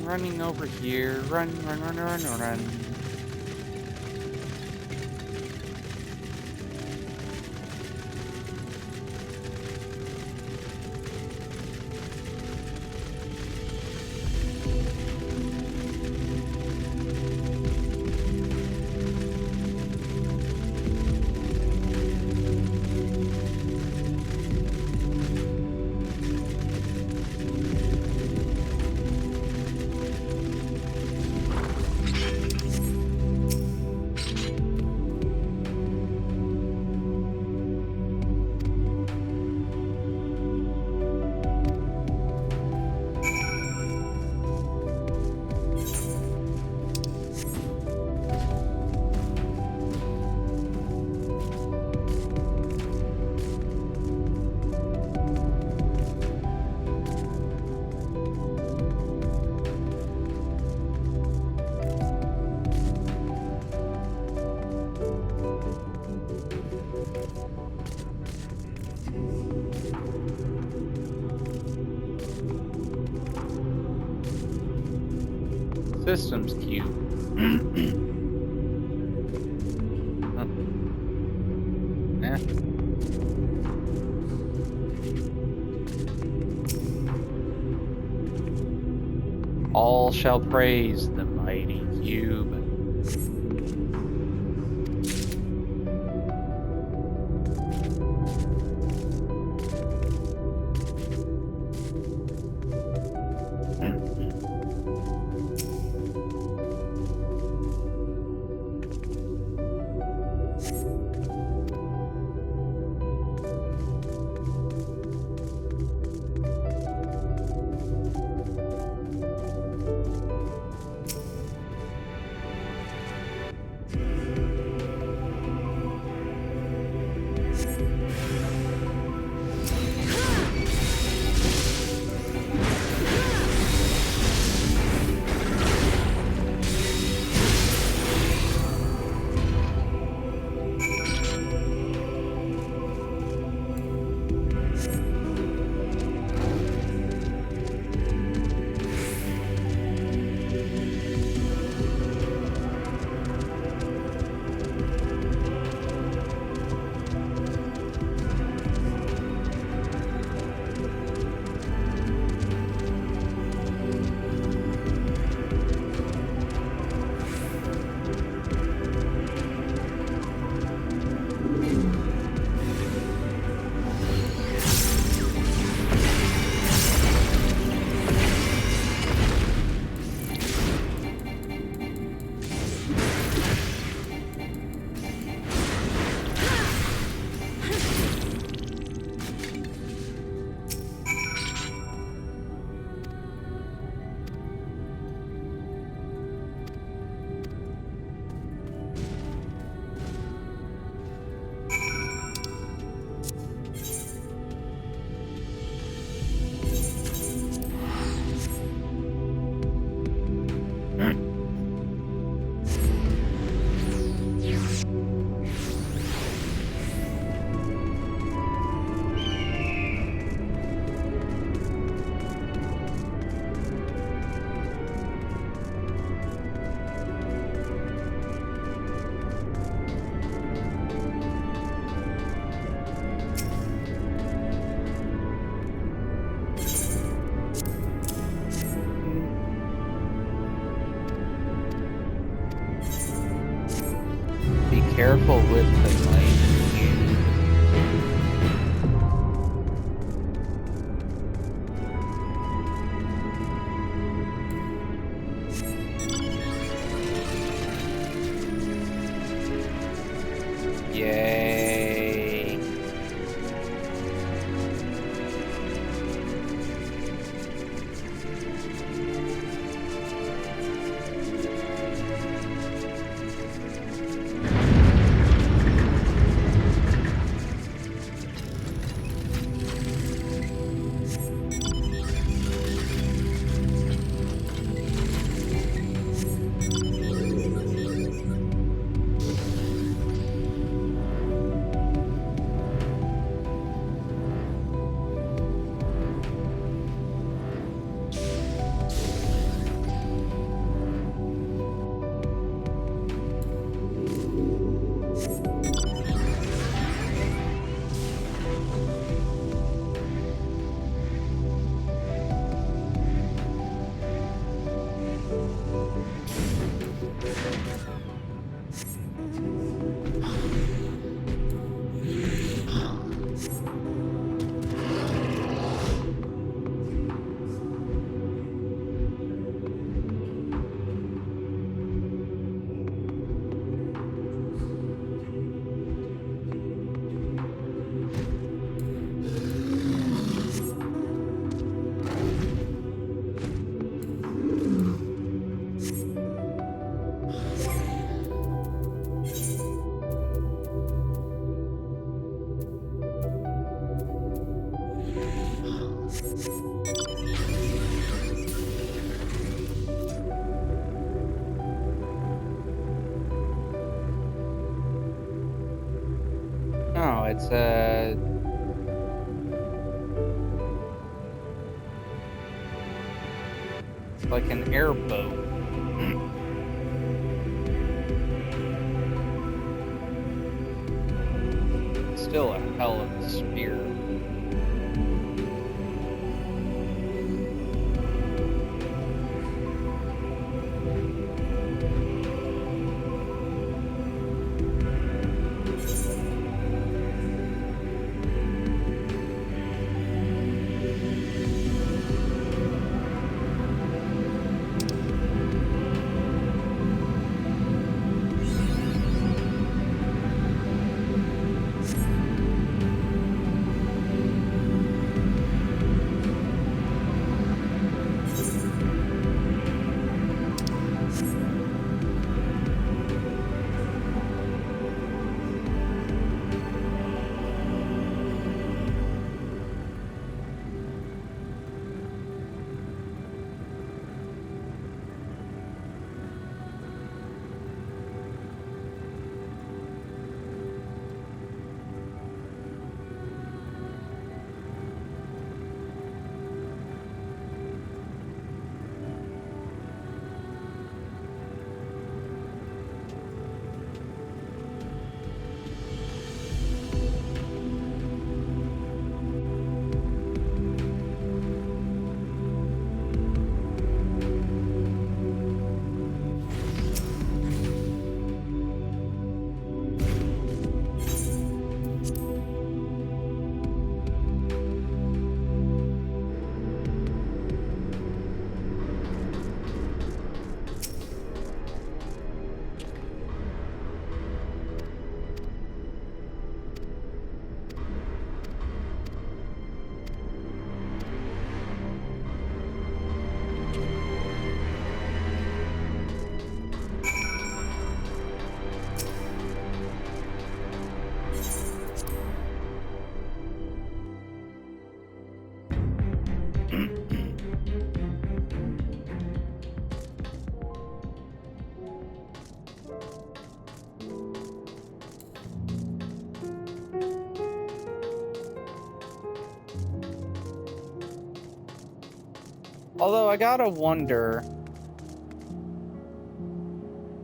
running over here. Run. Systems cube. Eh. All shall praise the mighty cube. it's like an airboat. Still a hell of a spear. Although I gotta wonder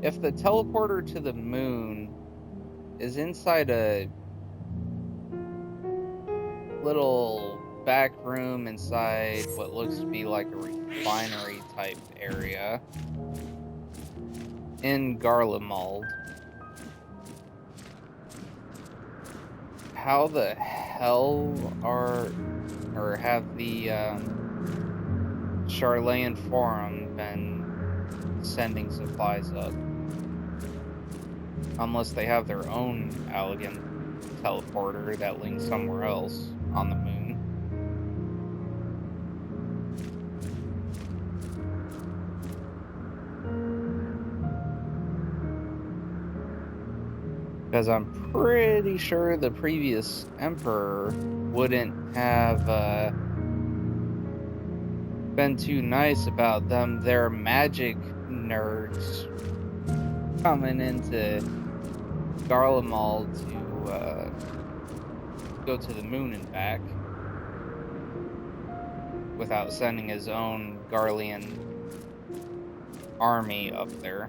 if the teleporter to the moon is inside a little back room inside what looks to be like a refinery type area in Garlemald. How the hell have the Charlayan Forum been sending supplies up? Unless they have their own elegant teleporter that links somewhere else on the moon. Because I'm pretty sure the previous Emperor wouldn't have been too nice about their magic nerds coming into Garlemald to go to the moon and back without sending his own Garlean army up there.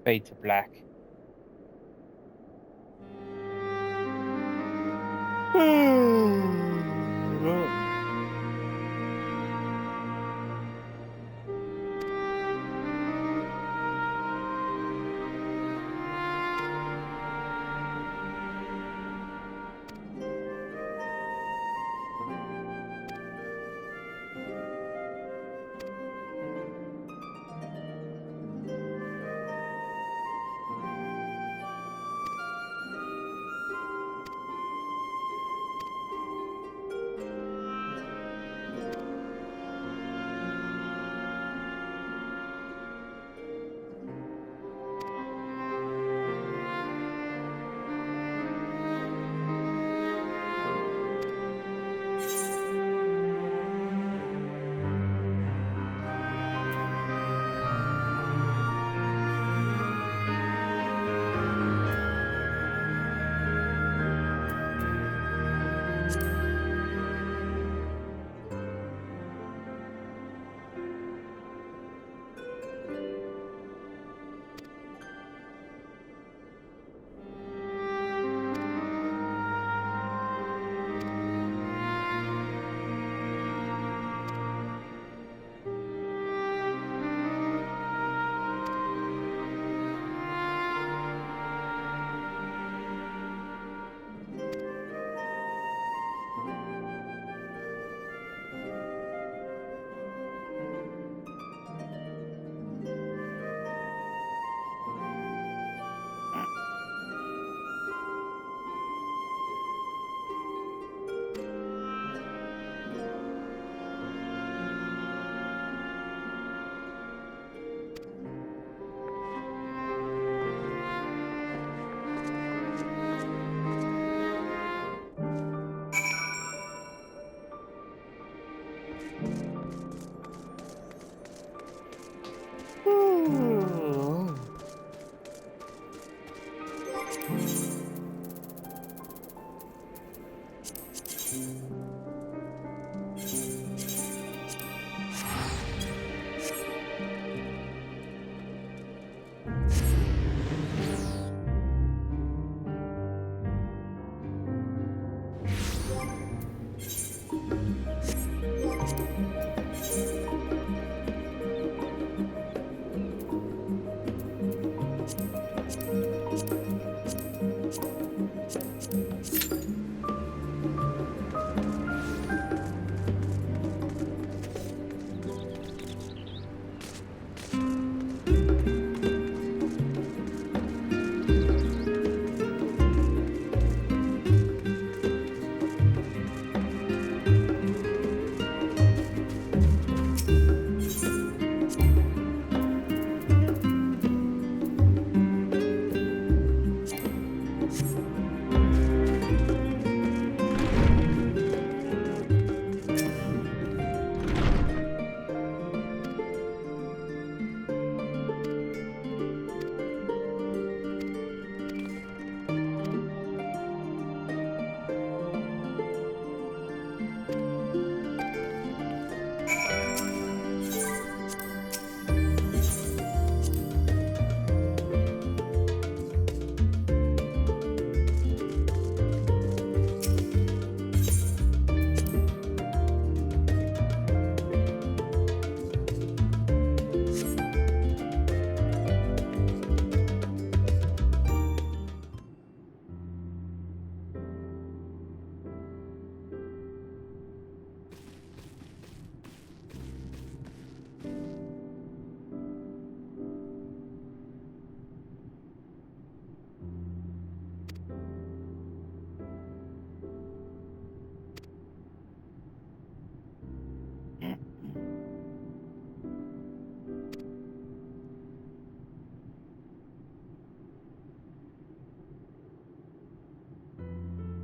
Fade to black.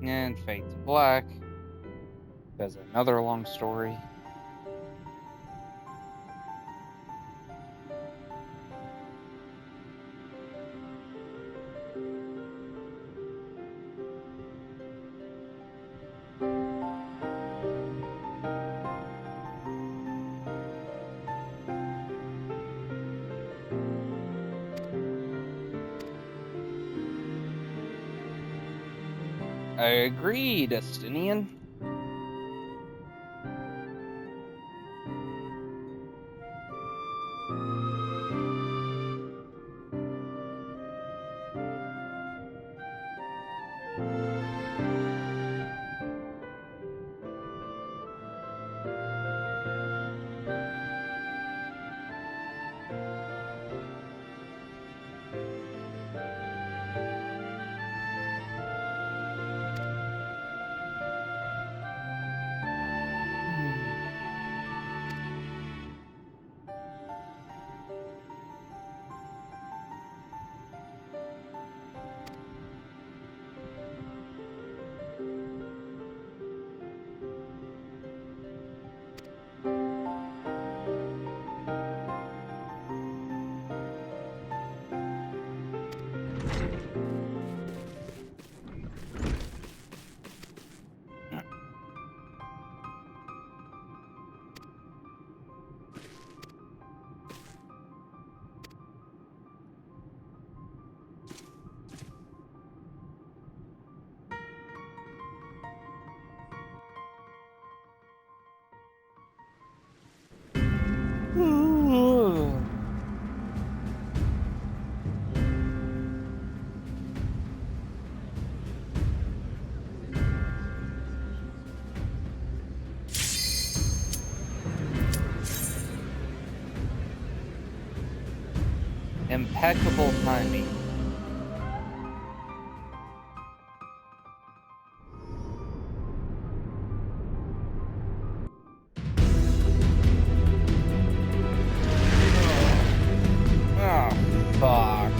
And fade to black. There's another long story. I agree, Destinian. Impeccable timing. Oh, fuck.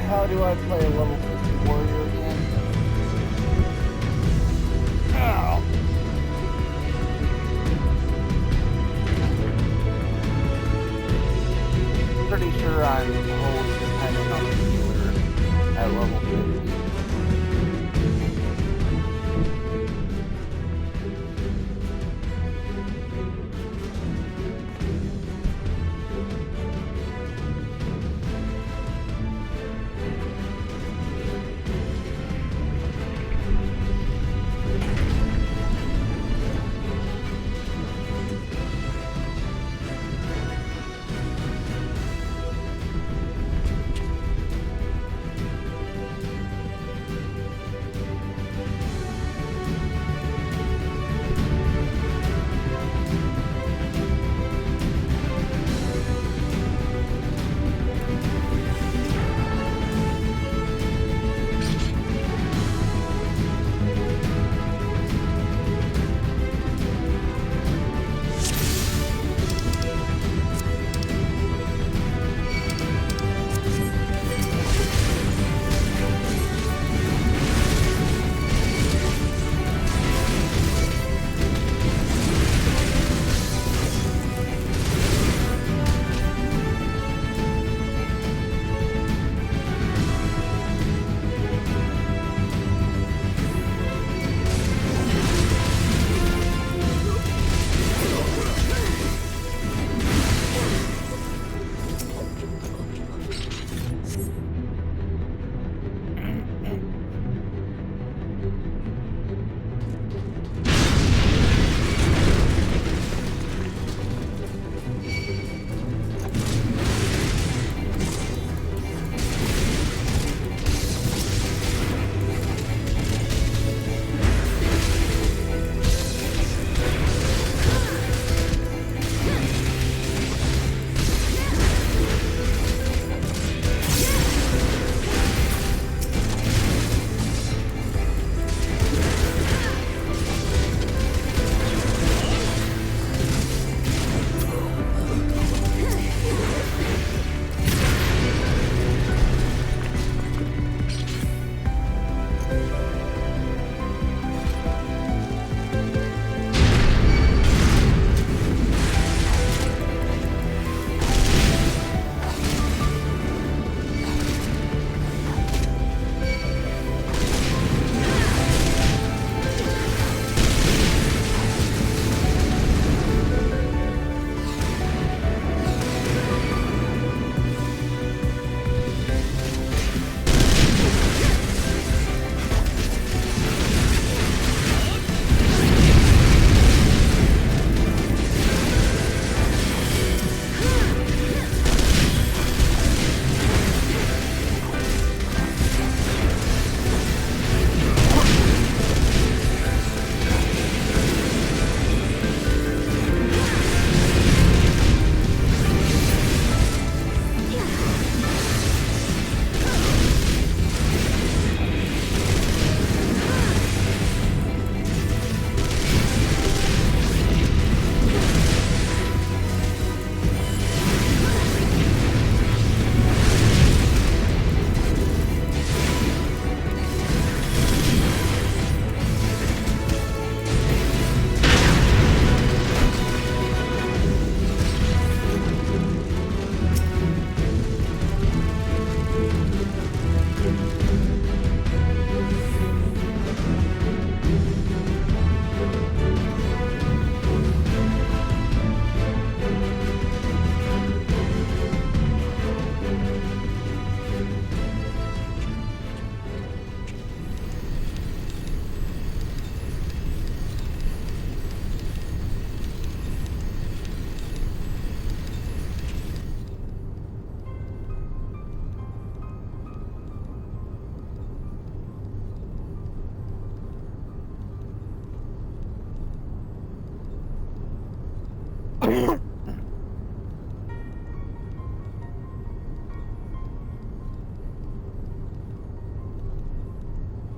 How do I play a level 50 warrior again? Oh. Pretty sure I'm always dependent on the healer at level 50.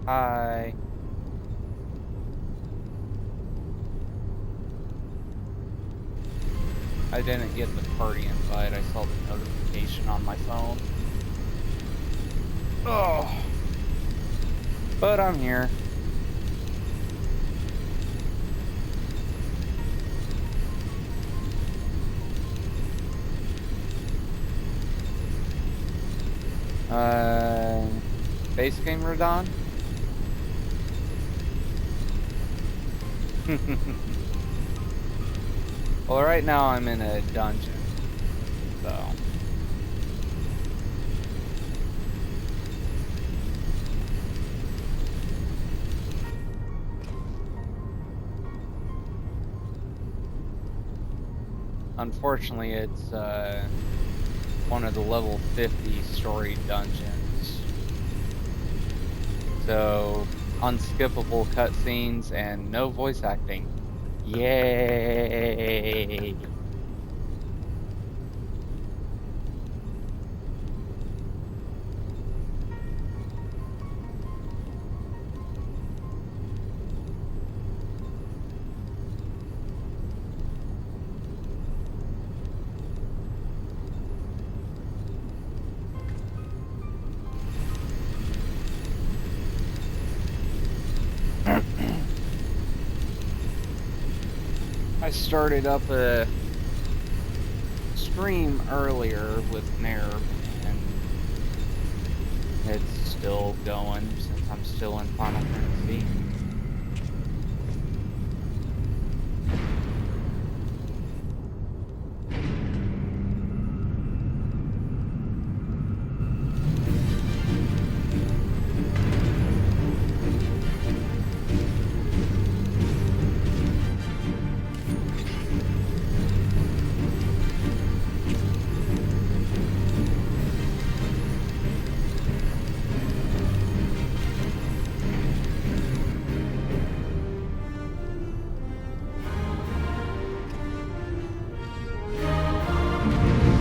Hi. I didn't get the party invite. I saw the notification on my phone. Oh. But I'm here. Base game Radon? Well, right now I'm in a dungeon, so. Unfortunately, it's one of the level 50 story dungeons. So, unskippable cutscenes and no voice acting. Yay! I started up a stream earlier with Nerve, and it's still going since I'm still in Final Fantasy.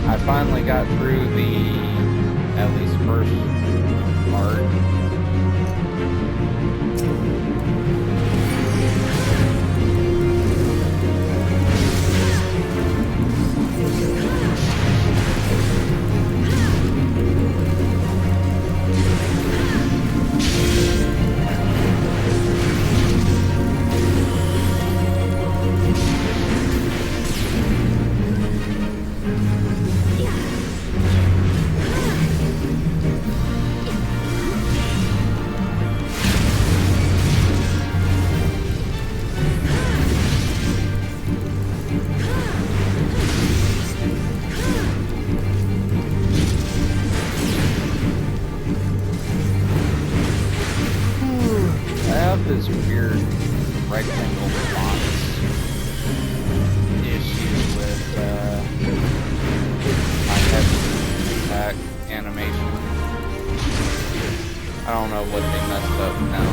I finally got through the, at least first part. This weird rectangle box issue with my head attack animation. I don't know what they messed up now.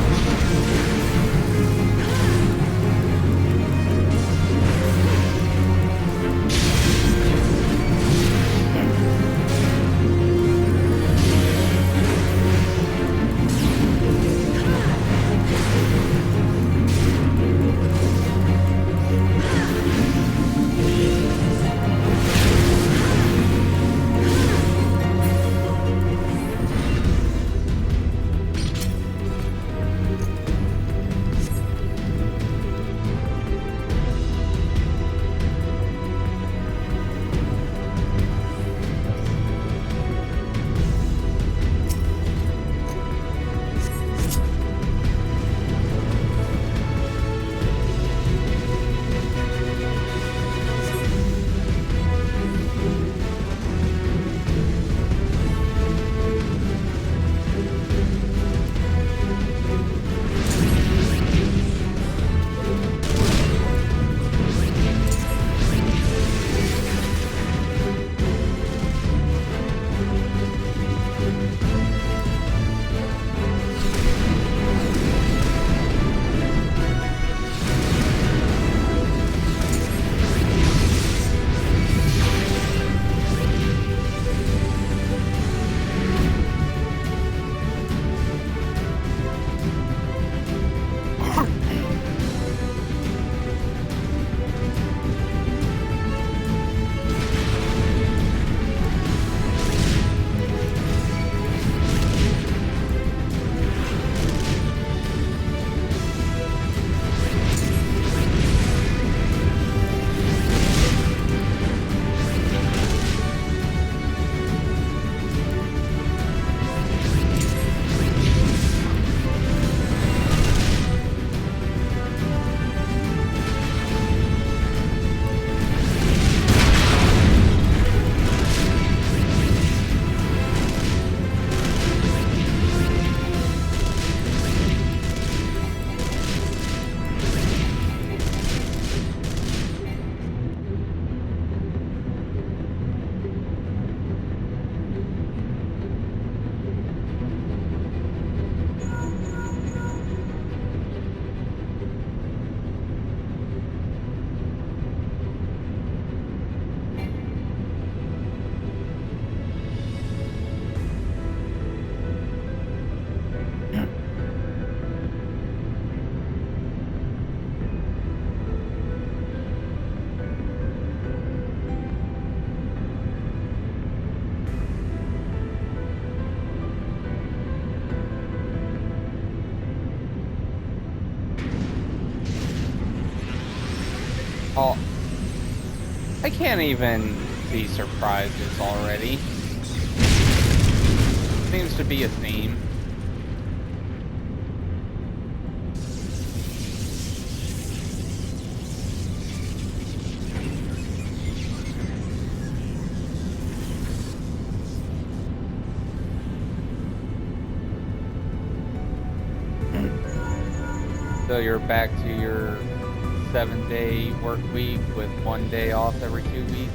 can't even see surprises already. Seems to be a theme. So you're back to your 7-day work week with 1 day off every 2 weeks?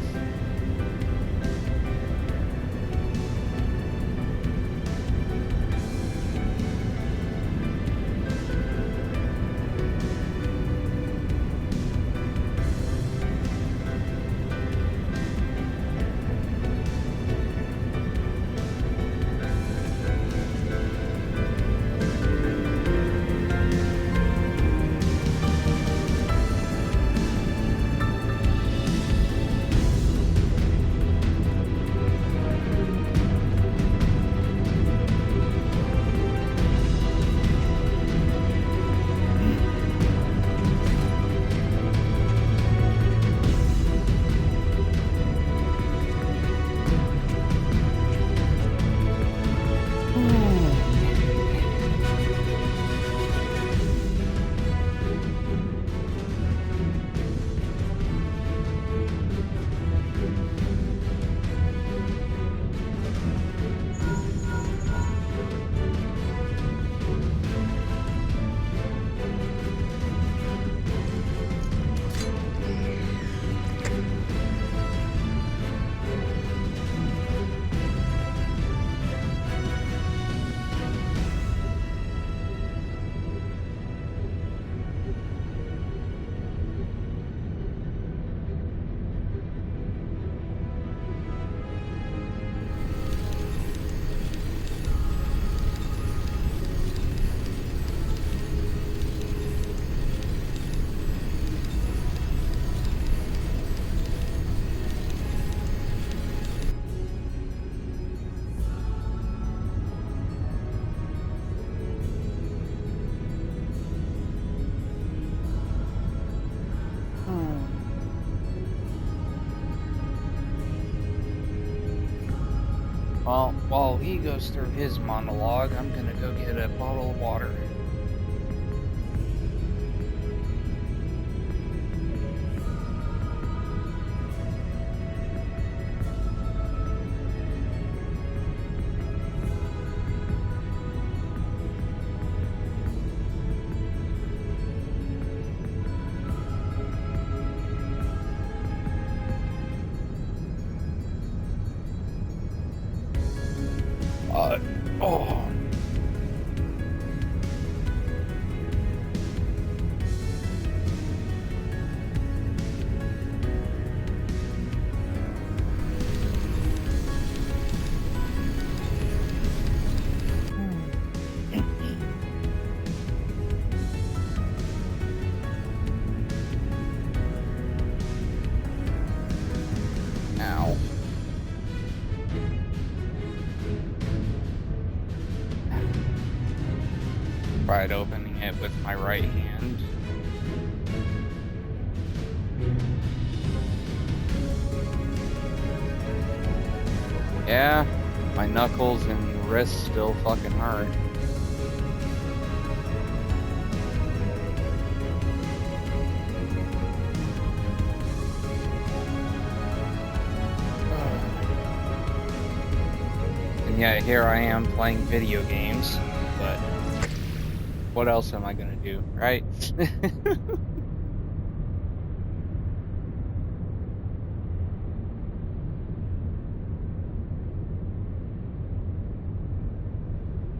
Well, while he goes through his monologue, I'm gonna go get a bottle of water. Oh. Ow. Tried opening it with my right hand. Yeah, my knuckles and wrists still fucking hurt. And yet here I am playing video games, but what else am I gonna do, right?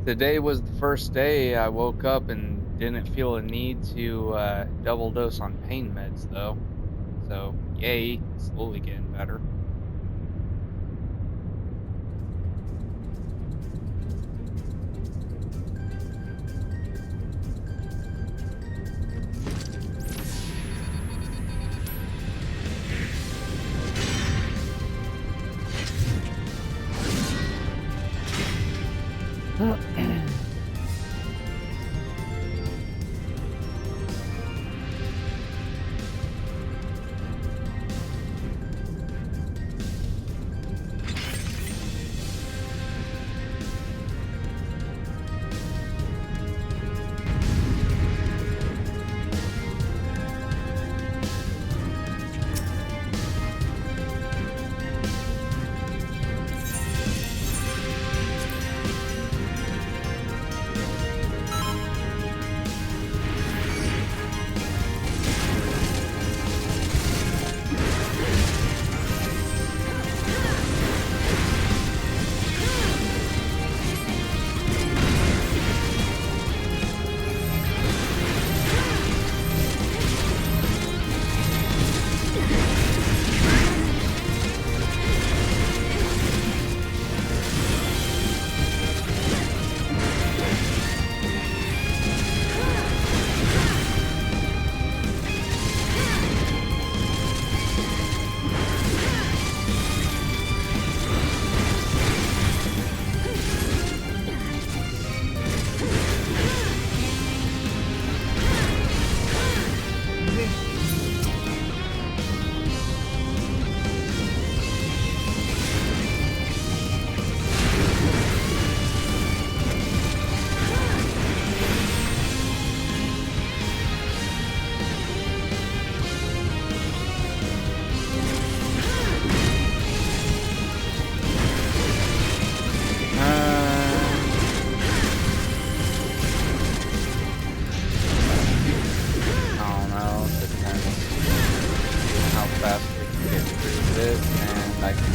Today was the first day I woke up and didn't feel a need to double dose on pain meds though. So yay, slowly getting better.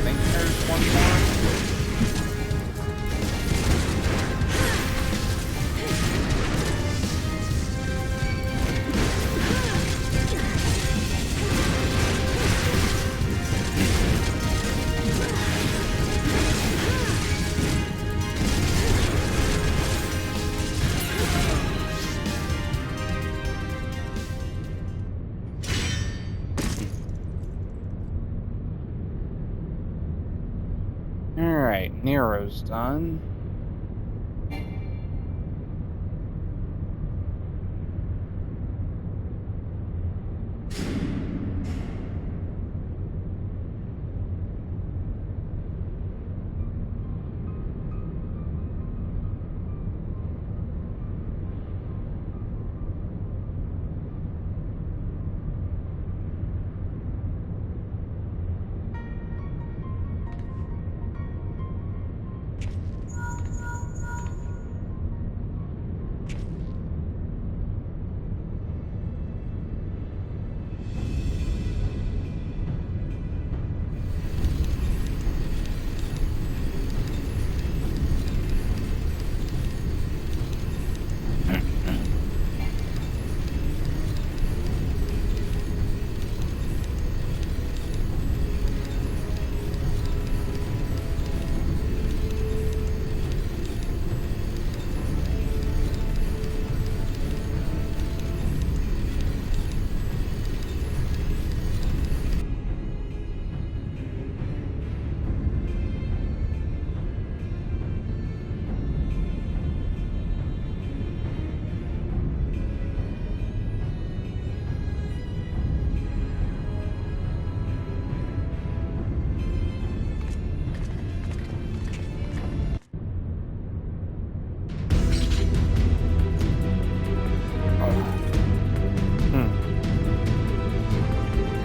think there's one more. Alright, Nero's done.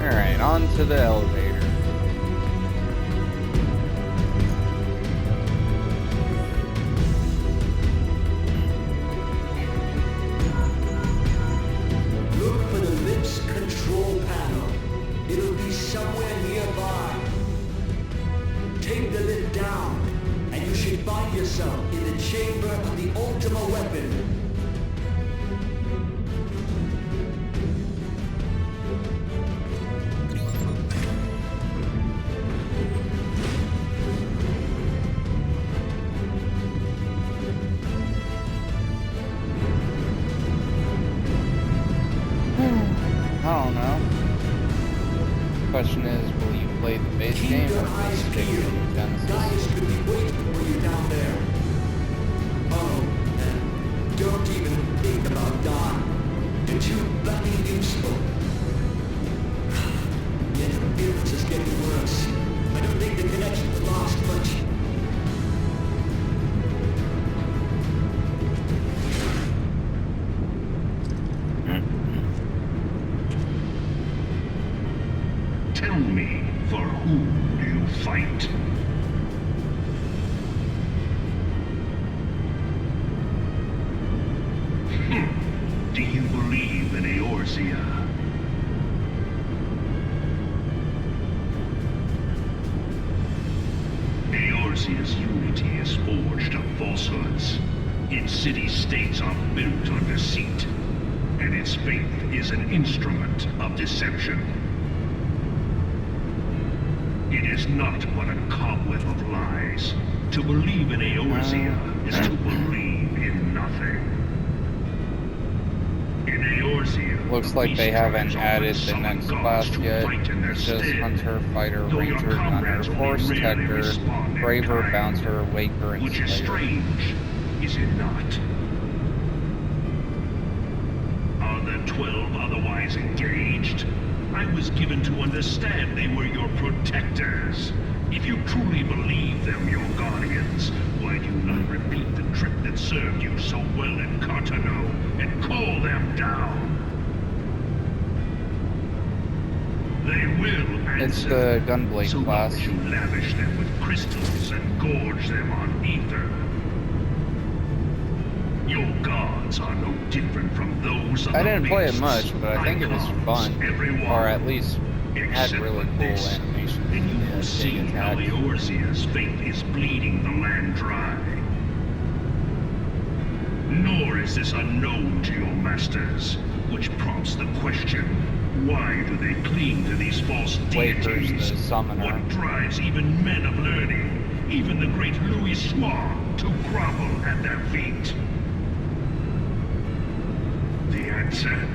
Alright, on to the elevator. Look for the lift's control panel. It'll be somewhere nearby. Take the lift down, and you should find yourself in the chamber of the Ultima weapon. I don't know. Question is, will you play the base game or will you stick to the Genesis? Guys could be waiting for you down there. Oh, and don't even think about Don. You're too bloody useful. The interference is getting worse. I don't think the connection's lost much. Tell me, for whom do you fight? Do you believe in Eorzea? Eorzea's unity is forged of falsehoods. Its city-states are built on deceit, and its faith is an instrument of deception. It is not but a cobweb of lies. To believe in Eorzea is to believe in nothing. In Eorzea, Looks like they haven't added the next class yet. It's just Hunter, Fighter, Ranger, Gunner, Force Detector, Braver, Bouncer, Waker, and which is Slayer. strange, is it not? Are the 12 otherwise engaged? I was given to understand they were your protectors. If you truly believe them your guardians, why do you not repeat the trick that served you so well in Cartano and call them down? They will answer. It's the Gunblade So class. why would you lavish them with crystals and gorge them on ether? Your gods are no different from those of I the didn't play it beasts. much, but I think it was Icons, fun. everyone, Or at least had except really for cool this. animations. And you have seen how attack. Eorzea's fate is bleeding the land dry. Nor is this unknown to your masters, which prompts the question, why do they cling to these false Wait, there's deities? the summoner. What drives even men of learning, even the great Louis Soir, to grovel at their feet? The answer?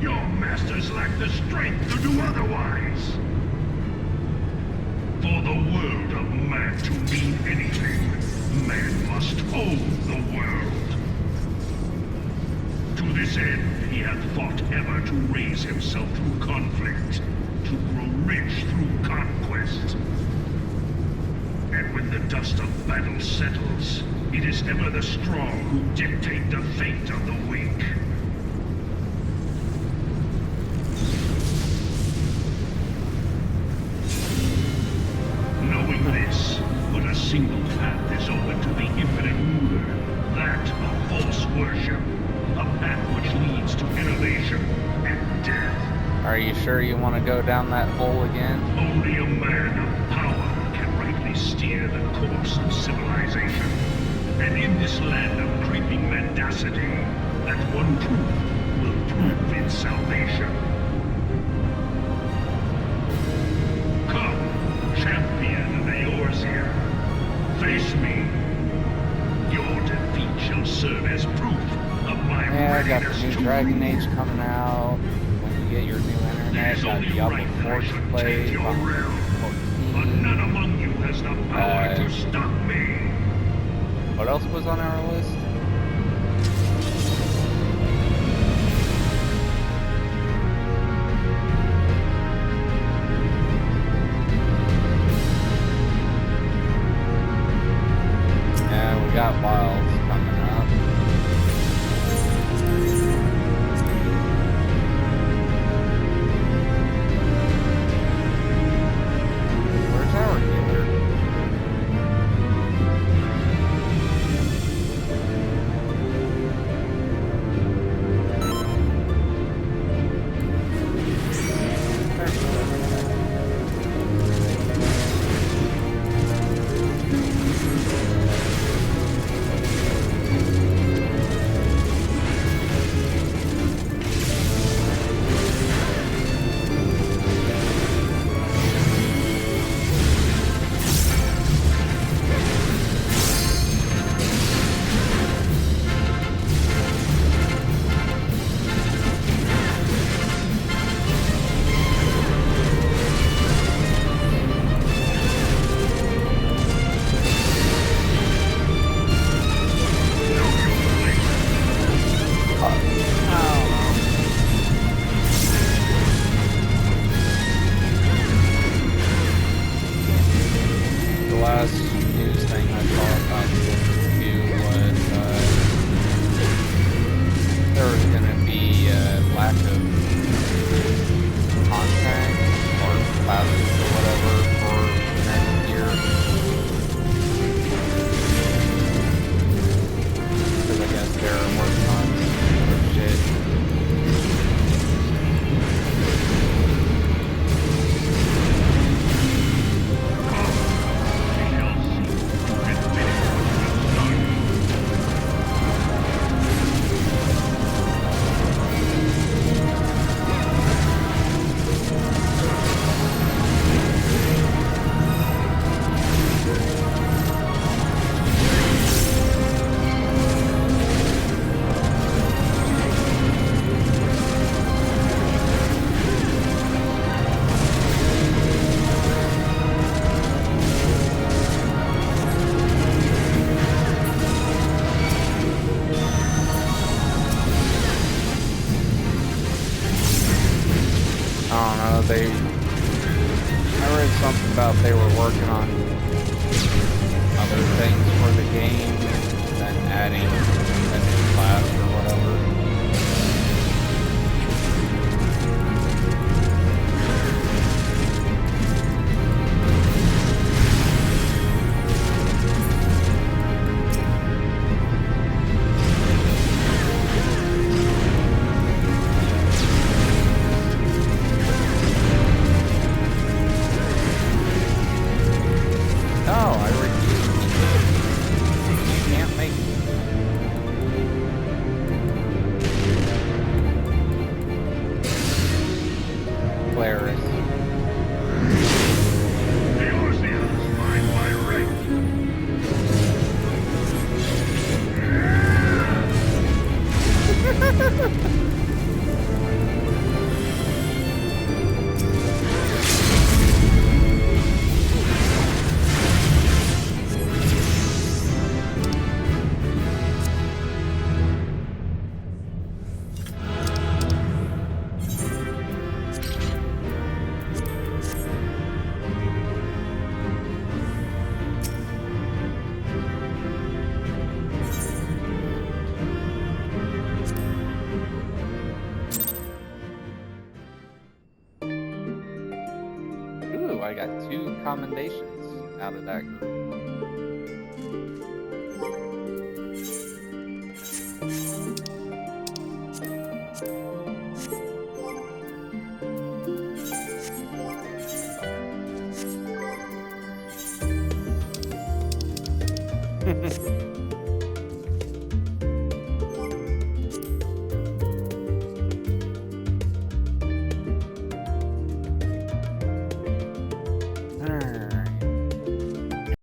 Your masters lack the strength to do otherwise. For the world of man to mean anything, man must own the world. To this end, he hath fought ever to raise himself through conflict, to grow rich through conquest. And when the dust of battle settles, it is ever the strong who dictate the fate of the weak. Knowing this, but a single path is open to the infinite ruler, that of false worship, a path which leads to innovation and death. Are you sure you want to go down that hole again? Only a man of power can rightly steer the course of civilization. And in this land of creeping mendacity, that one truth will prove its salvation. Come, champion of Eorzea, face me. Your defeat shall serve as proof of my Yeah, I got the readiness new to Dragon rule. Age coming out. When you get your new It internet, is got only Diablo right that I 4 to should play, take your realm, but 14. none among you has the power to stop me. What else was on our list? Yeah, we got Wilds coming up. Where's our healer? The last news thing I saw about this review was there was going to be a lack of content or classes or whatever for next year. Because I guess they're working on other shit. commendations out of that group.